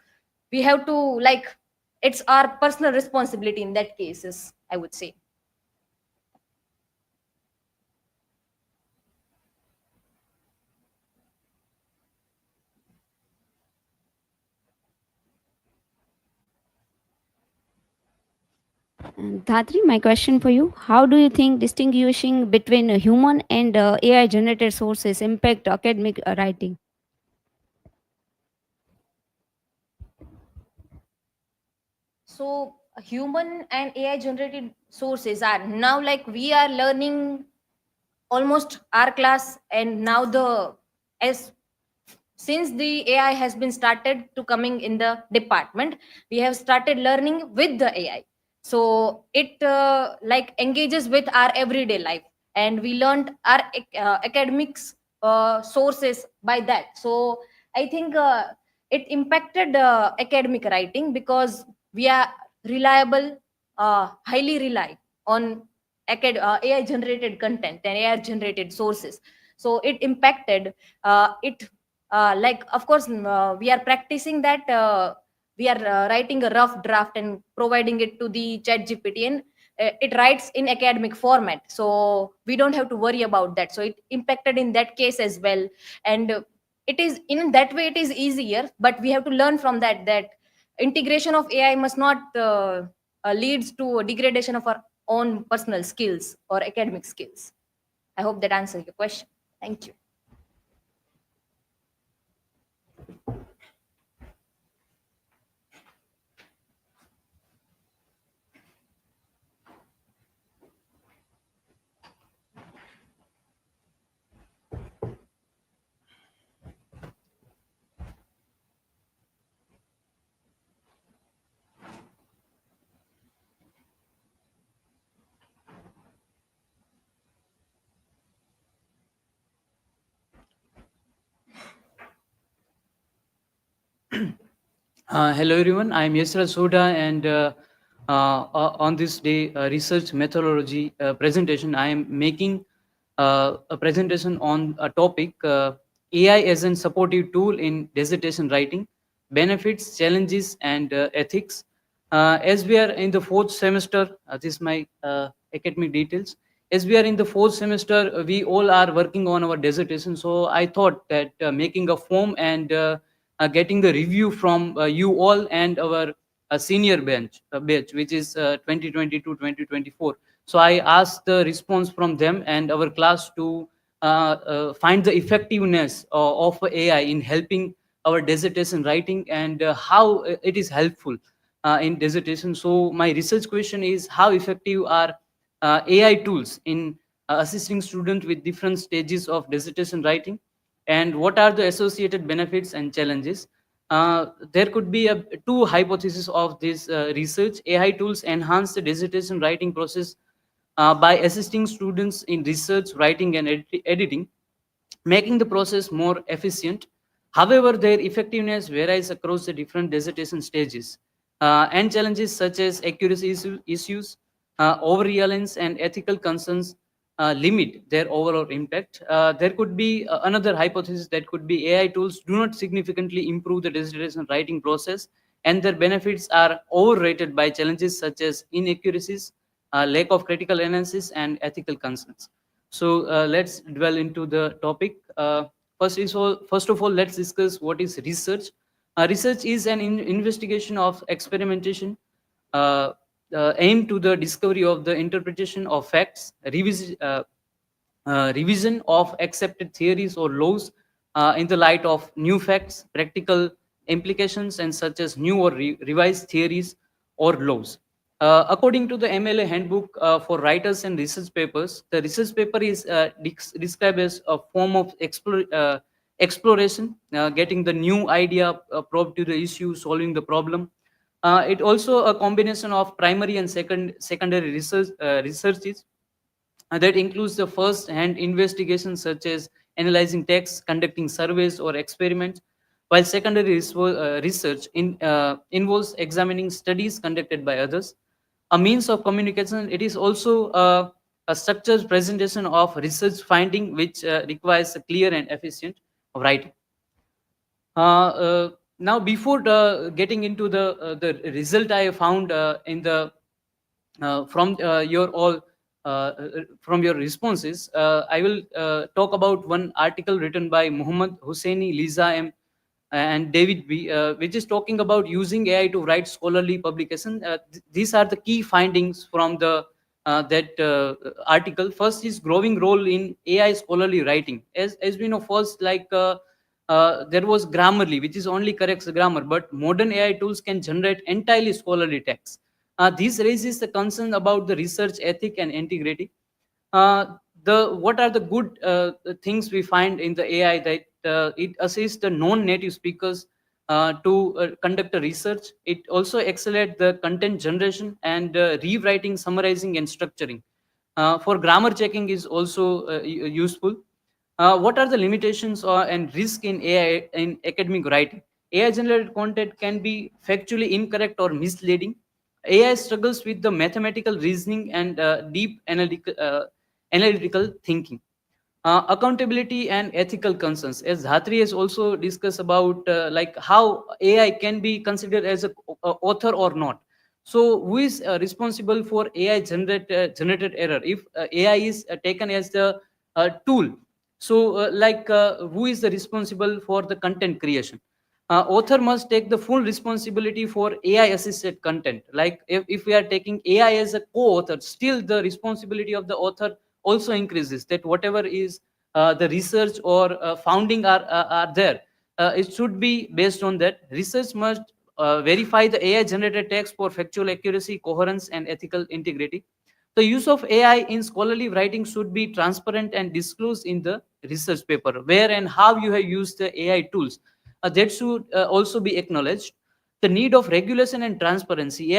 we have to, like, it's our personal responsibility in that cases, I would say. Dhatri, my question for you: how do you think distinguishing between human and AI generated sources impact academic writing? So human and AI generated sources are now, like, we are learning almost our class, and now the as since the AI has been started to coming in the department, we have started learning with the AI. So it like engages with our everyday life, and we learned our academics sources by that. So I think it impacted academic writing, because we are reliable, highly rely on AI generated content and AI generated sources. So it impacted it like, of course, we are practicing that, we are writing a rough draft and providing it to the chat gpt, and it writes in academic format, so we don't have to worry about that. So it impacted in that case as well. And it is in that way, it is easier, but we have to learn from that integration of AI must not leads to a degradation of our own personal skills or academic skills. I hope that answers your question. Thank you. Hello everyone, I am Yasra Soda, and on this day research methodology presentation, I am making a presentation on a topic, AI as a supportive tool in dissertation writing, benefits, challenges, and ethics. As we are in the fourth semester, this is my academic details. As we are in the fourth semester, we all are working on our dissertation. So I thought that making a form and getting the review from you all and our senior batch, which is 2022-2024. So I asked the response from them and our class to find the effectiveness of AI in helping our dissertation writing, and how it is helpful in dissertation. So my research question is, how effective are AI tools in assisting students with different stages of dissertation writing, and what are the associated benefits and challenges? There could be two hypotheses of this research. AI tools enhance the dissertation writing process by assisting students in research, writing, and editing, making the process more efficient. However, their effectiveness varies across the different dissertation stages, and challenges such as accuracy issues, over-reliance, and ethical concerns limit their overall impact. There could be another hypothesis that could be AI tools do not significantly improve the dissertation writing process, and their benefits are overrated by challenges such as inaccuracies, lack of critical analysis, and ethical concerns. So let's dwell into the topic. First of all, let's discuss what is research. Research is an investigation of experimentation aimed to the discovery of the interpretation of facts, revision of accepted theories or laws in the light of new facts, practical implications, and such as new or revised theories or laws. According to the MLA handbook for writers and research papers, the research paper is described as a form of exploration, getting the new idea, probe to the issue, solving the problem. It also a combination of primary and secondary researches that includes the first-hand investigations such as analyzing texts, conducting surveys or experiments, while secondary research involves examining studies conducted by others. A means of communication, it is also a structured presentation of research finding which requires a clear and efficient writing. Now, before getting into the result I found in the from your all from your responses, I will talk about one article written by Muhammad Husseini, Lisa M, and David B, which is talking about using AI to write scholarly publication. These are the key findings from the that article. First is growing role in AI scholarly writing. As we know, first there was Grammarly, which is only corrects the grammar, but modern AI tools can generate entirely scholarly text. This raises the concern about the research ethic and integrity. What are the good things we find in the AI, that it assists the non-native speakers to conduct a research. It also accelerates the content generation and rewriting, summarizing, and structuring. For grammar checking is also useful. What are the limitations and risk in AI in academic writing? AI generated content can be factually incorrect or misleading. AI struggles with the mathematical reasoning and deep analytical thinking. Accountability and ethical concerns, as Dhatri has also discussed about like how AI can be considered as a author or not. So who is responsible for AI generated error? If AI is taken as the tool, so who is the responsible for the content creation? Author must take the full responsibility for AI assisted content. Like if we are taking AI as a co-author, still the responsibility of the author also increases, that whatever is the research or founding are there, it should be based on that. Research must verify the AI generated text for factual accuracy, coherence, and ethical integrity. The use of AI in scholarly writing should be transparent and disclosed in the research paper. Where and how you have used the AI tools, that should also be acknowledged. The need of regulation and transparency.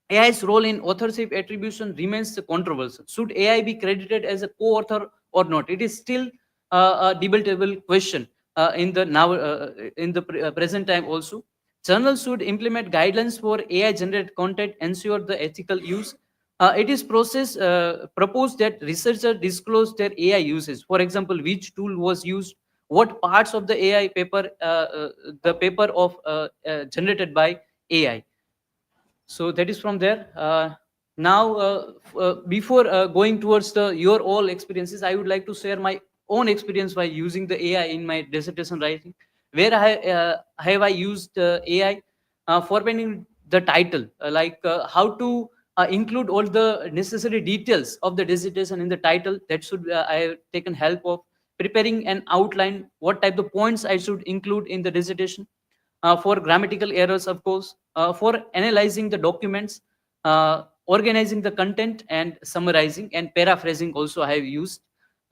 AI's role in authorship attribution remains controversial. Should AI be credited as a co-author or not? It is still a debatable question in the present time also. Journals should implement guidelines for AI-generated content, ensure the ethical use. It is proposed that researchers disclose their AI uses. For example, which tool was used, what parts of the AI paper, the paper of generated by AI. So that is from there. Now, before going towards your all experiences, I would like to share my own experience by using the AI in my dissertation writing. Where have I used AI for finding the title, how to include all the necessary details of the dissertation in the title. That should I have taken help of preparing an outline, what type of points I should include in the dissertation. For grammatical errors, of course, for analyzing the documents, organizing the content, and summarizing and paraphrasing also I have used.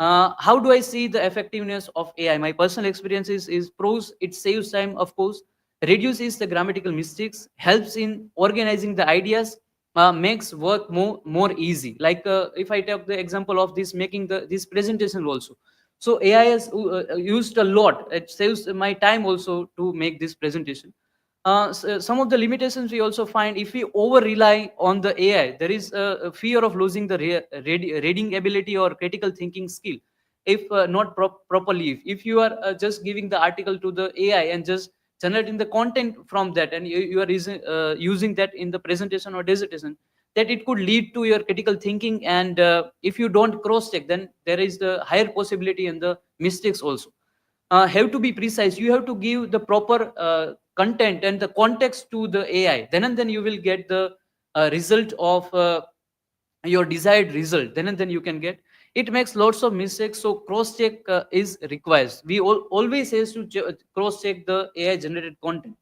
How do I see the effectiveness of AI? My personal experience is pros. It saves time, of course, reduces the grammatical mistakes, helps in organizing the ideas, makes work more easy. Like if I take the example of this making this presentation also. So AI is used a lot. It saves my time also to make this presentation. Some of the limitations we also find, if we over rely on the AI, there is a fear of losing the reading ability or critical thinking skill. If not properly, if you are just giving the article to the AI and just generating the content from that, and you are using that in the presentation or dissertation, that it could lead to your critical thinking, and if you don't cross check, then there is the higher possibility in the mistakes also. Have to be precise, you have to give the proper content and the context to the AI, then and then you will get the result of your desired result, then and then you can get. It makes lots of mistakes, so cross check is required. We always has to cross check the AI generated content.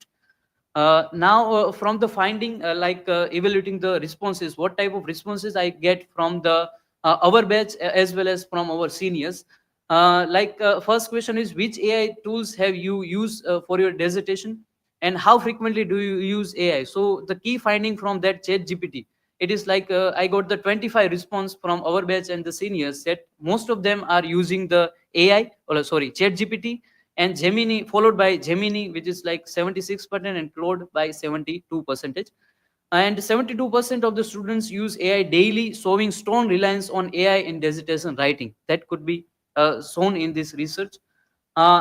Now from the finding, evaluating the responses, what type of responses I get from the our batch as well as from our seniors. First question is, which AI tools have you used for your dissertation, and how frequently do you use AI? So the key finding from that chat GPT, it is I got the 25 response from our batch and the seniors that most of them are using the AI, or sorry, chat GPT, and Gemini, followed by Gemini, which is like 76%, and Claude by 72%. And 72% of the students use AI daily, showing strong reliance on AI in dissertation writing. That could be shown in this research.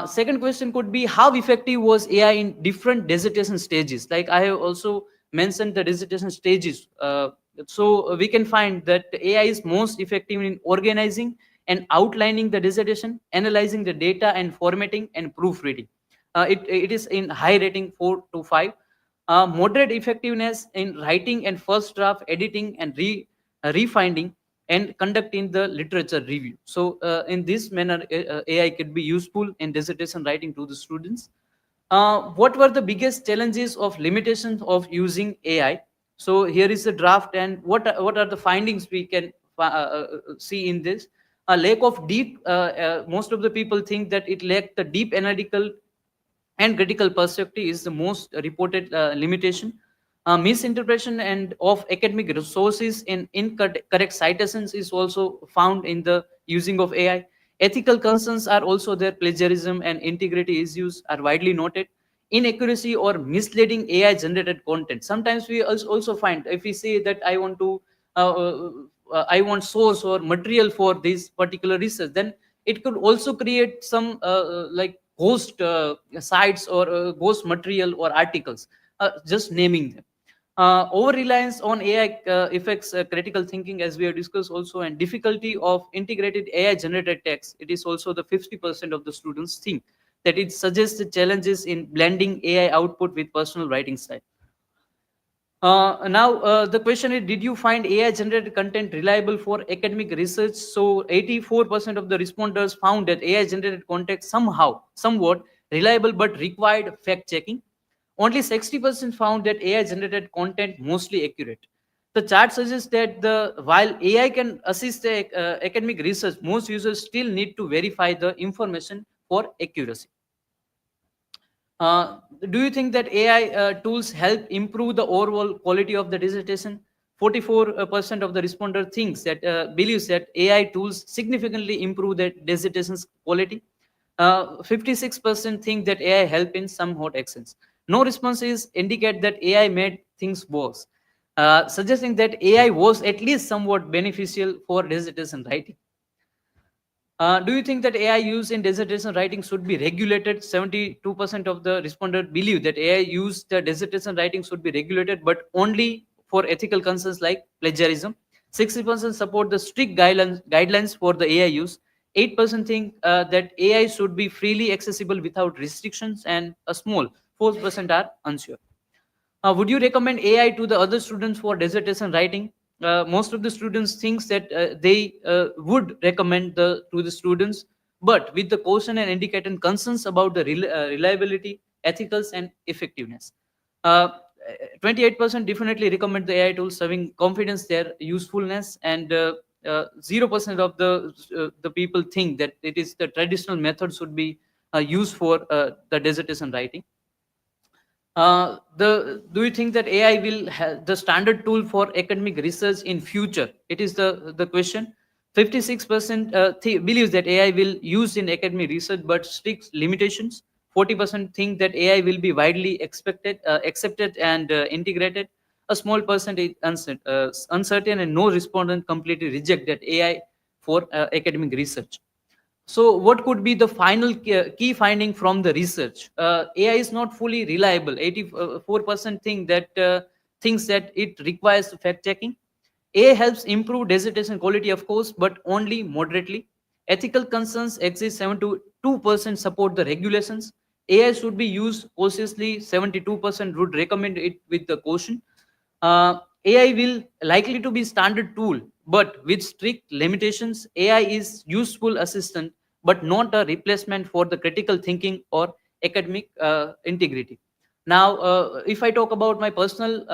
Second question could be, how effective was AI in different dissertation stages? Like I have also mentioned the dissertation stages. So we can find that AI is most effective in organizing and outlining the dissertation, analyzing the data, and formatting and proofreading. It is in high rating 4 to 5. Moderate effectiveness in writing and first draft, editing and refining, and conducting the literature review. So in this manner, AI could be useful in dissertation writing to the students. What were the biggest challenges of limitations of using AI? So here is the draft, and what are the findings we can see in this? A lack of deep, most of the people think that it lacked the deep analytical and critical perspective is the most reported limitation. Misinterpretation and of academic resources in incorrect citations is also found in the using of AI. Ethical concerns are also there. Plagiarism and integrity issues are widely noted. Inaccuracy or misleading AI generated content. Sometimes we also find, if we say that I want source or material for this particular research, then it could also create some ghost sites or ghost material or articles, just naming them. Over reliance on AI affects critical thinking, as we have discussed also, and difficulty of integrated AI generated text. It is also the 50% of the students think that it suggests the challenges in blending AI output with personal writing style. Now, the question is, did you find AI generated content reliable for academic research? So 84% of the responders found that AI generated content somewhat reliable but required fact checking. Only 60% found that AI generated content mostly accurate. The chart suggests that while AI can assist the academic research, most users still need to verify the information for accuracy. Do you think that AI tools help improve the overall quality of the dissertation? 44% of the responder thinks that believes that AI tools significantly improve the dissertation's quality. 56% think that AI help in some hot actions. No responses indicate that AI made things worse, suggesting that AI was at least somewhat beneficial for dissertation writing. Do you think that AI used in dissertation writing should be regulated? 72% of the respondents believe that AI used the dissertation writing should be regulated, but only for ethical concerns like plagiarism. 60% support the strict guidelines for the AI use. 8% think that AI should be freely accessible without restrictions, and a small 4% are unsure. Would you recommend AI to the other students for dissertation writing? Most of the students thinks that they would recommend to the students, but with the caution and indicating concerns about the reliability, ethicals, and effectiveness. 28% definitely recommend the AI tools, having confidence their usefulness, and 0% of the people think that it is the traditional method should be used for the dissertation writing. Do you think that AI will have the standard tool for academic research in future? It is the question. 56% believes that AI will use in academic research, but strict limitations. 40% think that AI will be widely accepted and integrated. A small percentage uncertain, and no respondent completely reject that AI for academic research. So what could be the final key finding from the research? AI is not fully reliable. 84% think that thinks that it requires fact checking. AI helps improve dissertation quality, of course, but only moderately. Ethical concerns exist, 72% support the regulations. AI should be used cautiously, 72% would recommend it with the caution. AI will likely to be standard tool, but with strict limitations. AI is useful assistant, but not a replacement for the critical thinking or academic integrity. Now, if I talk about my personal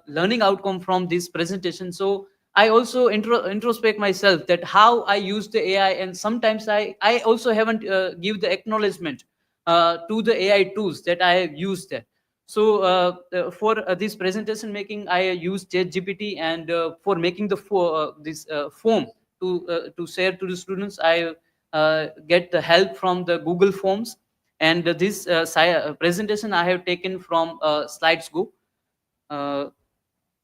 learning outcome from this presentation, so I also introspect myself that how I use the AI, and sometimes I also haven't give the acknowledgement to the AI tools that I have used there. So for this presentation making, I use ChatGPT, and for making the this form to share to the students, I get the help from the Google Forms, and this presentation I have taken from SlidesGo. Uh,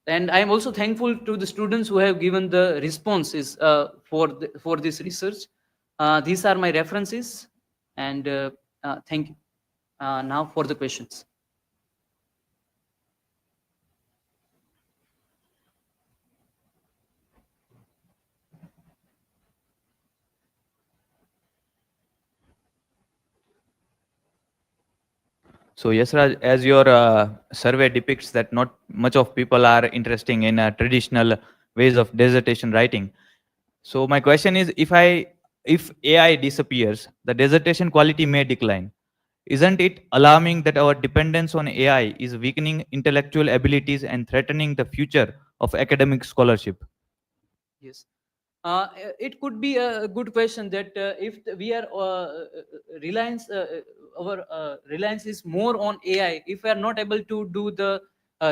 and I am also thankful to the students who have given the responses for this research. These are my references, and thank you. Now for the questions. So yes, Raj, as your survey depicts that not much of people are interested in traditional ways of dissertation writing. So my question is, if AI disappears, the dissertation quality may decline. Isn't it alarming that our dependence on AI is weakening intellectual abilities and threatening the future of academic scholarship? Yes. It could be a good question that if we are reliance, our reliance is more on AI. If we are not able to do the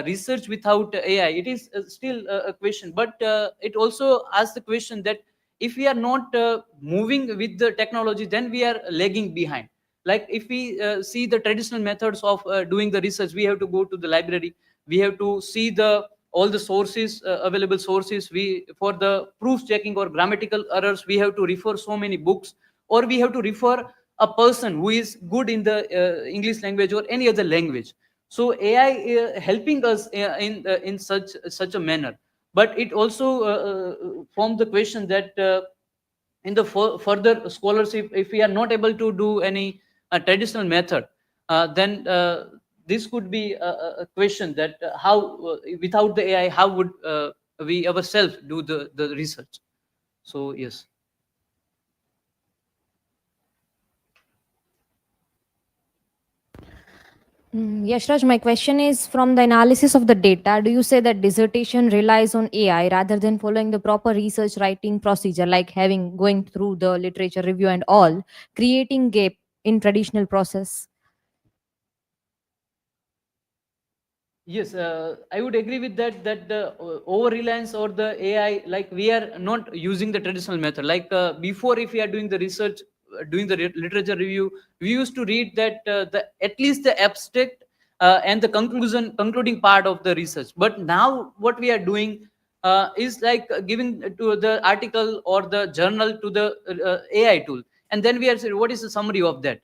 research without AI, it is still a question. But it also asks the question that if we are not moving with the technology, then we are lagging behind. Like if we see the traditional methods of doing the research, we have to go to the library. We have to see the all the sources, available sources. We, for the proof checking or grammatical errors, we have to refer so many books, or we have to refer a person who is good in the English language or any other language. So AI helping us in such a manner, but it also forms the question that in the further scholarship, if we are not able to do any traditional method, then this could be a question that how without the AI, how would we ourselves do the research? So yes. Yashraj, my question is, from the analysis of the data, do you say that dissertation relies on AI rather than following the proper research writing procedure, like having going through the literature review and all, creating gap in traditional process? Yes, I would agree with that. That the over reliance or the AI, like we are not using the traditional method. Like before, if we are doing the research, doing the literature review, we used to read that the at least the abstract and the concluding part of the research. But now, what we are doing is like giving to the article or the journal to the AI tool, and then we are saying, what is the summary of that?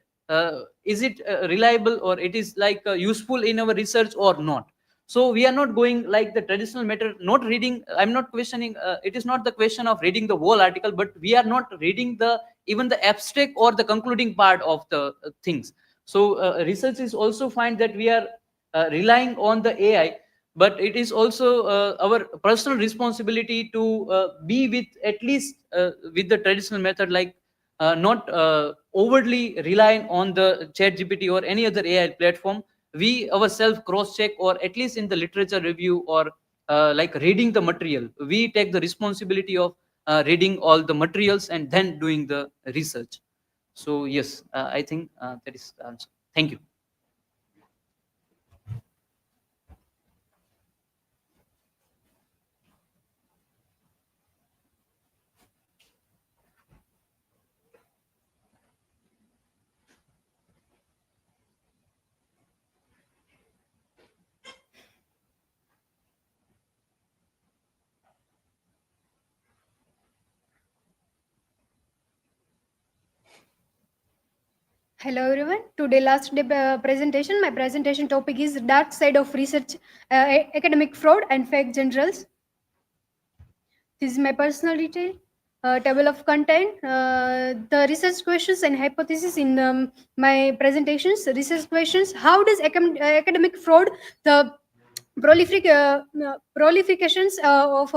Is it reliable, or it is like useful in our research or not? So we are not going like the traditional method, not reading. I'm not questioning, it is not the question of reading the whole article, but we are not reading the even the abstract or the concluding part of the things. So research is also find that we are relying on the AI, but it is also our personal responsibility to be with at least with the traditional method, like not overtly relying on the chat gpt or any other AI platform. We ourselves cross check, or at least in the literature review, or like reading the material, we take the responsibility of reading all the materials and then doing the research. So yes, I think that is the answer. Thank you. Hello everyone. Today last day presentation. My presentation topic is dark side of research, academic fraud and fake journals. This is my personal detail. Table of content, the research questions and hypothesis in my presentations. Research questions: how does academic fraud, the prolifications of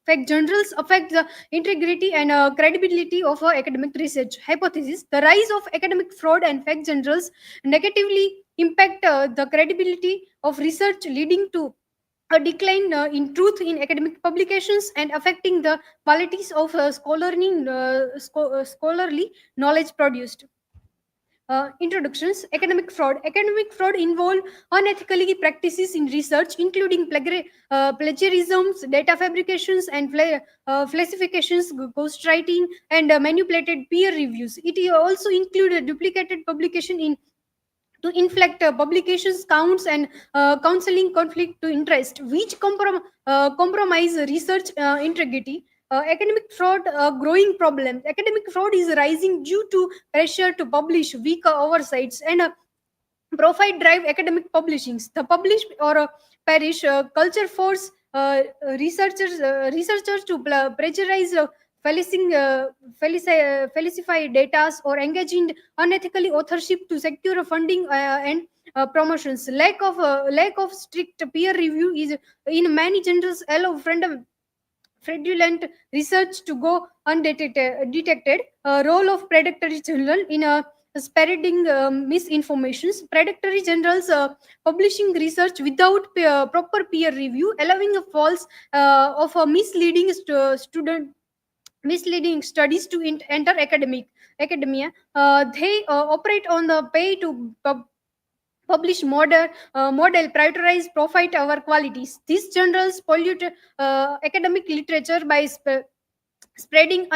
fake journals affect the integrity and credibility of academic research? Hypothesis: the rise of academic fraud and fake journals negatively impact the credibility of research, leading to a decline in truth in academic publications and affecting the qualities of scholarly knowledge produced. Introductions: academic fraud. Academic fraud involve unethically practices in research, including plagiarisms, data fabrications, and falsifications, ghostwriting, and manipulated peer reviews. It also include duplicated publication in to inflect publications counts and counseling conflict to interest, which compromise research integrity. Academic fraud, growing problem. Academic fraud is rising due to pressure to publish, weak oversights, and profit drive academic publishings. The publish or perish culture force researchers to plagiarize, falsify data, or engage in unethically authorship to secure funding and promotions. Lack of strict peer review is in many journals allow fraudulent research to go undetected. Role of predatory journal in spreading misinformations. Predatory journals publishing research without proper peer review, allowing a false of a misleading studies to enter academia. They operate on the pay to publish model prioritize profit over qualities. These journals pollute academic literature by spreading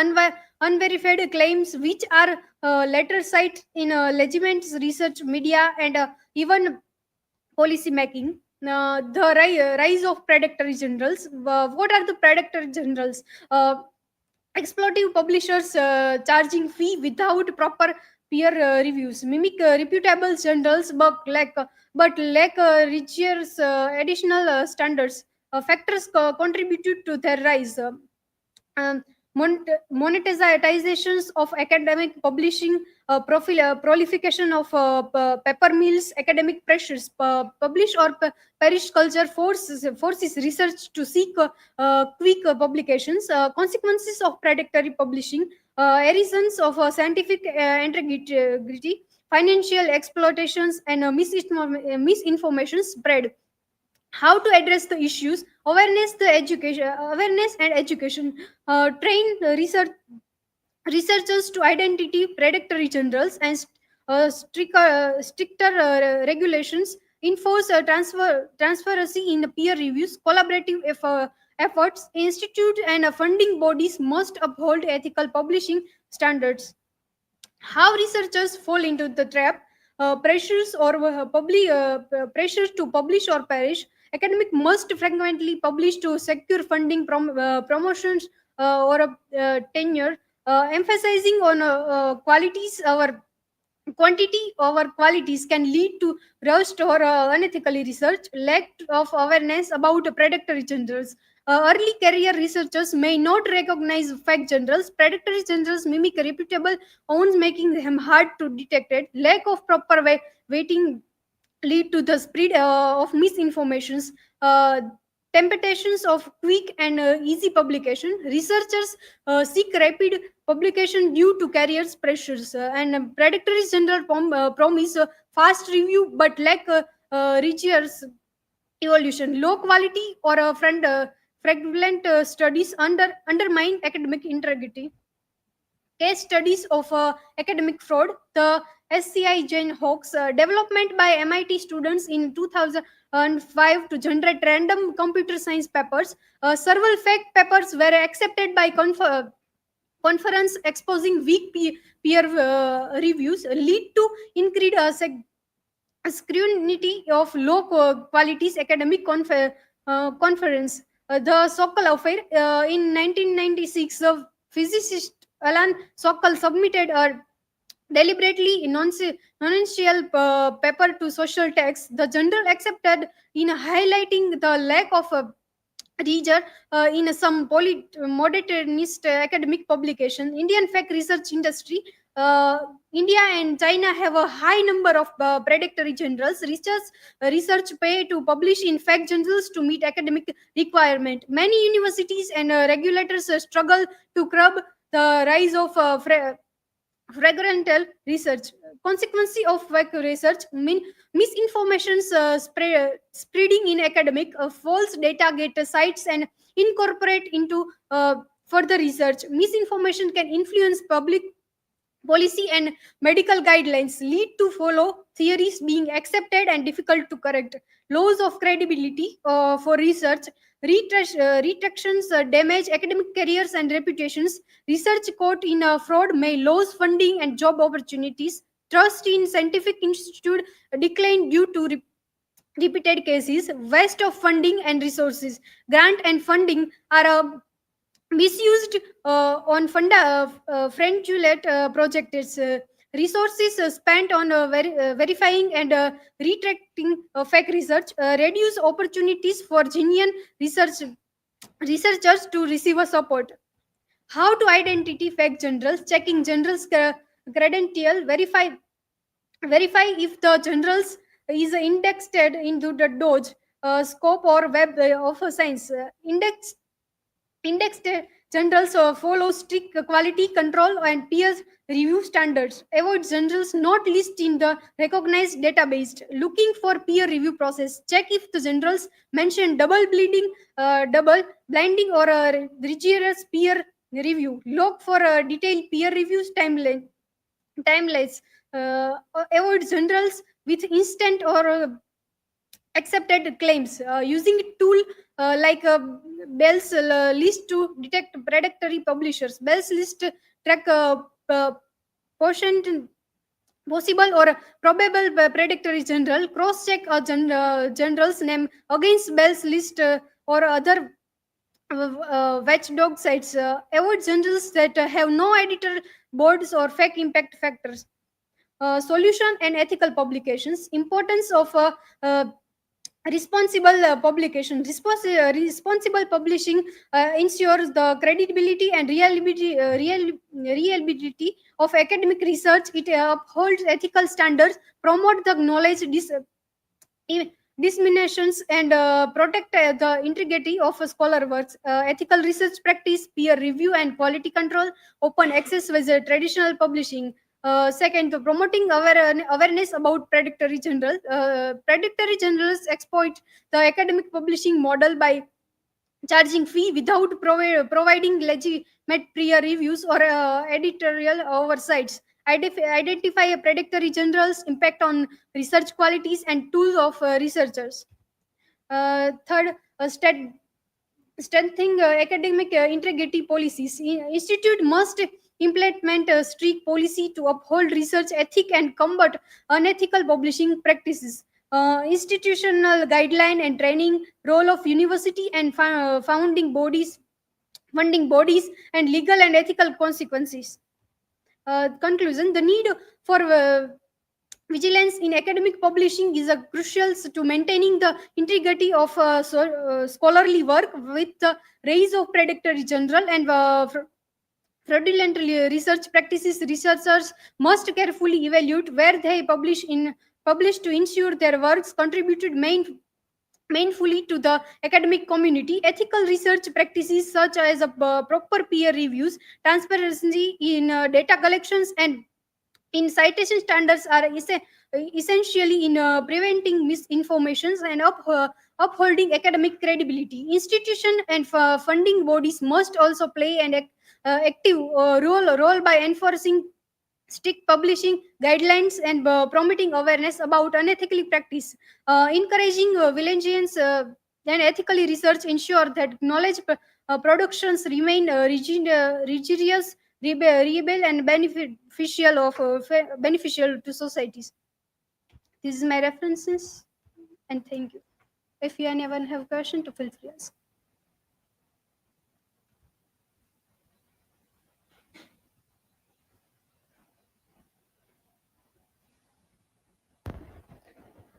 unverified claims, which are later cited in legitimate research, media, and even policy making. The rise of predatory journals. What are the predatory journals? Exploitive publishers charging fee without proper peer reviews, mimic reputable journals but lack rigorous additional standards. Factors contributed to their rise. Um, Monetizations of academic publishing, proliferation of paper mills, academic pressures, publish or perish culture forces research to seek quick publications. Consequences of predatory publishing: erosions of scientific integrity, financial exploitations, and misinformation spread. How to address the issues: awareness and education. Train researchers to identity predatory journals and stricter regulations. Enforce transparency in peer reviews. Collaborative efforts. Institute and funding bodies must uphold ethical publishing standards. How researchers fall into the trap: pressures to publish or perish. Academic must frequently publish to secure funding, promotions, or tenure. Emphasizing on qualities over quantity over qualities can lead to rushed or unethical research. Lack of awareness about predatory journals. Early career researchers may not recognize fake journals. Predatory journals mimic reputable ones, making them hard to detect. Lack of proper weighting lead to the spread of misinformations. Temptations of quick and easy publication. Researchers seek rapid publication due to careers pressures, and predatory journal promise fast review but lack rigorous evolution. Low quality or fraudulent studies undermine academic integrity. Case studies of academic fraud: the SCI Jane hoax, development by MIT students in 2005 to generate random computer science papers. Several fake papers were accepted by conference, exposing weak peer reviews, lead to increased scrutiny of low qualities academic conference. The Sokal affair, in 1996, the physicist Alan Sokal submitted a deliberately nonsensical paper to social text. The journal accepted in highlighting the lack of reader in some modernist academic publication. Indian fact research industry, uh, India and China have a high number of predatory journals. Research pay to publish in fact journals to meet academic requirement. Many universities and regulators struggle to curb the rise of fragmental research. Consequence of fake research mean misinformation spreading in academic. False data get sites and incorporate into further research. Misinformation can influence public policy and medical guidelines, lead to follow theories being accepted and difficult to correct. Loss of credibility for research. Retractions damage academic careers and reputations. Research caught in fraud may lose funding and job opportunities. Trust in scientific institute decline due to repeated cases. Waste of funding and resources. Grant and funding are misused on fraudulent projects. Resources spent on verifying and retracting fake research reduce opportunities for genuine researchers to receive a support. How to identify fake journals? Checking journals credential. Verify if the journals is indexed into the DOGE scope or web of science. Indexed journals follow strict quality control and peer review standards. Avoid journals not listed in the recognized database. Looking for peer review process. Check if the journals mention double blinding, or rigorous peer review. Look for detailed peer reviews timelines. Avoid journals with instant or accepted claims. Using tool like Bell's list to detect predatory publishers. Bell's list track portion possible or probable predatory journal. Cross check a journal's name against Bell's list or other watchdog sites. Avoid journals that have no editor boards or fake impact factors. Solution and ethical publications. Importance of responsible publication. Responsible publishing ensures the credibility and reliability of academic research. It upholds ethical standards, promote the knowledge disseminations, and protect the integrity of scholar works. Ethical research practice, peer review and quality control. Open access with traditional publishing. Second, promoting awareness about predatory journals. Predatory journals exploit the academic publishing model by charging fee without providing legitimate peer reviews or editorial oversights. Identify a predatory journals impact on research qualities and tools of researchers. Third, strengthening academic integrity policies. Institute must implement a strict policy to uphold research ethic and combat unethical publishing practices. Institutional guideline and training. Role of university and funding bodies, and legal and ethical consequences. Conclusion: the need for vigilance in academic publishing is a crucial to maintaining the integrity of scholarly work. With the rise of predatory journal and fraudulent research practices, researchers must carefully evaluate where they publish to ensure their works contributed mainly to the academic community. Ethical research practices such as proper peer reviews, transparency in data collections, and in citation standards are essentially in preventing misinformations and upholding academic credibility. Institution and funding bodies must also play an active role by enforcing strict publishing guidelines and promoting awareness about unethical practice. Encouraging vigilance and ethically research ensure that knowledge productions remain rigorous, reliable, and beneficial to societies. This is my references, and thank you. If you anyone have question, to feel free to ask.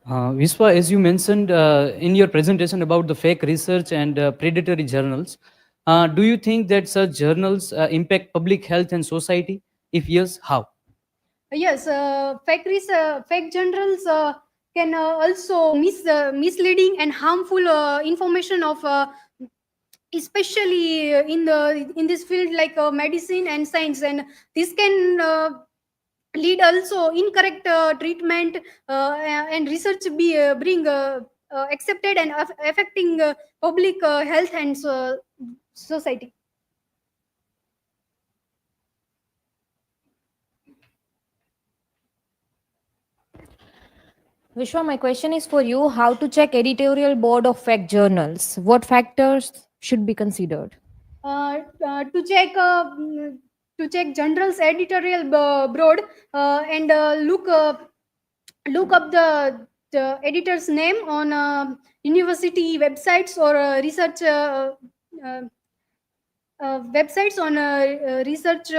Vishwa, as you mentioned in your presentation about the fake research and predatory journals, do you think that such journals impact public health and society? If yes, how? Yes, fake journals can also misleading and harmful information of especially in this field like medicine and science, and this can lead also incorrect treatment and research be being accepted and affecting public health and society. Vishwa, my question is for you. How to check editorial board of fact journals? What factors should be considered? To check journals editorial board and look up the editor's name on university websites or research uh, websites on research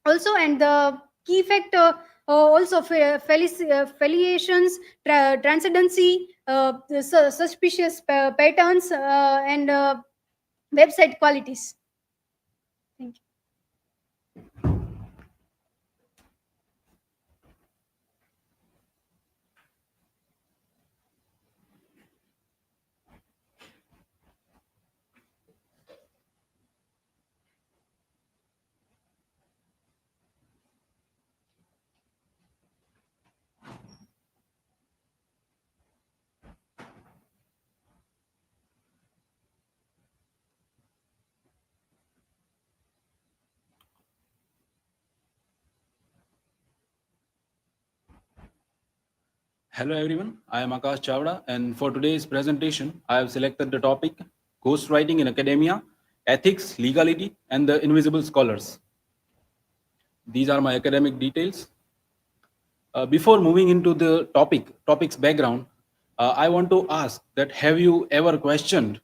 also, and the key factor also affiliations, transcendency, suspicious patterns, and website qualities. Thank you. Hello everyone, I am Akash Chavda, and for today's presentation, I have selected the topic Ghostwriting in Academia, Ethics, Legality, and the Invisible Scholars. These are my academic details. Before moving into the topic's background, I want to ask that have you ever questioned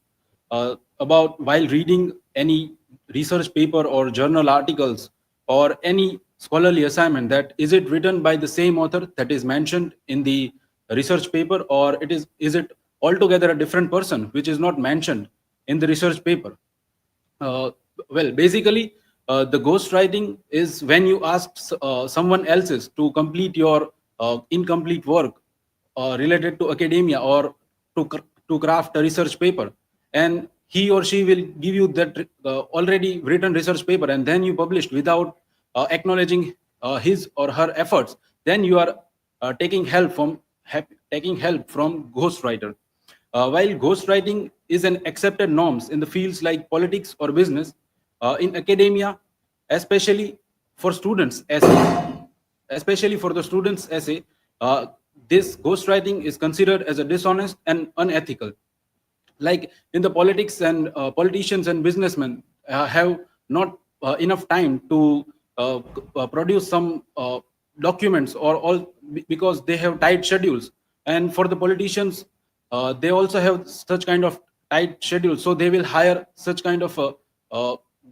about while reading any research paper or journal articles or any scholarly assignment that is it written by the same author that is mentioned in the research paper, or is it altogether a different person which is not mentioned in the research paper? Well, basically, the ghostwriting is when you ask someone else's to complete your incomplete work related to academia or to craft a research paper, and he or she will give you that already written research paper, and then you published without acknowledging his or her efforts. Then you are taking help from ghostwriter. While ghostwriting is an accepted norms in the fields like politics or business, in academia, especially for students essay, especially for the students essay, this ghostwriting is considered as a dishonest and unethical. Like in the politics, and politicians and businessmen have not enough time to produce some documents or all because they have tight schedules, and for the politicians they also have such kind of tight schedules, so they will hire such kind of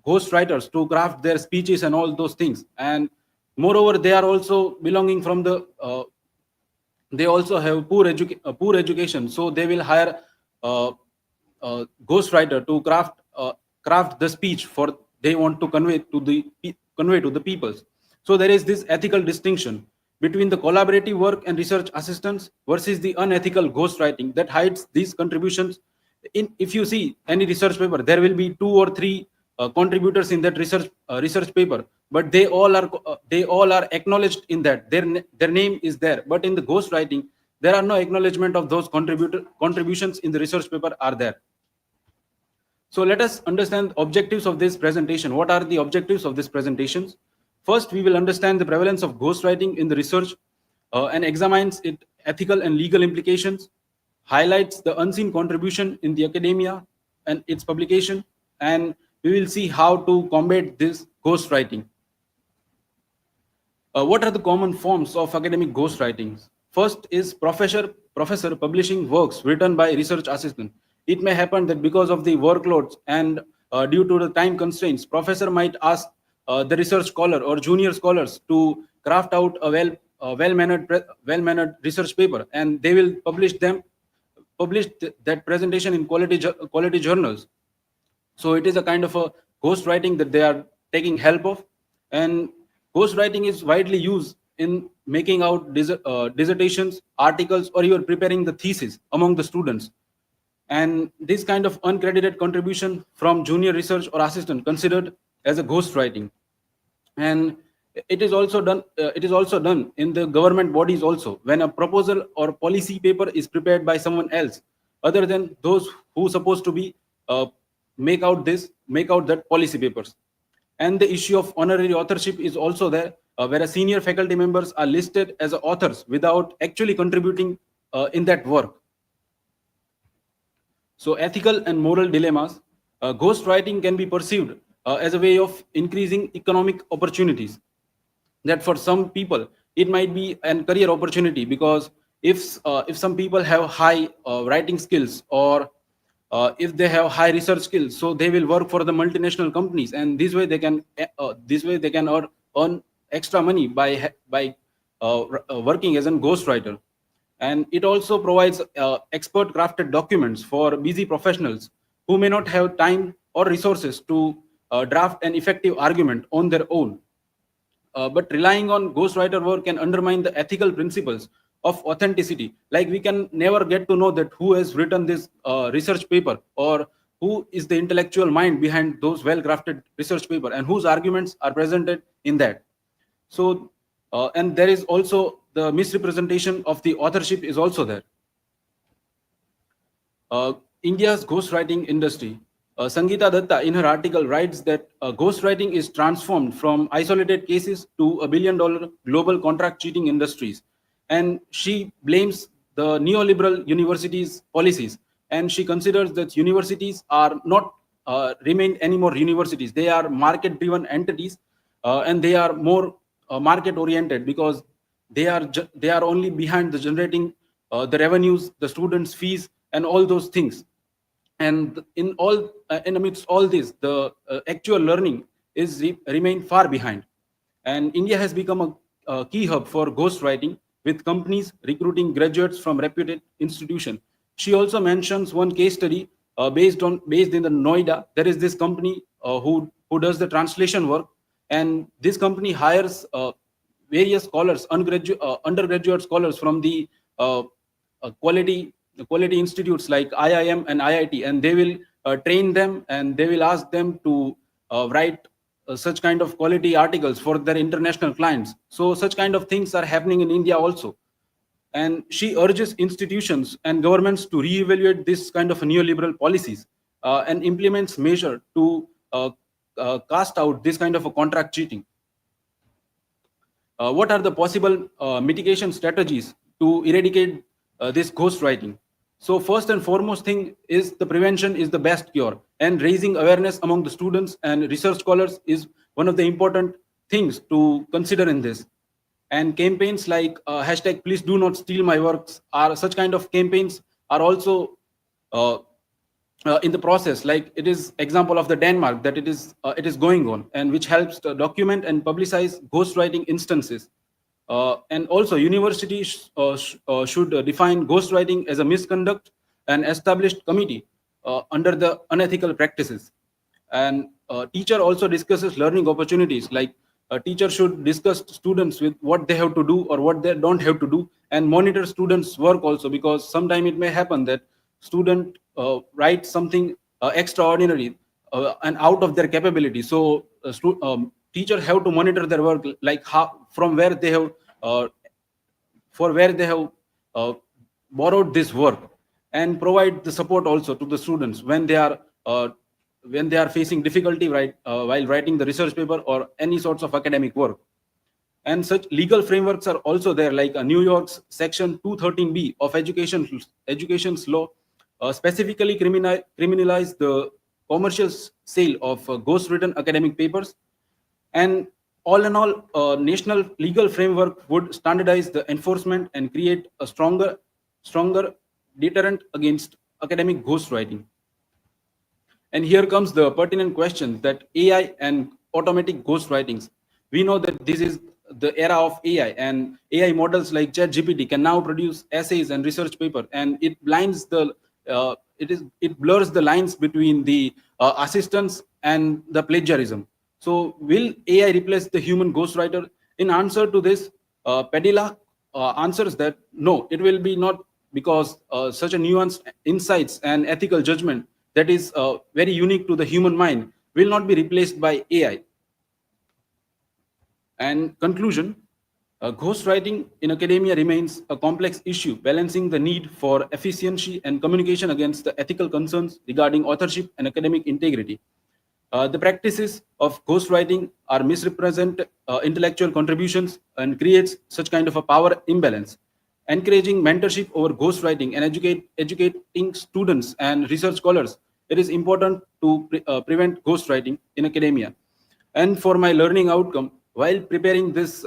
ghost writers to craft their speeches and all those things. And moreover, they are also belonging from the they also have poor education, so they will hire uh, ghostwriter to craft the speech for they want to convey to the peoples. So there is this ethical distinction between the collaborative work and research assistance versus the unethical ghostwriting that hides these contributions. If you see any research paper, there will be 2 or 3 contributors in that research paper, but they all are acknowledged in that their name is there. But in the ghostwriting, there are no acknowledgement of those contributions in the research paper are there. So let us understand the objectives of this presentation. What are the objectives of this presentation? First, we will understand the prevalence of ghostwriting in the research and examines its ethical and legal implications, highlights the unseen contribution in the academia and its publication, and we will see how to combat this ghostwriting. What are the common forms of academic ghostwriting? First is professor publishing works written by research assistant. It may happen that because of the workloads and due to the time constraints, professor might ask the research scholar or junior scholars to craft out a well-mannered research paper, and they will publish that presentation in quality journals. So it is a kind of a ghostwriting that they are taking help of, and ghostwriting is widely used in making out dissertations, articles, or even preparing the thesis among the students. And this kind of uncredited contribution from junior research or assistant considered as a ghostwriting. And it is also done in the government bodies also, when a proposal or policy paper is prepared by someone else other than those who supposed to be make out that policy papers. And the issue of honorary authorship is also there, where senior faculty members are listed as authors without actually contributing in that work. So ethical and moral dilemmas. Ghostwriting can be perceived as a way of increasing economic opportunities. That for some people it might be a career opportunity, because if some people have high writing skills, or if they have high research skills, so they will work for the multinational companies, and this way they can earn extra money by working as a ghostwriter. And it also provides expert crafted documents for busy professionals who may not have time or resources to draft an effective argument on their own. But relying on ghostwriter work can undermine the ethical principles of authenticity. Like, we can never get to know that who has written this research paper, or who is the intellectual mind behind those well-crafted research paper, and whose arguments are presented in that. So, and there is also the misrepresentation of the authorship is also there. India's ghostwriting industry. Sangeeta Datta, in her article, writes that ghostwriting is transformed from isolated cases to $1 billion global contract cheating industries. And she blames the neoliberal universities' policies. And she considers that universities are not remain anymore universities. They are market-driven entities, and they are more market-oriented, because they are only behind the generating the revenues, the students' fees, and all those things. And in amidst all this, the actual learning is remain far behind. And India has become a key hub for ghostwriting, with companies recruiting graduates from reputed institutions. She also mentions one case study based in the Noida. There is this company who does the translation work, and this company hires various scholars, undergraduate scholars from the quality institutes like IIM and IIT, and they will train them, and they will ask them to write such kind of quality articles for their international clients. So such kind of things are happening in India also. And she urges institutions and governments to reevaluate this kind of neoliberal policies and implements measure to cast out this kind of a contract cheating. What are the possible mitigation strategies to eradicate this ghostwriting? So first and foremost thing is the prevention is the best cure, and raising awareness among the students and research scholars is one of the important things to consider in this. And campaigns like hashtag please do not steal my works, are such kind of campaigns are also in the process. Like, it is example of the Denmark that it is going on, and which helps to document and publicize ghostwriting instances. And also universities should define ghostwriting as a misconduct and established committee under the unethical practices. And teacher also discusses learning opportunities, like a teacher should discuss students with what they have to do or what they don't have to do, and monitor students' work also, because sometimes it may happen that student writes something extraordinary and out of their capability. So teachers have to monitor their work, like how, from where they have borrowed this work, and provide the support also to the students when they are facing difficulty while writing the research paper or any sorts of academic work. And such legal frameworks are also there, like New York's section 213B of education's law specifically criminalize the commercial sale of ghost-written academic papers. And all in all, a national legal framework would standardize the enforcement and create a stronger deterrent against academic ghostwriting. And here comes the pertinent question that AI and automatic ghostwritings. We know that this is the era of AI, and AI models like ChatGPT can now produce essays and research paper, and it blinds the it blurs the lines between the assistance and the plagiarism. So will AI replace the human ghostwriter? In answer to this, Padilla answers that no, it will be not, because such a nuanced insights and ethical judgment that is very unique to the human mind will not be replaced by AI. And conclusion, ghostwriting in academia remains a complex issue, balancing the need for efficiency and communication against the ethical concerns regarding authorship and academic integrity. The practices of ghostwriting are misrepresent intellectual contributions and creates such kind of a power imbalance. Encouraging mentorship over ghostwriting and educating students and research scholars, it is important to prevent ghostwriting in academia. And for my learning outcome, while preparing this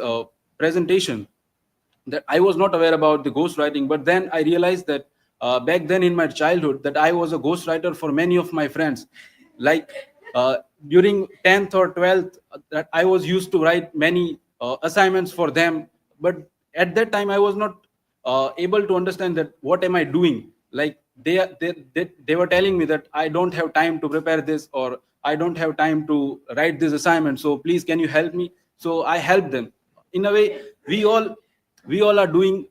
presentation, that I was not aware about the ghostwriting, but then I realized that back then in my childhood that I was a ghostwriter for many of my friends. Like during 10th or 12th, that I was used to write many assignments for them, but at that time I was not able to understand that what am I doing. Like they were telling me that I don't have time to prepare this, or I don't have time to write this assignment, so please can you help me. So I helped them. In a way, we all are doing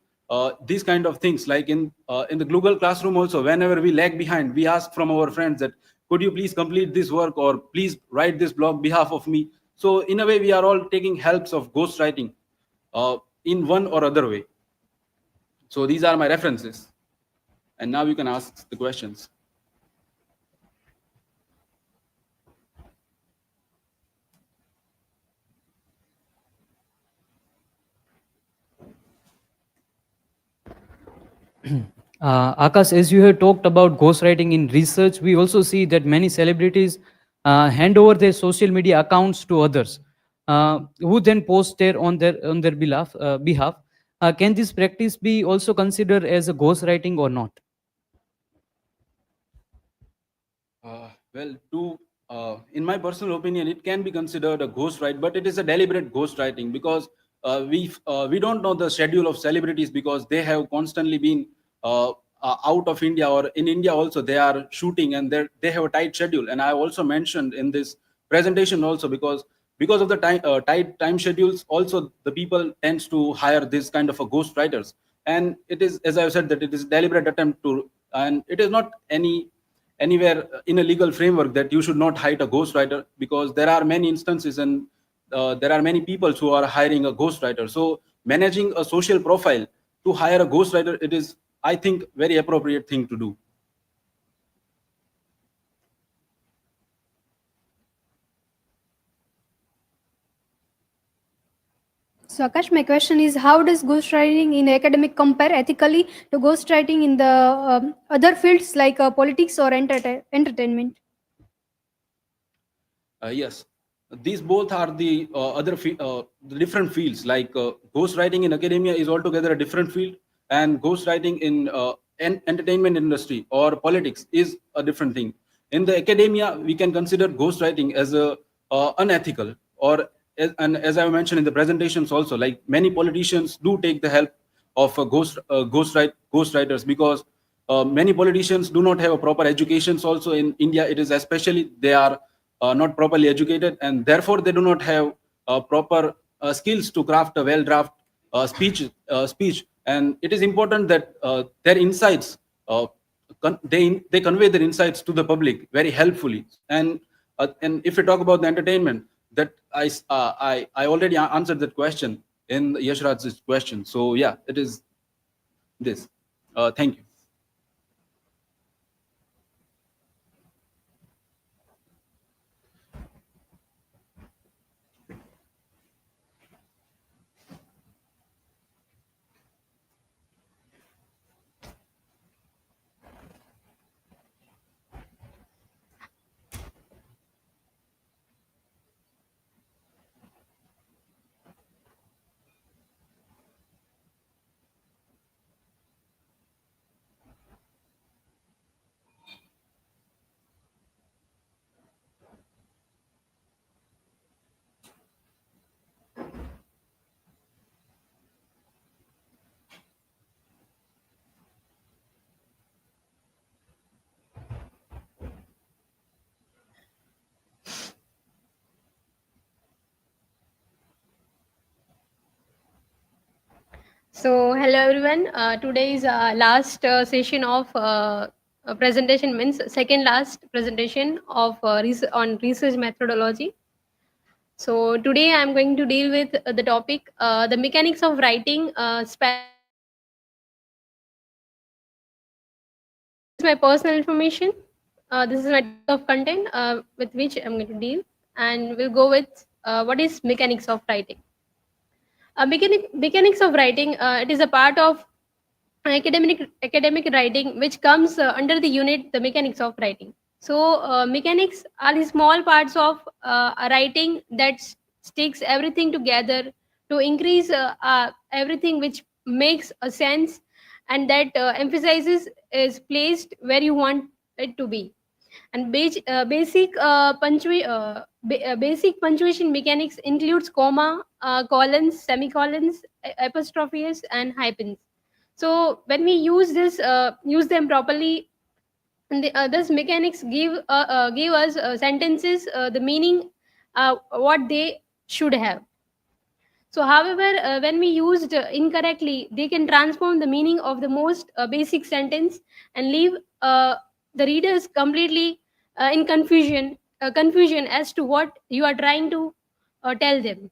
these kind of things. Like in the Google Classroom also, whenever we lag behind, we ask from our friends that could you please complete this work, or please write this blog behalf of me. So in a way, we are all taking helps of ghostwriting in one or other way. So these are my references, and now you can ask the questions. Akash, as you have talked about ghostwriting in research, we also see that many celebrities hand over their social media accounts to others, who then post there on their behalf. Can this practice be also considered as a ghostwriting or not? Well, in my personal opinion, it can be considered a ghostwrite, but it is a deliberate ghostwriting, because we don't know the schedule of celebrities, because they have constantly been out of India, or in India also they are shooting, and they have a tight schedule. And I also mentioned in this presentation also, because of the tight time schedules, also the people tends to hire this kind of a ghostwriters. And it is, as I said, that it is deliberate attempt to, and it is not anywhere in a legal framework that you should not hire a ghostwriter, because there are many instances, and there are many people who are hiring a ghostwriter. So managing a social profile to hire a ghostwriter, it is, I think, very appropriate thing to do. So Akash, my question is, how does ghostwriting in academic compare ethically to ghostwriting in the other fields like politics or entertainment? Yes, these both are the the different fields. Like ghostwriting in academia is altogether a different field, and ghostwriting in entertainment industry or politics is a different thing. In the academia, we can consider ghostwriting as a unethical, or and as I mentioned in the presentations also, like many politicians do take the help of ghostwriters, because many politicians do not have a proper educations. Also in India, it is especially they are not properly educated, and therefore they do not have proper skills to craft a well draft speech. And it is important that their insights they convey their insights to the public very helpfully. And if we talk about the entertainment, that I already answered that question in Yashraj's question. So yeah, it is this. Thank you. So, hello everyone. Today is last session of presentation, means second last presentation of on research methodology. So today I am going to deal with the topic, the mechanics of writing, spelling, my personal information. This is my table of content with which I'm going to deal, and we'll go with what is mechanics of writing. Mechanics of writing, it is a part of academic writing which comes under the unit the mechanics of writing. So mechanics are the small parts of a writing that sticks everything together to increase everything which makes a sense, and that emphasizes is placed where you want it to be. And basic punctuation mechanics includes comma, colons, semicolons, apostrophes, and hyphens. So when we use them properly, and thus mechanics give us sentences the meaning what they should have. So however, when we used incorrectly, they can transform the meaning of the most basic sentence and leave the readers completely in confusion as to what you are trying to tell them.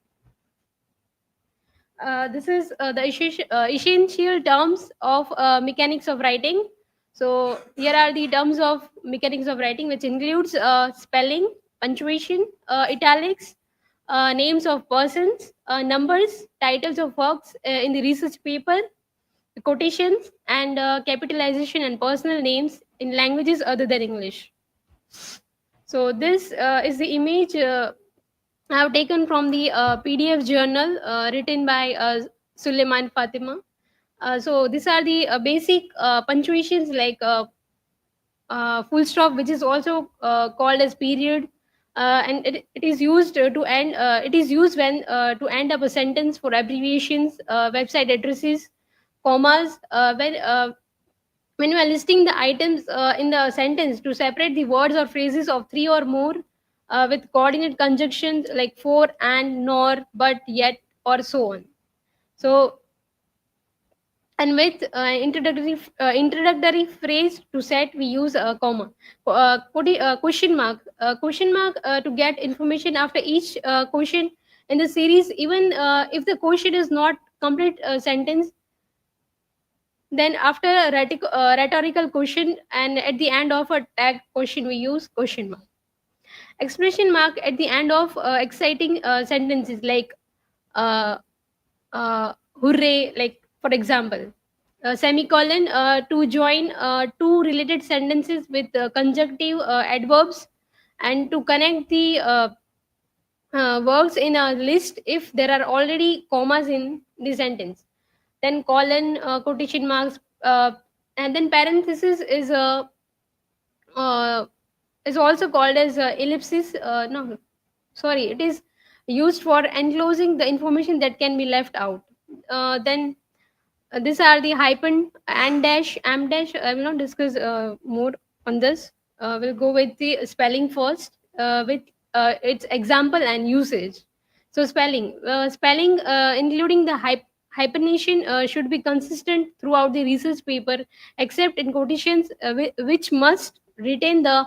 This is the essential terms of mechanics of writing. So here are the terms of mechanics of writing, which includes spelling, punctuation, italics, names of persons, numbers, titles of works in the research paper, quotations, and capitalization and personal names in languages other than English. So this is the image I have taken from the PDF journal written by Suleiman Fatima. So these are the basic punctuations like full stop, which is also called as period, and it is used to end. It is used when to end up a sentence for abbreviations, website addresses, commas. When you are listing the items in the sentence to separate the words or phrases of three or more with coordinate conjunctions like for, and, nor, but, yet, or so on. So, and with introductory phrase to set, we use a comma, question mark, to get information after each question in the series, even if the question is not complete sentence. Then after a rhetorical question and at the end of a tag question, we use question mark. Expression mark at the end of exciting sentences like hooray, like for example. Semicolon to join two related sentences with conjunctive adverbs, and to connect the words in a list if there are already commas in the sentence. Then colon, quotation marks, and then parenthesis is also called as ellipsis. No, sorry, it is used for enclosing the information that can be left out. Then these are the hyphen, and dash, am dash. I will not discuss more on this. We'll go with the spelling first, with its example and usage. So spelling, including the hyphenation, should be consistent throughout the research paper, except in quotations, which must retain the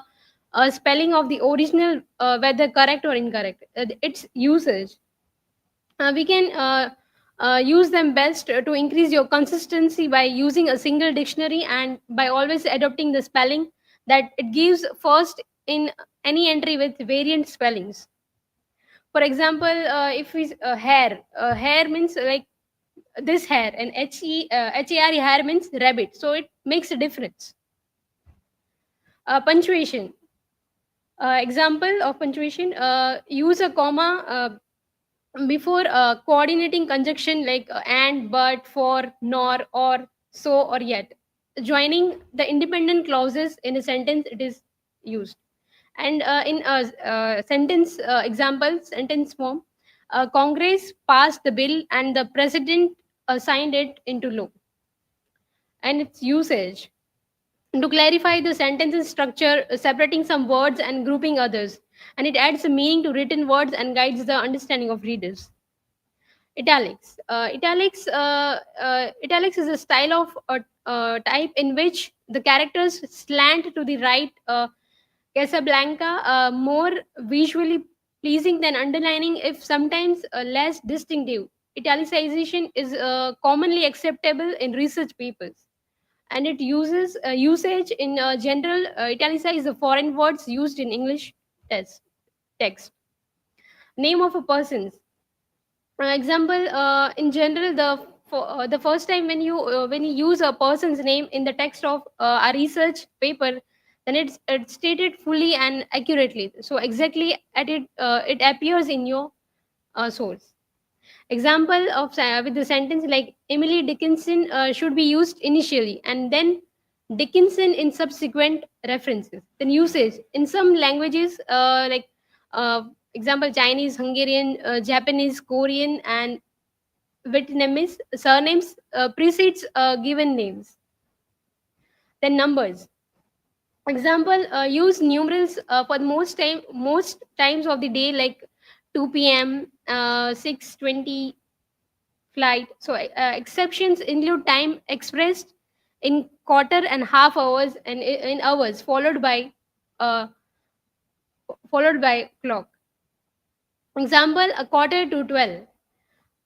spelling of the original, whether correct or incorrect. Its usage. We can use them best to increase your consistency by using a single dictionary, and by always adopting the spelling that it gives first in any entry with variant spellings. For example, if we hair means like this hair, and HAR hair means rabbit, so it makes a difference. Punctuation. Example of punctuation: use a comma before coordinating conjunction like and, but, for, nor, or, so, or yet. Joining the independent clauses in a sentence, it is used. And in a sentence sentence form, Congress passed the bill and the president signed it into law. And its usage: to clarify the sentence's structure, separating some words and grouping others, and it adds a meaning to written words and guides the understanding of readers. Italics is a style of type in which the characters slant to the right. Casablanca, more visually pleasing than underlining, if sometimes less distinctive. Italicization is commonly acceptable in research papers, and it uses usage in general. Italicize the foreign words used in English text. Name of a person. Example, in general, the first time when you use a person's name in the text of a research paper, then it's stated fully and accurately. So exactly at it appears in your source. Example of with the sentence like Emily Dickinson should be used initially and then Dickinson in subsequent references. Then usage in some languages like uh, example Chinese, Hungarian, Japanese, Korean, and Vietnamese surnames precedes given names. Then numbers. Example, use numerals for the most times of the day, like 2 p.m., 6:20 flight. So exceptions include time expressed in quarter and half hours and in hours, uh, followed by clock. Example, a quarter to 12.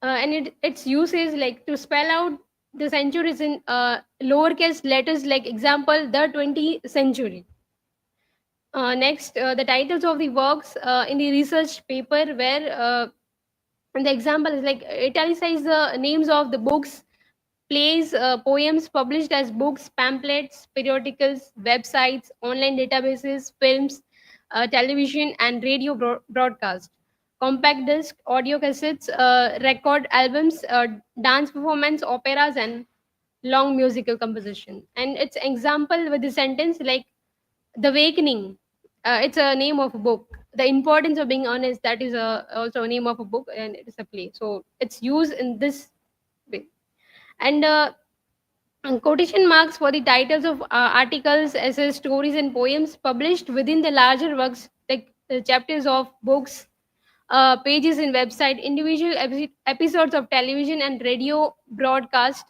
And its use is like to spell out the centuries in lowercase letters, like example, the 20th century. Next, the titles of the works in the research paper where and the example is like italicize the names of the books, plays, poems published as books, pamphlets, periodicals, websites, online databases, films, television, and radio broadcast, compact disc, audio cassettes, record albums, dance performance, operas, and long musical composition. And its example with the sentence like The Awakening. It's a name of a book. The Importance of Being Honest, that is also a name of a book, and it is a play. So it's used in this way. And quotation marks for the titles of articles, essays, stories, and poems published within the larger works, like the chapters of books, pages in website, individual episodes of television and radio broadcast,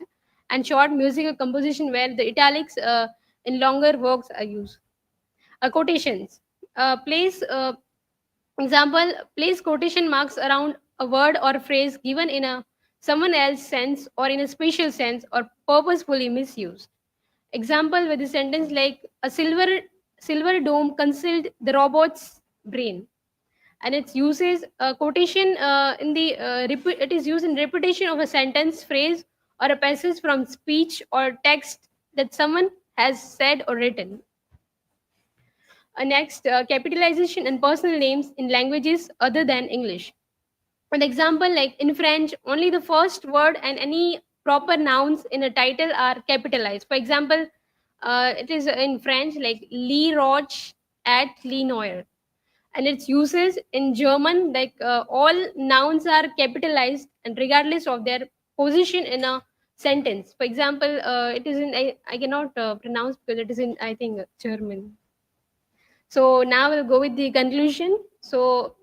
and short musical composition where the italics in longer works are used. Quotations. Place example, place quotation marks around a word or phrase given in a someone else sense or in a special sense or purposefully misused. Example with the sentence like a silver dome concealed the robot's brain. And its uses quotation it is used in repetition of a sentence, phrase, or a passage from speech or text that someone has said or written. Next, capitalization and personal names in languages other than English. An example like in French, only the first word and any proper nouns in a title are capitalized. For example, it is in French like Lee Roche at Lee Neuer. And its uses in German, like all nouns are capitalized and regardless of their position in a sentence. For example, it is in, I cannot pronounce because it is in, I think, German. So now we'll go with the conclusion. So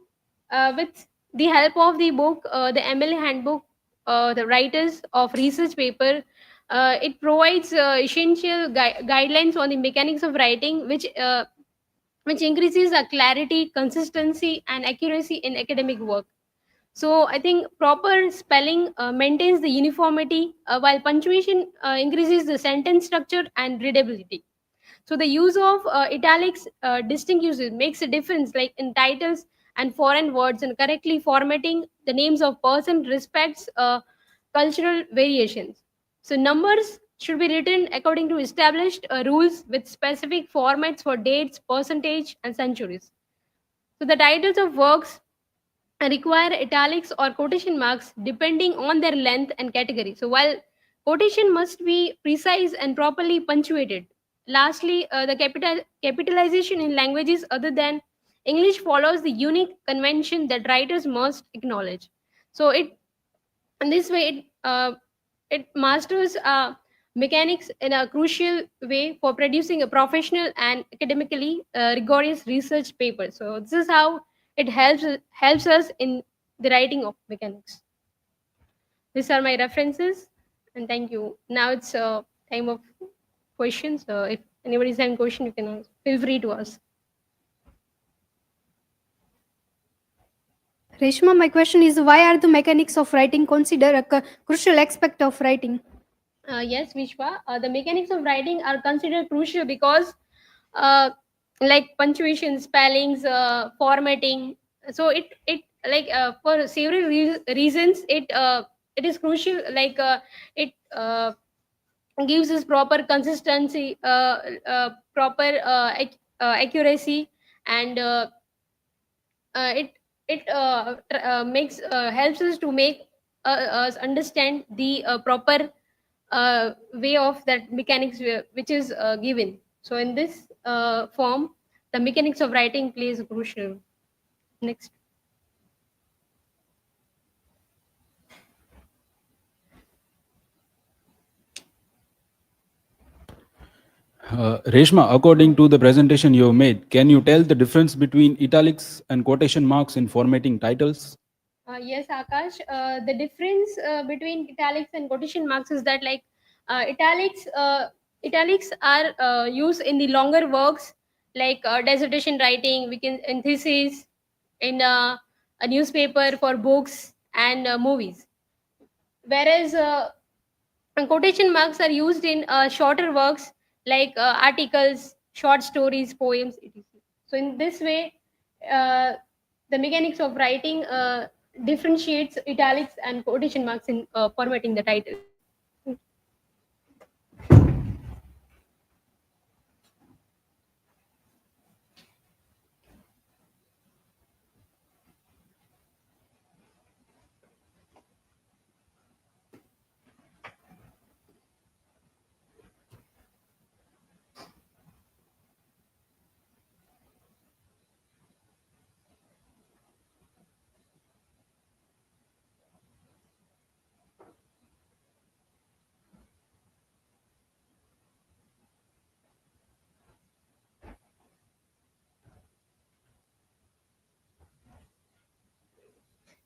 with the help of the book, the ML Handbook, the writers of research paper, it provides essential guidelines on the mechanics of writing, which increases the clarity, consistency, and accuracy in academic work. So I think proper spelling maintains the uniformity, while punctuation increases the sentence structure and readability. So the use of italics distinct uses makes a difference, like in titles and foreign words, and correctly formatting the names of person respects cultural variations. So numbers should be written according to established rules with specific formats for dates, percentage, and centuries. So the titles of works require italics or quotation marks depending on their length and category. So while quotation must be precise and properly punctuated. Lastly, the capitalization in languages other than English follows the unique convention that writers must acknowledge. So it in this way it masters mechanics in a crucial way for producing a professional and academically rigorous research paper. So this is how it helps us in the writing of mechanics. These are my references, and thank you. Now it's time of questions. If anybody's having question, you can feel free to ask. Reshma, my question is why are the mechanics of writing considered a crucial aspect of writing? Yes, Vishwa. The mechanics of writing are considered crucial because, like punctuation, spellings, formatting. So it like for several reasons it is crucial. Like it gives us proper consistency, proper accuracy, and it makes helps us to make us understand the proper way of that mechanics which is given. So in this form, the mechanics of writing plays a crucial. Next. Reshma, according to the presentation you have made, can you tell the difference between italics and quotation marks in formatting titles? Yes, Akash. The difference between italics and quotation marks is that like italics are used in the longer works like dissertation writing, we can in thesis, in a newspaper, for books and movies. Whereas quotation marks are used in shorter works like articles, short stories, poems, etc. So in this way, uh, the mechanics of writing differentiates italics and quotation marks in formatting the title.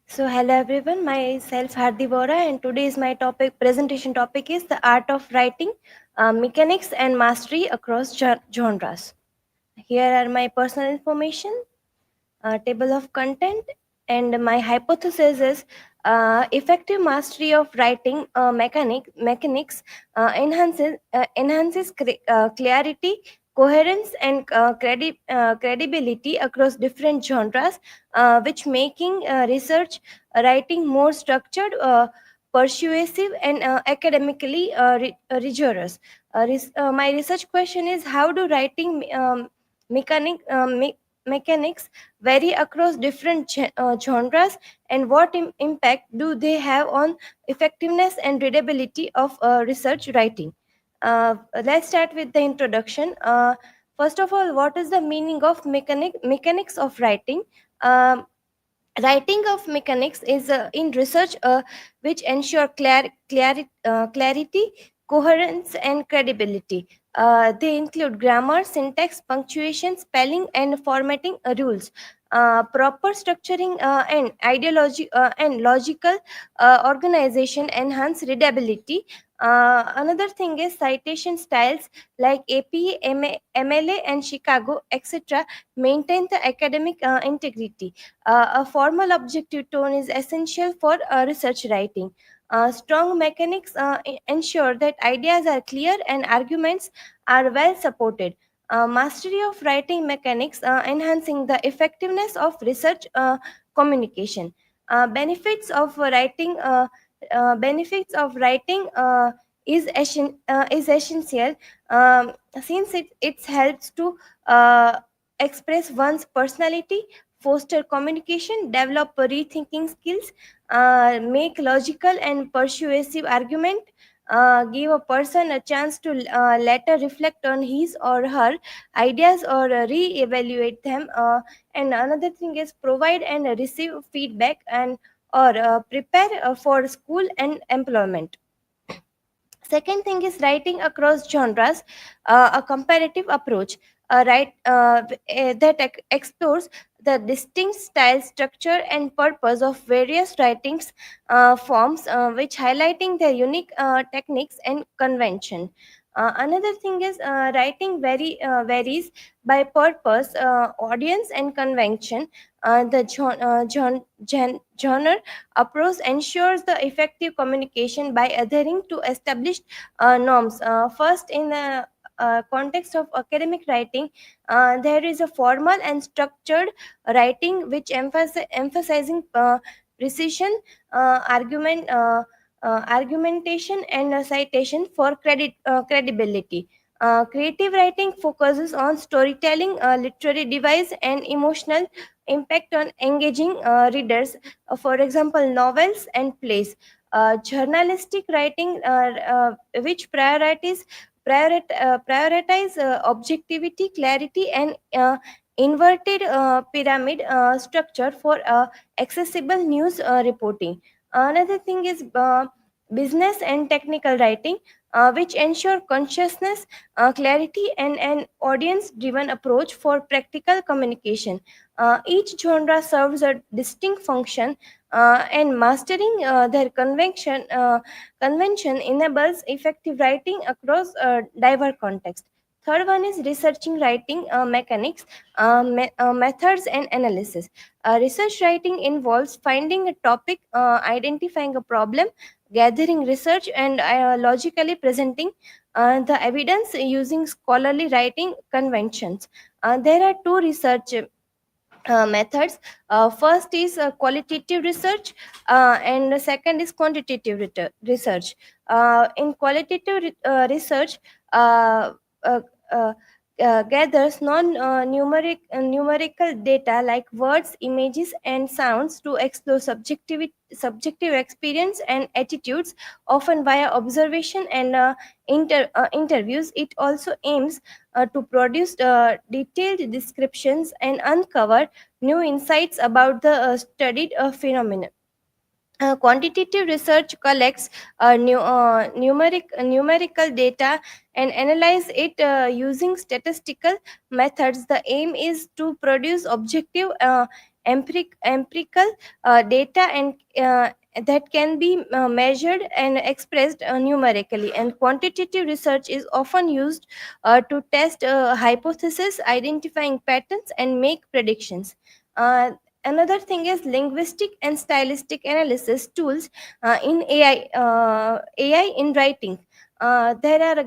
So hello everyone, myself Hardi Bora, and today's my presentation topic is the art of writing, mechanics and mastery across genres. Here are my personal information, table of content, and my hypothesis is effective mastery of writing mechanics enhances clarity, coherence, and credibility across different genres, which making research writing more structured, persuasive, and academically rigorous. My research question is how do writing mechanic mechanics vary across different genres, and what impact do they have on effectiveness and readability of research writing? Let's start with the introduction. First of all, what is the meaning of mechanics of writing? Writing of mechanics is in research which ensure clarity, coherence, and credibility. They include grammar, syntax, punctuation, spelling, and formatting rules. Proper structuring and ideology and logical organization enhance readability. Another thing is citation styles like AP, MLA, and Chicago, etc., maintain the academic integrity. A formal objective tone is essential for research writing. Strong mechanics ensure that ideas are clear and arguments are well supported. Mastery of writing mechanics enhancing the effectiveness of research communication. Benefits of writing is essential, since it helps to express one's personality, foster communication, develop rethinking skills, make logical and persuasive argument, give a person a chance to later reflect on his or her ideas or re-evaluate them. And another thing is provide and receive feedback and or prepare for school and employment. Second thing is writing across genres, a comparative approach. explores the distinct style, structure, and purpose of various writings forms, which highlighting their unique techniques and convention. Another thing is writing varies by purpose, audience, and convention. The genre approach ensures the effective communication by adhering to established norms. First, in the context of academic writing, there is a formal and structured writing which emphasizing precision, argumentation, and citation for credibility. Creative writing focuses on storytelling, literary device, and emotional impact on engaging readers. For example, novels and plays. Journalistic writing, which prioritize objectivity, clarity, and inverted pyramid structure for accessible news reporting. Another thing is business and technical writing, which ensure consciousness, clarity, and an audience driven approach for practical communication. Each genre serves a distinct function, and mastering their convention enables effective writing across diverse contexts. Third one is researching writing mechanics, methods, and analysis. Research writing involves finding a topic, identifying a problem, gathering research, and logically presenting the evidence using scholarly writing conventions. There are two research methods. First is qualitative research, and the second is quantitative research. In qualitative research, uh, uh, uh, gathers numerical data like words, images, and sounds to explore subjective experience and attitudes, often via observation and interviews. It also aims to produce detailed descriptions and uncover new insights about the studied phenomenon. Quantitative research collects numerical data and analyze it using statistical methods. The aim is to produce objective empirical data and that can be measured and expressed numerically. And quantitative research is often used to test hypotheses, identifying patterns, and make predictions. Another thing is linguistic and stylistic analysis tools in AI in writing. There are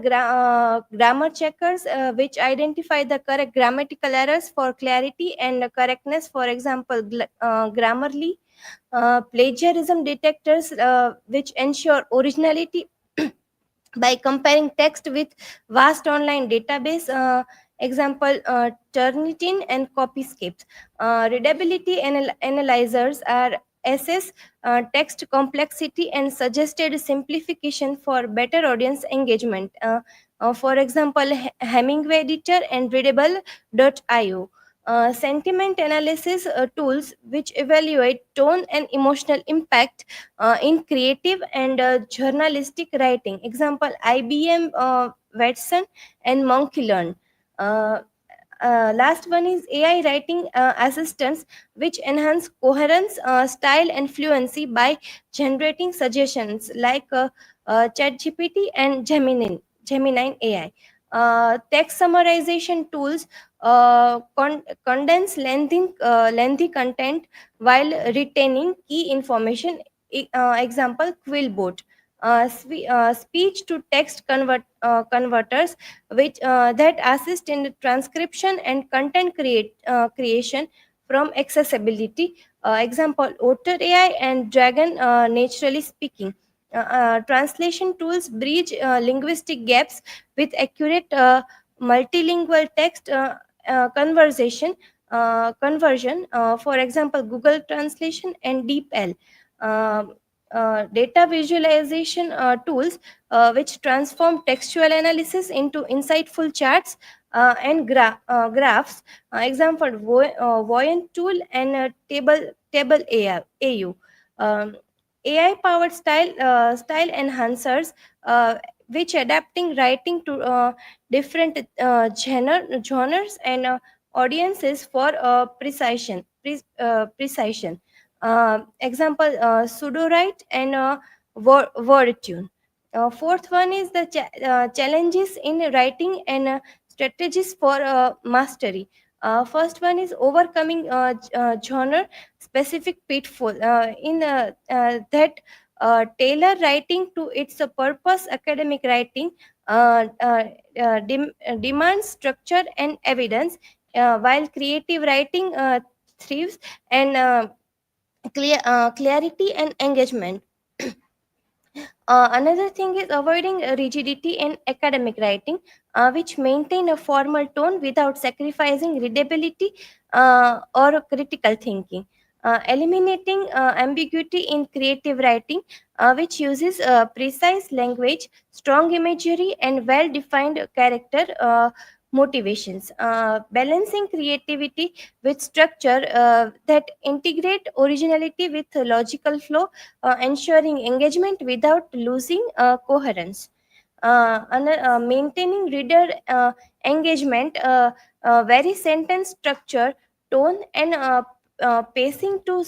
grammar checkers which identify the correct grammatical errors for clarity and correctness. For example, Grammarly. Plagiarism detectors which ensure originality by comparing text with vast online database. Example, Turnitin and Copyscapes. Readability analyzers are assess text complexity and suggested simplification for better audience engagement. For example, Hemingway Editor and Readable.io. Sentiment analysis tools which evaluate tone and emotional impact in creative and journalistic writing. Example, IBM Watson and Monkey Learn. Last one is AI writing assistants, which enhance coherence, style, and fluency by generating suggestions like ChatGPT and Gemini AI. Text summarization tools condense lengthy content while retaining key information. Example, Quillbot. Speech to text converters which that assist in the transcription and content creation from accessibility. Example, Otter AI and Dragon Naturally Speaking. Translation tools bridge linguistic gaps with accurate multilingual text conversion. For example, Google Translation and DeepL. Data visualization tools which transform textual analysis into insightful charts and graphs. Example, Voyant tool and table AU. AI powered style enhancers which adapting writing to different genres and audiences for precision. Example, pseudo write and word tune. Fourth one is the challenges in writing and strategies for mastery. First one is overcoming genre specific pitfall in that tailor writing to its purpose. Academic writing demands structure and evidence, while creative writing thrives and clarity and engagement. Another thing is avoiding rigidity in academic writing, which maintain a formal tone without sacrificing readability or critical thinking. Eliminating ambiguity in creative writing, which uses precise language, strong imagery, and well defined character motivations. Balancing creativity with structure that integrate originality with logical flow, ensuring engagement without losing coherence. Maintaining reader engagement, very sentence structure, tone, and pacing to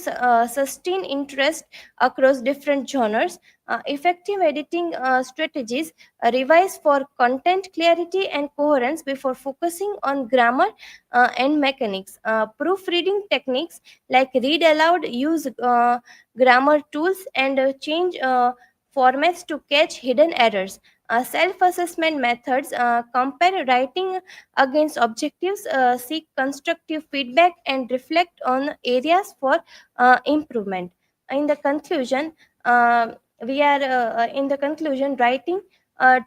sustain interest across different genres. Effective editing strategies revise for content clarity and coherence before focusing on grammar and mechanics. Proofreading techniques like read aloud, use grammar tools, and change formats to catch hidden errors. Self-assessment methods compare writing against objectives, seek constructive feedback, and reflect on areas for improvement. In the conclusion, writing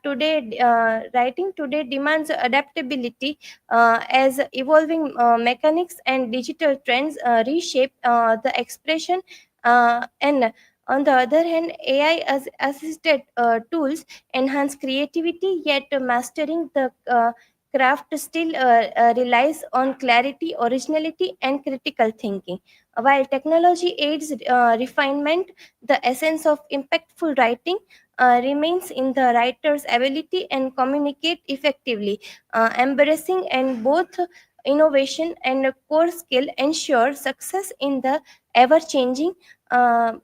today demands adaptability as evolving mechanics and digital trends reshape the expression, and on the other hand, AI as assisted tools enhance creativity, yet mastering the craft still relies on clarity, originality, and critical thinking. While technology aids refinement, the essence of impactful writing remains in the writer's ability and communicate effectively. Embracing and both innovation and core skill ensure success in the ever-changing uh,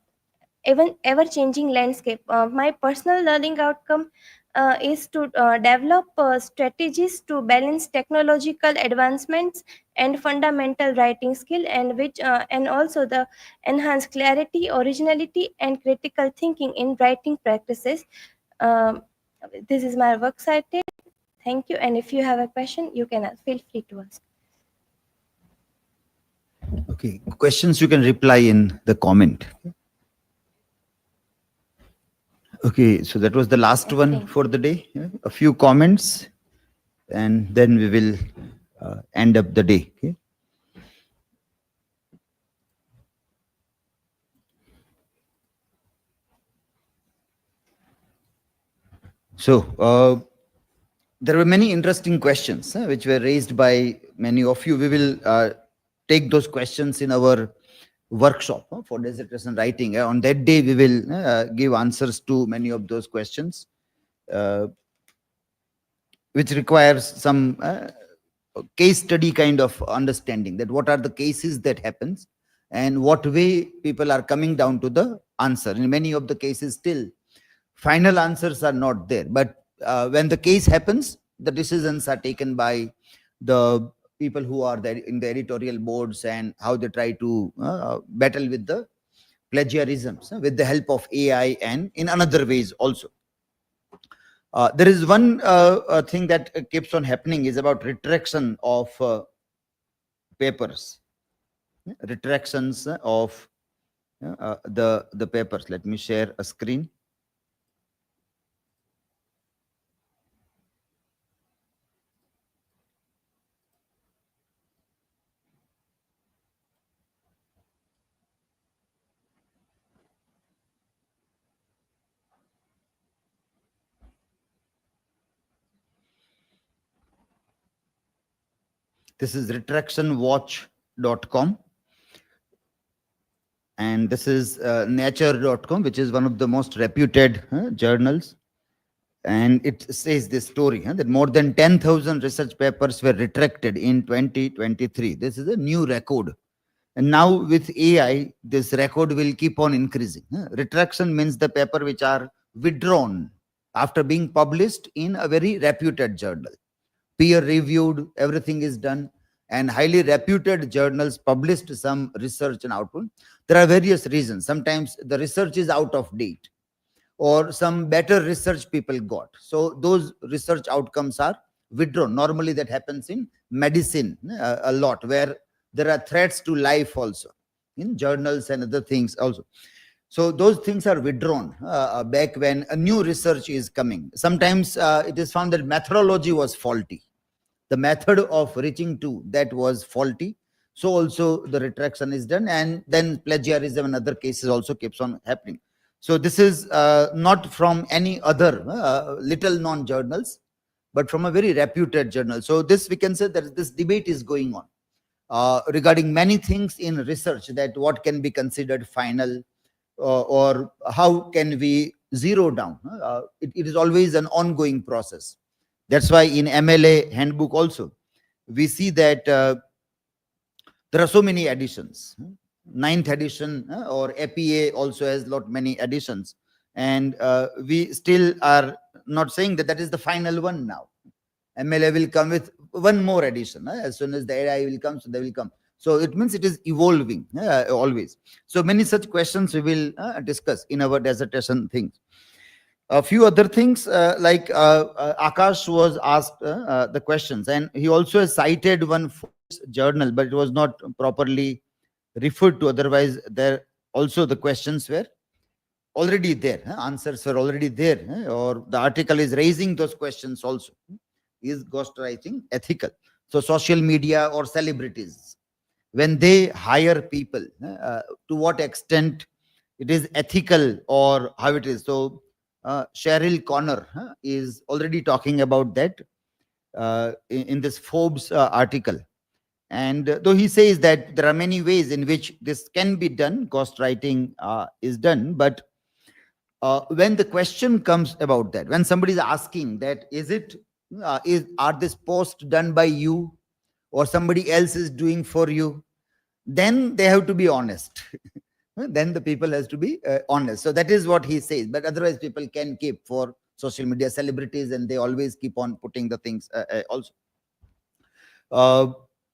even ever-changing landscape. My personal learning outcome is to develop strategies to balance technological advancements and fundamental writing skill, and which and also the enhanced clarity, originality, and critical thinking in writing practices. Um, this is my work cited. Thank you. And if you have a question, you can feel free to ask. Okay, questions you can reply in the comment. Okay, so that was the last one for the day. A few comments, and then we will end up the day. Okay? So there were many interesting questions which were raised by many of you. We will take those questions in our workshop for dissertation writing. On that day, we will give answers to many of those questions, which requires some case study kind of understanding, that what are the cases that happens and what way people are coming down to the answer. In many of the cases, still final answers are not there, but when the case happens, the decisions are taken by the people who are there in the editorial boards, and how they try to battle with the plagiarisms with the help of AI and in another ways also. There is one thing that keeps on happening is about retraction of papers, retractions of the papers. Let me share a screen. This is retractionwatch.com. And this is nature.com, which is one of the most reputed journals. And it says this story that more than 10,000 research papers were retracted in 2023. This is a new record. And now with AI, this record will keep on increasing. Retraction means the paper which are withdrawn after being published in a very reputed journal. Peer reviewed, everything is done, and highly reputed journals published some research and output. There are various reasons. Sometimes the research is out of date, or some better research people got. So those research outcomes are withdrawn. Normally that happens in medicine a lot, where there are threats to life also, in journals and other things also. So those things are withdrawn back when a new research is coming. Sometimes it is found that methodology was faulty. The method of reaching to that was faulty. So also the retraction is done, and then plagiarism and other cases also keeps on happening. So this is not from any other little known journals, but from a very reputed journal. So this, we can say that this debate is going on regarding many things in research, that what can be considered final, or how can we zero down. It is always an ongoing process. That's why in MLA handbook also, we see that there are so many additions. Ninth edition or APA also has lot many additions. And we still are not saying that that is the final one now. MLA will come with one more addition. As soon as the AI will come, so they will come. So it means it is evolving always. So many such questions we will discuss in our dissertation things. A few other things like Akash was asked the questions, and he also has cited one journal, but it was not properly referred to. Otherwise, there also the questions were already there, answers were already there, or the article is raising those questions also. Is ghostwriting ethical? So social media or celebrities, when they hire people, to what extent it is ethical or how it is. So Cheryl Connor is already talking about that in this Forbes article. And though he says that there are many ways in which this can be done, ghostwriting is done, but when the question comes about that, when somebody is asking that, are this post done by you or somebody else is doing for you, then they have to be honest. Then the people has to be honest. So that is what he says. But otherwise, people can keep for social media celebrities, and they always keep on putting the things also.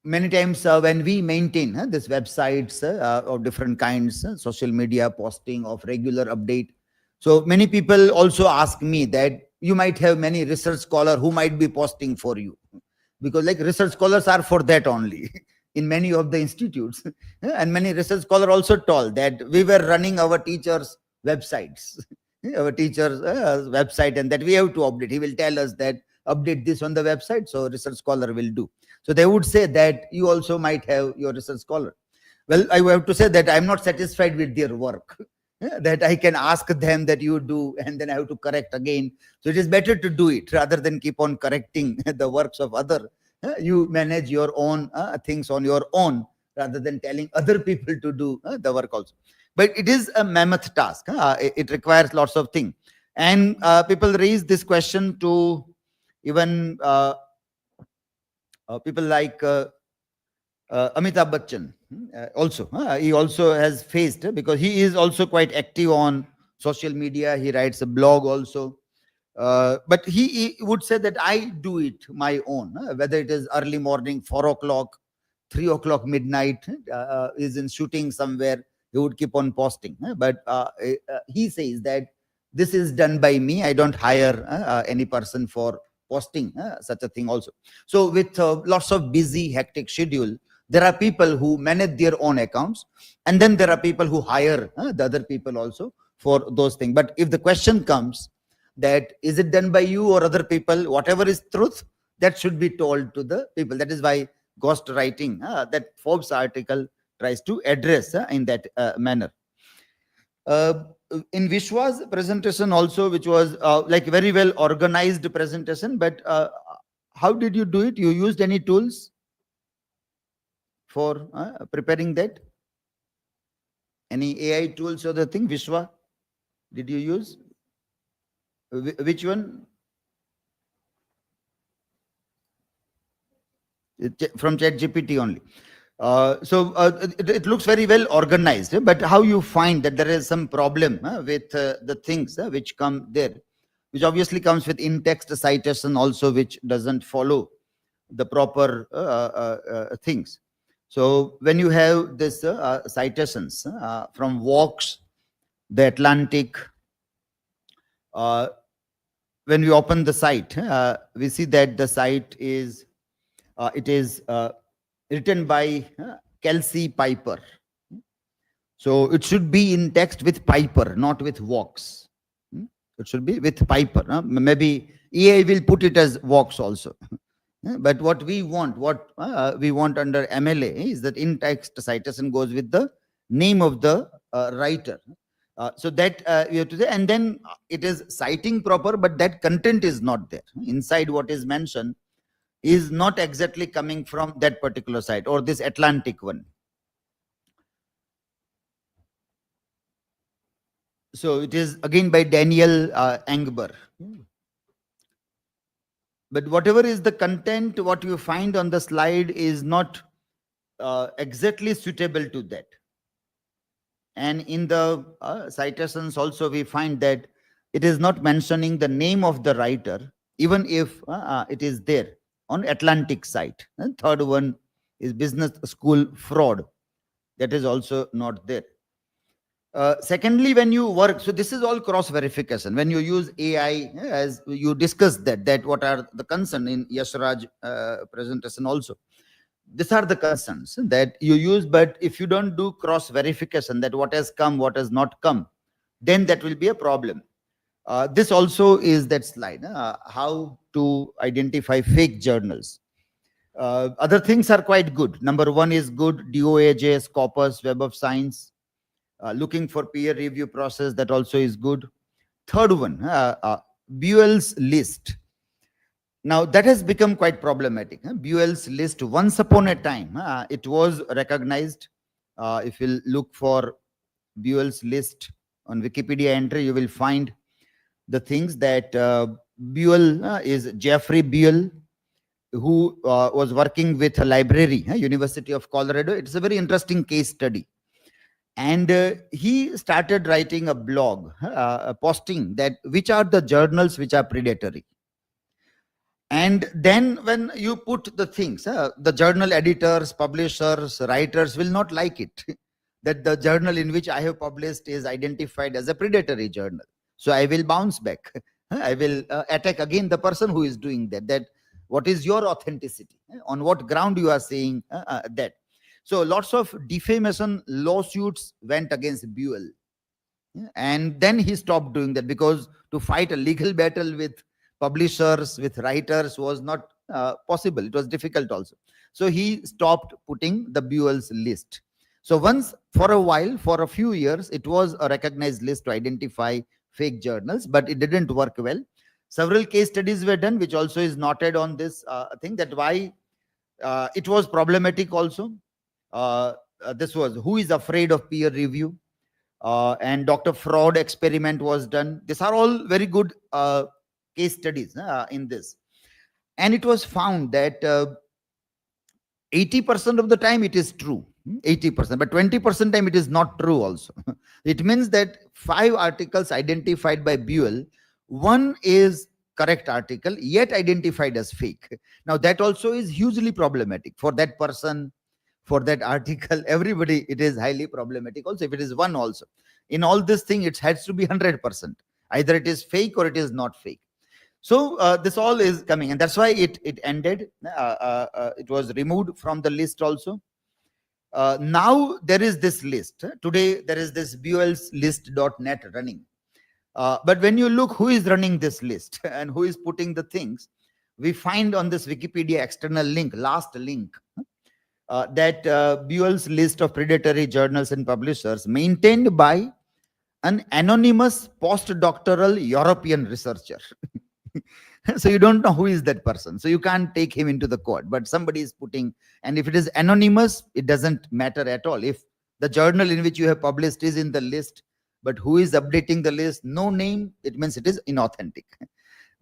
Many times when we maintain this websites of different kinds, social media posting of regular update. So many people also ask me that you might have many research scholars who might be posting for you, because like research scholars are for that only in many of the institutes. And many research scholars also told that we were running our teachers' websites, our teachers' website, and that we have to update. He will tell us that update this on the website, so research scholar will do. So they would say that you also might have your research scholar. Well, I have to say that I'm not satisfied with their work. That I can ask them that you do, and then I have to correct again. So it is better to do it rather than keep on correcting the works of other. You manage your own things on your own rather than telling other people to do the work also. But it is a mammoth task. It requires lots of things. And people raise this question to even people like Amitabh Bachchan also. He also has faced, because he is also quite active on social media. He writes a blog also. But he would say that I do it my own, whether it is early morning, 4 o'clock, 3 o'clock, midnight, is in shooting somewhere, he would keep on posting. But he says that this is done by me. I don't hire any person for posting such a thing also. So with lots of busy, hectic schedule, there are people who manage their own accounts, and then there are people who hire the other people also for those things. But if the question comes that is it done by you or other people, whatever is truth, that should be told to the people. That is why ghost writing, that Forbes article tries to address in that manner. In Vishwa's presentation also, which was like very well organized presentation, but how did you do it? You used any tools for preparing that? Any AI tools or the thing, Vishwa, did you use? Which one? from ChatGPT only. It looks very well organized, but how you find that there is some problem with the things which come there, which obviously comes with in-text citation also, which doesn't follow the proper things. So when you have this citations from Vox, the Atlantic, when we open the site, we see that the site is written by Kelsey Piper. So it should be in text with Piper, not with Vox. It should be with Piper. Maybe EA will put it as Vox also. But what we want under MLA is that in text citation goes with the name of the writer. So that you have to say, and then it is citing proper, but that content is not there. Inside what is mentioned is not exactly coming from that particular site or this Atlantic one. So it is again by Daniel Engber. But whatever is the content, what you find on the slide is not exactly suitable to that. And in the citations also, we find that it is not mentioning the name of the writer, even if it is there on Atlantic site. And third one is business school fraud. That is also not there. Secondly, when you work, so this is all cross verification. When you use AI, as you discussed that what are the concerns in Yashraj presentation also. These are the concerns that you use, but if you don't do cross verification that what has come, what has not come, then that will be a problem. This also is that slide, how to identify fake journals. Other things are quite good. Number one is good, DOAJ, Scopus, Web of Science. Looking for peer review process, that also is good. Third one, Buell's list. Now that has become quite problematic. Buell's list, once upon a time, it was recognized. If you look for Buell's list on Wikipedia entry, you will find the things that Buell is Jeffrey Buell, who was working with a library, University of Colorado. It's a very interesting case study. And he started writing a blog, posting that which are the journals which are predatory. And then when you put the things, the journal editors, publishers, writers will not like it, that the journal in which I have published is identified as a predatory journal. So I will bounce back. I will attack again the person who is doing that what is your authenticity? On what ground you are saying that? So lots of defamation lawsuits went against Buell. And then he stopped doing that, because to fight a legal battle with publishers, with writers was not possible. It was difficult also. So he stopped putting the Buell's list. So once, for a while, for a few years, it was a recognized list to identify fake journals, but it didn't work well. Several case studies were done, which also is noted on this thing, that why it was problematic also. This was Who is Afraid of Peer Review, and Dr. Fraud experiment was done. These are all very good case studies in this. And it was found that 80% of the time it is true, 80%, but 20% time it is not true also. It means that 5 articles identified by Buell, one is correct article, yet identified as fake. Now that also is hugely problematic for that person, for that article, everybody. It is highly problematic also if it is one also. In all this thing, it has to be 100%. Either it is fake or it is not fake. So this all is coming, and that's why it ended. It was removed from the list also. Now there is this list. Today there is this Buell's list.net running. But when you look who is running this list and who is putting the things, we find on this Wikipedia external link, last link, that Buell's list of predatory journals and publishers maintained by an anonymous postdoctoral European researcher. So you don't know who is that person. So you can't take him into the court, but somebody is putting, and if it is anonymous, it doesn't matter at all. If the journal in which you have published is in the list, but who is updating the list, no name, it means it is inauthentic.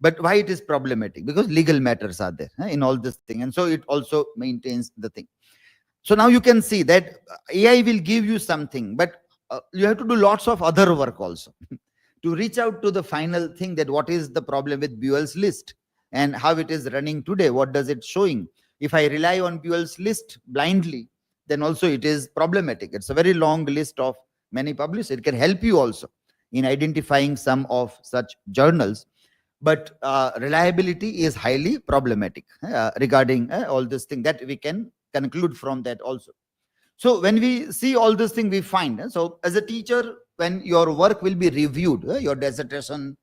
But why it is problematic? Because legal matters are there in all this thing, and so it also maintains the thing. So now you can see that AI will give you something, but you have to do lots of other work also to reach out to the final thing, that what is the problem with Buell's list and how it is running today, what does it showing. If I rely on Buell's list blindly, then also it is problematic. It's a very long list of many publishers. It can help you also in identifying some of such journals, but reliability is highly problematic regarding all this thing, that we can conclude from that also. So when we see all this thing, we find, so as a teacher, when your work will be reviewed, your dissertation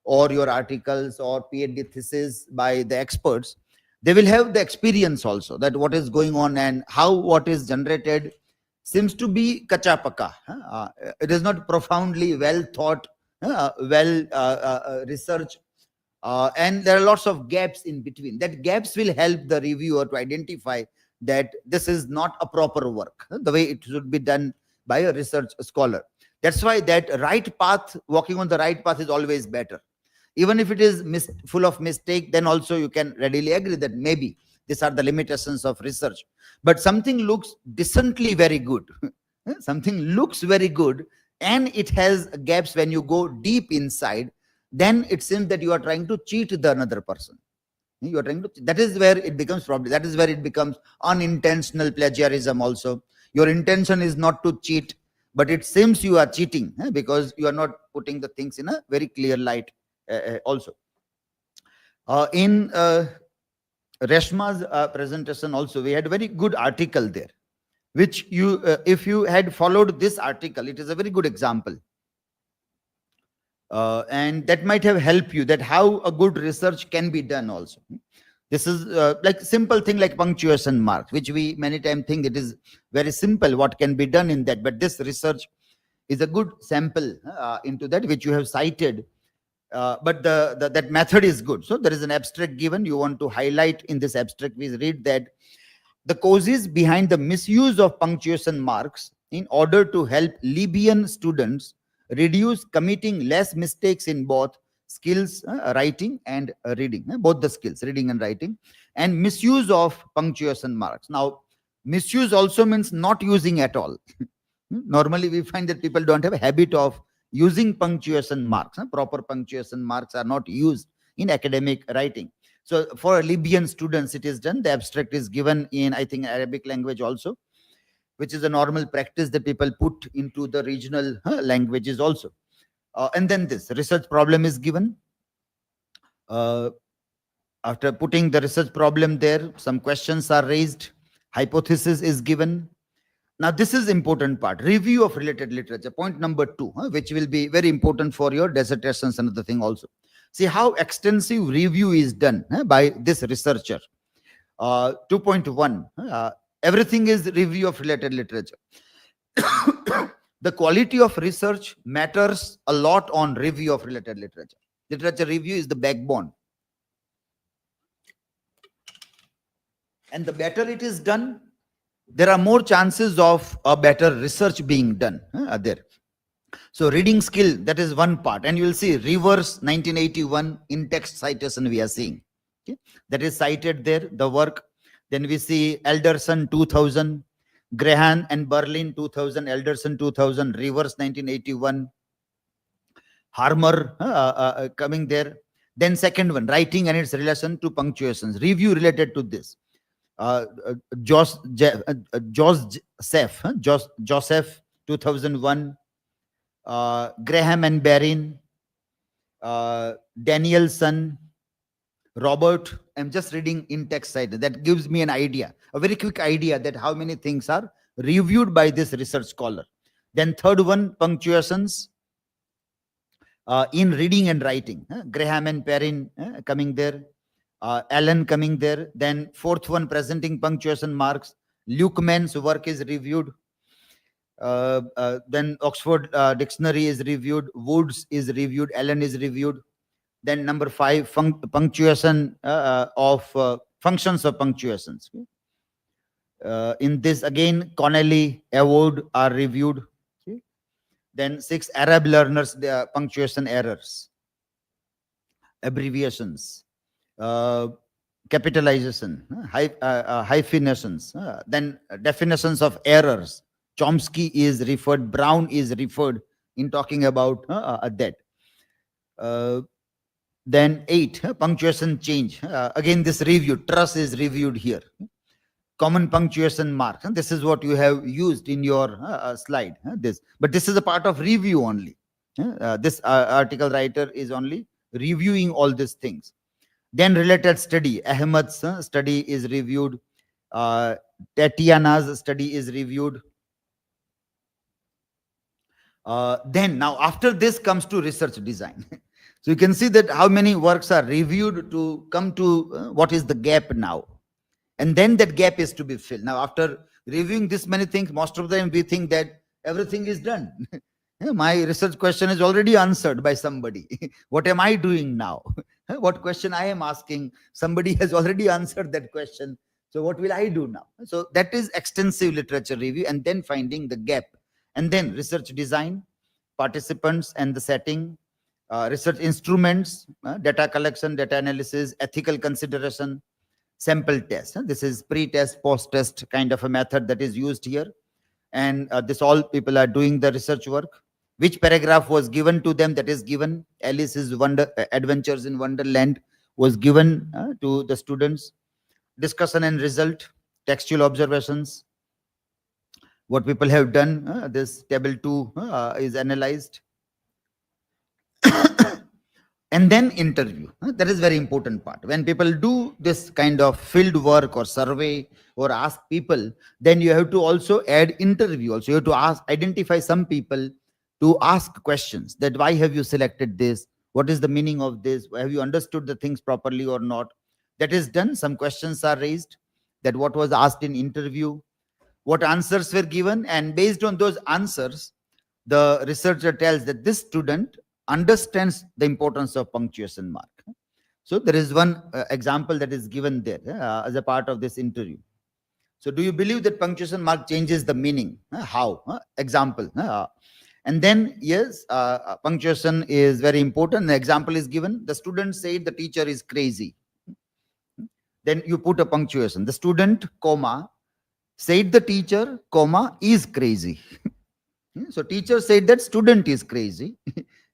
or your articles or PhD thesis by the experts, they will have the experience also, that what is going on and how what is generated seems to be kacha paka. It is not profoundly well thought, well researched, and there are lots of gaps in between. That gaps will help the reviewer to identify that this is not a proper work, the way it should be done by a research scholar. That's why that right path, walking on the right path, is always better. Even if it is full of mistake, then also you can readily agree that maybe these are the limitations of research. But something looks decently very good, something looks very good, and it has gaps when you go deep inside, then it seems that you are trying to cheat the another person. You are trying to, that is where it becomes problem. That is where it becomes unintentional plagiarism also. Your intention is not to cheat, but it seems you are cheating because you are not putting the things in a very clear light also. In Reshma's presentation also, we had a very good article there, which you, if you had followed this article, it is a very good example. And that might have helped you, that how a good research can be done also. This is like simple thing like punctuation marks, which we many times think it is very simple what can be done in that, but this research is a good sample into that, which you have cited. But that method is good. So there is an abstract given, you want to highlight in this abstract. We read that the causes behind the misuse of punctuation marks in order to help Libyan students reduce committing less mistakes in both skills, writing and reading, both the skills, reading and writing, and misuse of punctuation marks. Now, misuse also means not using at all. Normally, we find that people don't have a habit of using punctuation marks. Proper punctuation marks are not used in academic writing. So for Libyan students, it is done. The abstract is given in, I think, Arabic language also, which is a normal practice that people put into the regional languages also. And then this research problem is given. After putting the research problem there, some questions are raised. Hypothesis is given. Now, this is important part, review of related literature, point number 2, which will be very important for your dissertations and other thing also. See how extensive review is done by this researcher. 2.1, everything is review of related literature. The quality of research matters a lot on review of related literature. Literature review is the backbone. And the better it is done, there are more chances of a better research being done there. So reading skill, that is one part. And you will see reverse 1981 in-text citation we are seeing. Okay? That is cited there, the work. Then we see Alderson 2000, Graham and Berlin 2000, Alderson 2000, reverse 1981. Harmer coming there. Then second one, writing and its relation to punctuations. Review related to this. Joseph 2001, Graham and Barron, Danielson, Robert. I'm just reading in text side. That gives me an idea, a very quick idea that how many things are reviewed by this research scholar. Then third one, punctuations in reading and writing. Graham and Perrin coming there. Allen coming there. Then fourth one, presenting punctuation marks. Lukeman's work is reviewed. Then Oxford Dictionary is reviewed. Woods is reviewed. Allen is reviewed. Then number 5, punctuation of functions of punctuations. In this again, Connelly, Award are reviewed. Then 6, Arab learners, their punctuation errors. abbreviations, capitalization, hyphenations, then definitions of errors. Chomsky is referred, Brown is referred in talking about that. Then 8, punctuation change. Again, this review, truss is reviewed here. Common punctuation mark. This is what you have used in your slide. But this is a part of review only. This article writer is only reviewing all these things. Then related study. Ahmed's study is reviewed. Tatiana's study is reviewed. Then now after this comes to research design. So you can see that how many works are reviewed to come to what is the gap now. And then that gap is to be filled. Now, after reviewing this many things, most of them we think that everything is done. My research question is already answered by somebody. What am I doing now? What question I am asking? Somebody has already answered that question. So what will I do now? So that is extensive literature review and then finding the gap. And then research design, participants and the setting, research instruments, data collection, data analysis, ethical consideration, sample test. This is pre-test, post-test kind of a method that is used here. And this all people are doing the research work. Which paragraph was given to them, that is given. Alice's Adventures in Wonderland was given to the students. Discussion and result, textual observations. What people have done, this table 2 is analyzed. And then interview. That is very important part. When people do this kind of field work or survey or ask people, then you have to also add interview. Also, you have to identify some people to ask questions. That why have you selected this? What is the meaning of this? Have you understood the things properly or not? That is done. Some questions are raised. That what was asked in interview, what answers were given, and based on those answers, the researcher tells that this student understands the importance of punctuation mark. So there is one example that is given there as a part of this interview. So do you believe that punctuation mark changes the meaning? How? Example. And then yes, punctuation is very important. The example is given. The student said the teacher is crazy. Then you put a punctuation. The student, comma, said the teacher, comma, is crazy. So teacher said that student is crazy.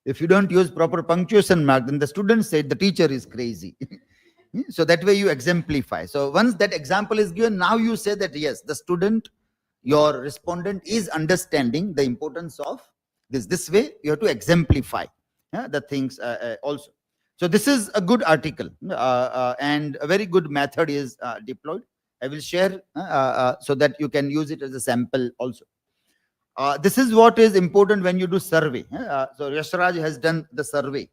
If you don't use proper punctuation mark, then the student said the teacher is crazy. So that way you exemplify. So once that example is given, now you say that yes, the student, your respondent is understanding the importance of this. This way you have to exemplify the things also. So this is a good article and a very good method is deployed. I will share so that you can use it as a sample also. This is what is important when you do survey. So Yashraj has done the survey,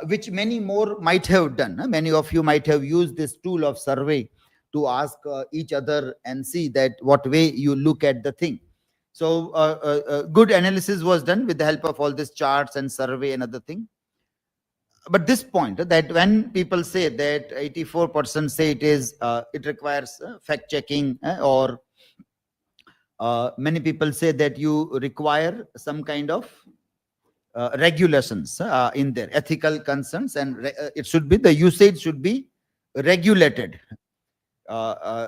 which many more might have done. Many of you might have used this tool of survey to ask each other and see that what way you look at the thing. So good analysis was done with the help of all these charts and survey and other thing. But this point that when people say that 84% say it requires fact checking or many people say that you require some kind of regulations in there, ethical concerns, and it should be, the usage should be regulated.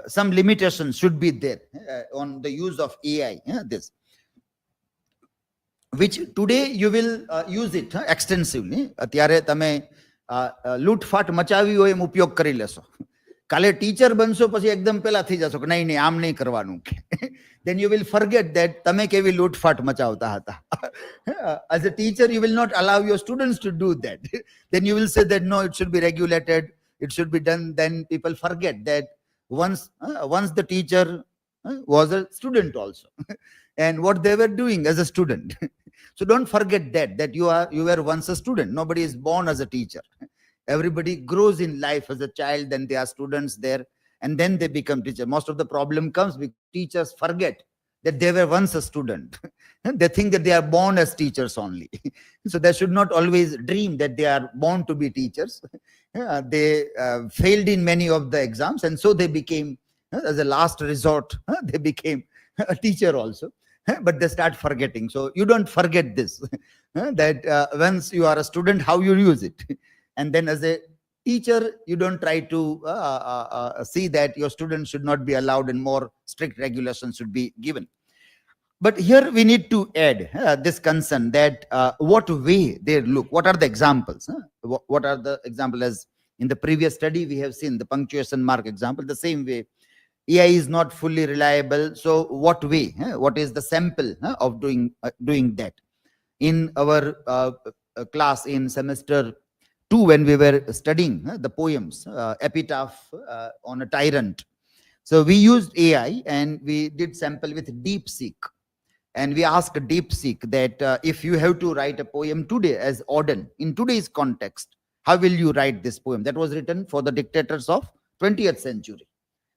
Some limitations should be there on the use of AI. This, which today you will use it extensively. Atyare tame લૂંટફાટ મચાવી હોય એમ ઉપયોગ કરી લેશો. કાલે teacher બનશો પછી એકદમ પેલા થઈ જશો કે નહીં નહીં આમ નહીં કરવાનું. Then you will forget that તમે કેવી લૂંટફાટ મચાવતા હતા. As a teacher, you will not allow your students to do that. Then you will say that no, it should be regulated, it should be done. Then people forget that once the teacher was a student also, and what they were doing as a student. So don't forget that you were once a student. Nobody is born as a teacher. Everybody grows in life as a child, then they are students there, and then they become teacher. Most of the problem comes because teachers forget that they were once a student. They think that they are born as teachers only. So they should not always dream that they are born to be teachers. They failed in many of the exams, and so they became, as a last resort, they became a teacher also. But they start forgetting. So you don't forget this, that once you are a student, how you use it. And then as a teacher, you don't try to see that your students should not be allowed and more strict regulations should be given. But here we need to add this concern that what way they look, what are the examples? What are the examples? As in the previous study, we have seen the punctuation mark example, the same way. AI is not fully reliable. So what way? What is the sample of doing that? In our class in semester 2, when we were studying the poems, Epitaph on a Tyrant. So we used AI and we did sample with DeepSeek. And we asked DeepSeek that if you have to write a poem today as Auden, in today's context, how will you write this poem? That was written for the dictators of 20th century.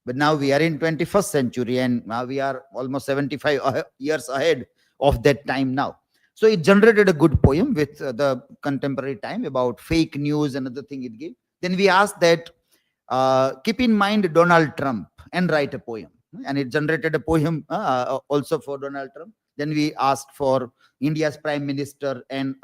But now we are in 21st century and now we are almost 75 years ahead of that time now. So it generated a good poem with the contemporary time about fake news and other thing it gave. Then we asked that keep in mind Donald Trump and write a poem. And it generated a poem also for Donald Trump. Then we asked for India's prime minister and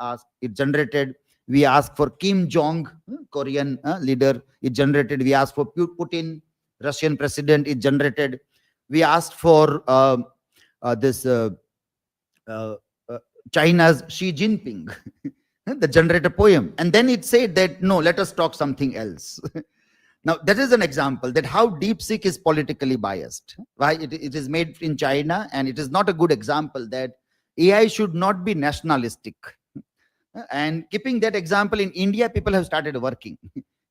we asked for Kim Jong, Korean leader, it generated. We asked for Putin, Russian president, it generated. We asked for China's Xi Jinping, the generator poem. And then it said that, no, let us talk something else. Now, that is an example that how DeepSeek is politically biased. Why it is made in China, and it is not a good example that AI should not be nationalistic. And keeping that example in India, people have started working.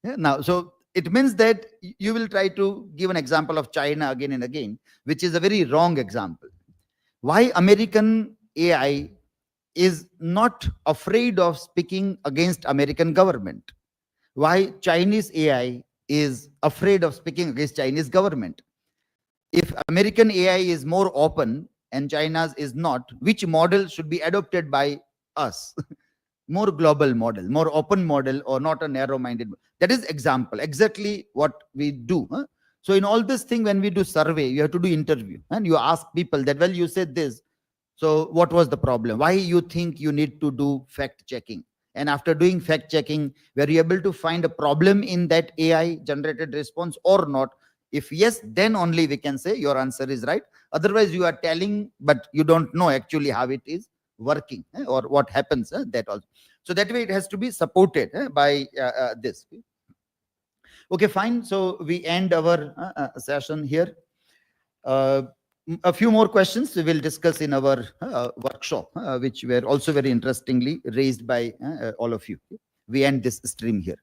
Now, so it means that you will try to give an example of China again and again, which is a very wrong example. Why American AI is not afraid of speaking against American government? Why Chinese AI is afraid of speaking against Chinese government? If American AI is more open and China's is not, which model should be adopted by us? More global model, more open model, or not a narrow-minded? That is example, exactly what we do. So in all this thing, when we do survey, you have to do interview and you ask people that, well, you said this, so what was the problem? Why you think you need to do fact checking? And after doing fact checking, were you able to find a problem in that AI generated response or not? If yes, then only we can say your answer is right. Otherwise, you are telling, but you don't know actually how it is working or what happens that also. So that way it has to be supported by this. Okay, fine. So we end our session here. A few more questions we will discuss in our workshop, which were also very interestingly raised by all of you. We end this stream here.